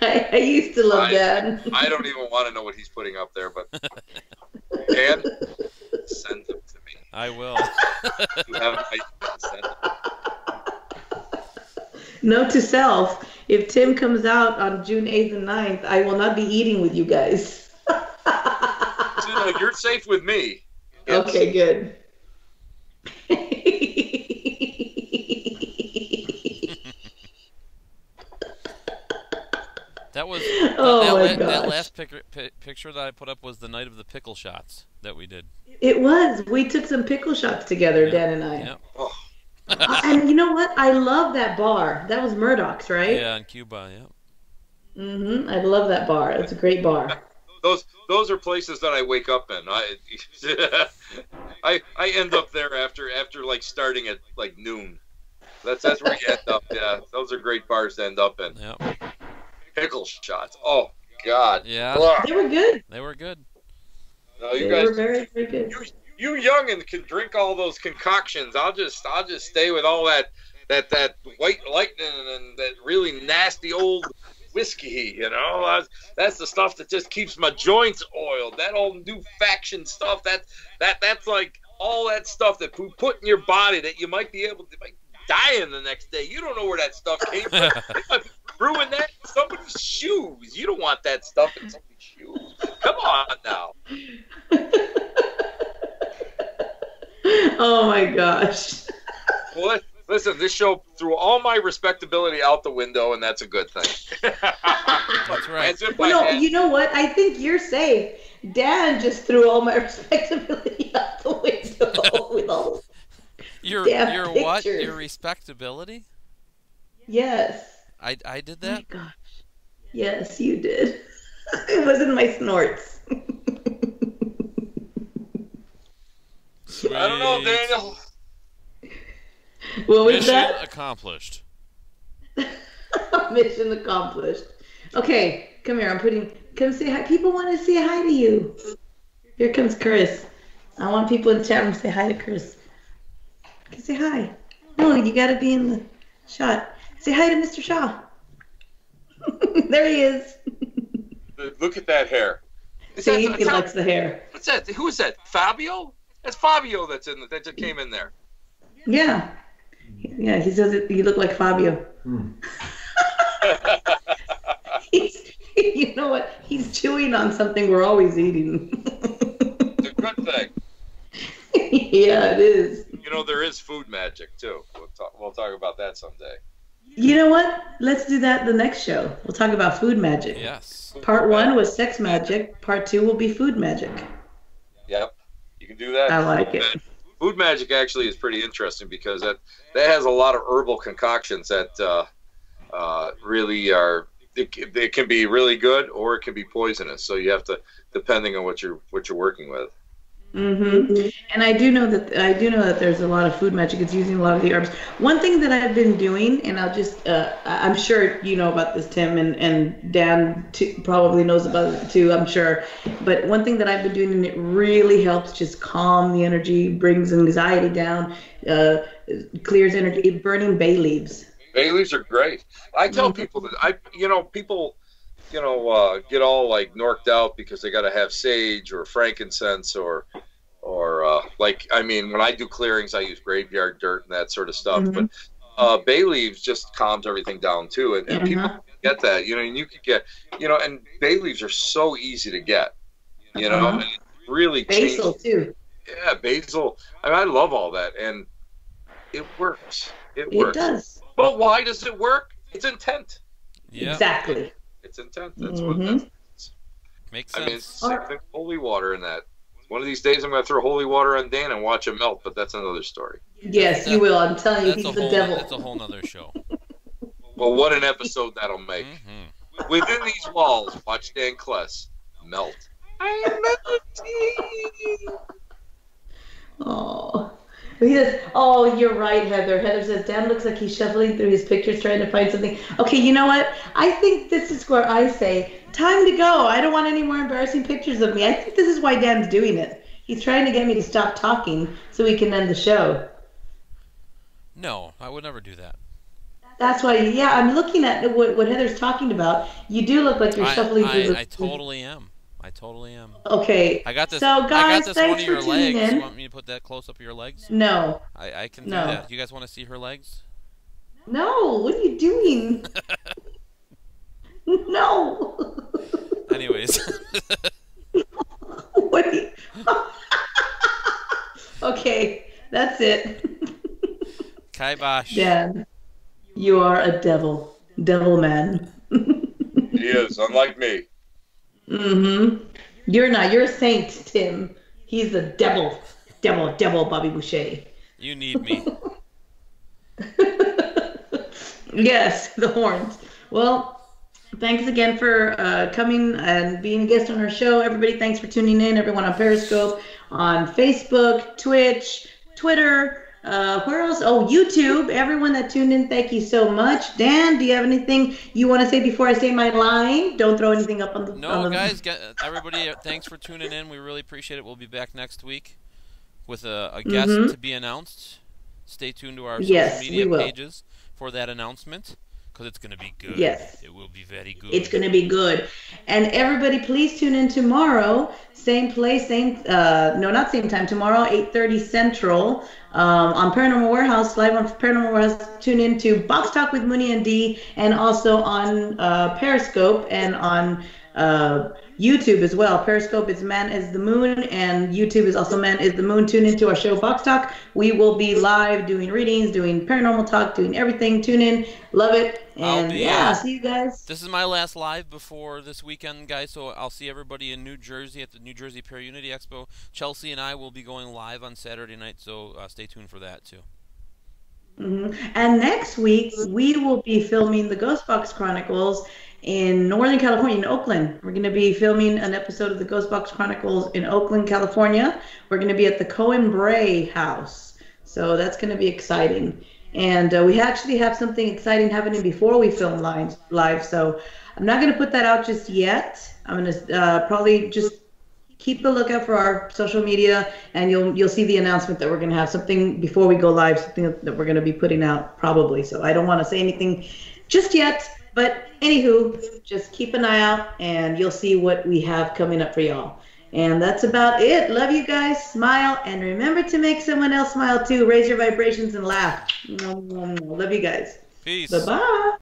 I used to love Dad. I don't even want to know what he's putting up there, but Dad, send them to me. I will. You have send them. Note to self, if Tim comes out on June 8th and 9th, I will not be eating with you guys. So, no, you're safe with me. Yes. Okay, good. That was that last picture that I put up was the night of the pickle shots that we did. It was. We took some pickle shots together, Dan and I. Yeah. Oh. And you know what? I love that bar. That was Murdoch's, right? Yeah, in Cuba, yeah. Mm-hmm. I love that bar. It's a great bar. Those are places that I wake up in. I end up there after like starting at like noon. That's where you end up. Yeah, those are great bars to end up in. Yep. Pickle shots. Oh God. Yeah. They were good. They were good. No, you they guys were very, very good. You young and can drink all those concoctions. I'll just stay with all that white lightning and that really nasty old whiskey. You know, that's the stuff that just keeps my joints oiled. That old new faction stuff. That's like all that stuff that you put in your body that you might be able to die in the next day. You don't know where that stuff came from. They might be brewing that in somebody's shoes. You don't want that stuff in somebody's shoes. Come on now. Oh my gosh. Well, listen, this show threw all my respectability out the window, and that's a good thing. That's right. You know what? I think you're safe. Dan just threw all my respectability out the window with all your pictures. What? Your respectability? Yes. I did that? Oh my gosh. Yes, you did. It wasn't my snorts. Sweet. I don't know, Daniel. What was Mission that? accomplished. Mission accomplished. Okay, come here. Come say hi. People want to say hi to you. Here comes Chris. I want people in the chat room to say hi to Chris. Okay, say hi. No, you got to be in the shot. Say hi to Mr. Shaw. There he is. Look at that hair. See, he likes the hair. What's that? Who is that? Fabio? That's Fabio that just came in there. Yeah. Yeah, he says you look like Fabio. You know what? He's chewing on something we're always eating. It's a good thing. Yeah, it is. You know, there is food magic, too. We'll talk about that someday. You know what? Let's do that the next show. We'll talk about food magic. Yes. Part 1 was sex magic. Part 2 will be food magic. Yep. You can do that. I like it. Food magic actually is pretty interesting because that has a lot of herbal concoctions that really are. It can be really good or it can be poisonous. So you have to, depending on what you're working with. Mm-hmm. And I do know that there's a lot of food magic. It's using a lot of the herbs. One thing that I've been doing, and I'll just, I'm sure you know about this, Tim, and Dan probably knows about it too, I'm sure. But one thing that I've been doing, and it really helps just calm the energy, brings anxiety down, clears energy, burning bay leaves. Bay leaves are great. I tell people that people get all like norked out because they got to have sage or frankincense or when I do clearings, I use graveyard dirt and that sort of stuff. Mm-hmm. But bay leaves just calms everything down too, and people get that, and you could get, and bay leaves are so easy to get, and it really basil changes. Too. Yeah, basil. I love all that, and it works. It works. It does. But why does it work? It's intent. Yeah. Exactly. It's intent. That's what that is. Makes sense. I mean, it's holy water in that. One of these days I'm going to throw holy water on Dan and watch him melt, but that's another story. Yes, you will. I'm telling you, he's the devil. That's a whole nother show. Well, what an episode that'll make. Mm-hmm. Within these walls, watch Dan Klaes melt. I am melting. Oh. He says, oh, you're right, Heather. Heather says, Dan looks like he's shuffling through his pictures trying to find something. Okay, you know what? I think this is where I say, time to go. I don't want any more embarrassing pictures of me. I think this is why Dan's doing it. He's trying to get me to stop talking so we can end the show. No, I would never do that. That's why, yeah, I'm looking at what Heather's talking about. You do look like you're shuffling through the... I totally am. Okay. I got this. So, guys, I got this thanks one of your for tuning legs. in. You want me to put that close up your legs? No. I can do that. You guys want to see her legs? No. What are you doing? No. Anyways. What? Okay, that's it. Kibosh. Dan, you are a devil man. He is, unlike me. Mm-hmm. You're not. You're a saint, Tim. He's a devil, Bobby Boucher. You need me. Yes, the horns. Well, thanks again for coming and being a guest on our show. Everybody, thanks for tuning in. Everyone on Periscope, on Facebook, Twitch, Twitter. Where else? Oh, YouTube. Everyone that tuned in, thank you so much. Dan, do you have anything you want to say before I say my line? Don't throw anything up on the... No, guys, everybody, thanks for tuning in. We really appreciate it. We'll be back next week with a guest to be announced. Stay tuned to our social media pages for that announcement, because it's going to be good. Yes. It will be very good. It's going to be good. And everybody, please tune in tomorrow. Same place, not same time. Tomorrow, 8:30 Central, on Paranormal Warehouse, live on Paranormal Warehouse. Tune in to Box Talk with Mooney and Dee, and also on Periscope and on YouTube as well. Periscope is Man is the Moon, and YouTube is also Man is the Moon. Tune into our show, Box Talk. We will be live doing readings, doing paranormal talk, doing everything. Tune in. Love it. And see you guys. This is my last live before this weekend, guys, so I'll see everybody in New Jersey at the New Jersey Para-Unity Expo. Chelsea and I will be going live on Saturday night, so stay tuned for that, too. And next week, we will be filming the Ghost Box Chronicles in Northern California, in Oakland. We're going to be filming an episode of the Ghost Box Chronicles in Oakland, California. We're going to be at the Cohen Bray house. So that's going to be exciting. And we actually have something exciting happening before we film live. So I'm not going to put that out just yet. I'm going to probably just keep a lookout for our social media, and you'll see the announcement that we're going to have something before we go live, something that we're going to be putting out probably. So I don't want to say anything just yet, but anywho, just keep an eye out, and you'll see what we have coming up for y'all. And that's about it. Love you guys. Smile, and remember to make someone else smile too. Raise your vibrations and laugh. Love you guys. Peace. Bye-bye.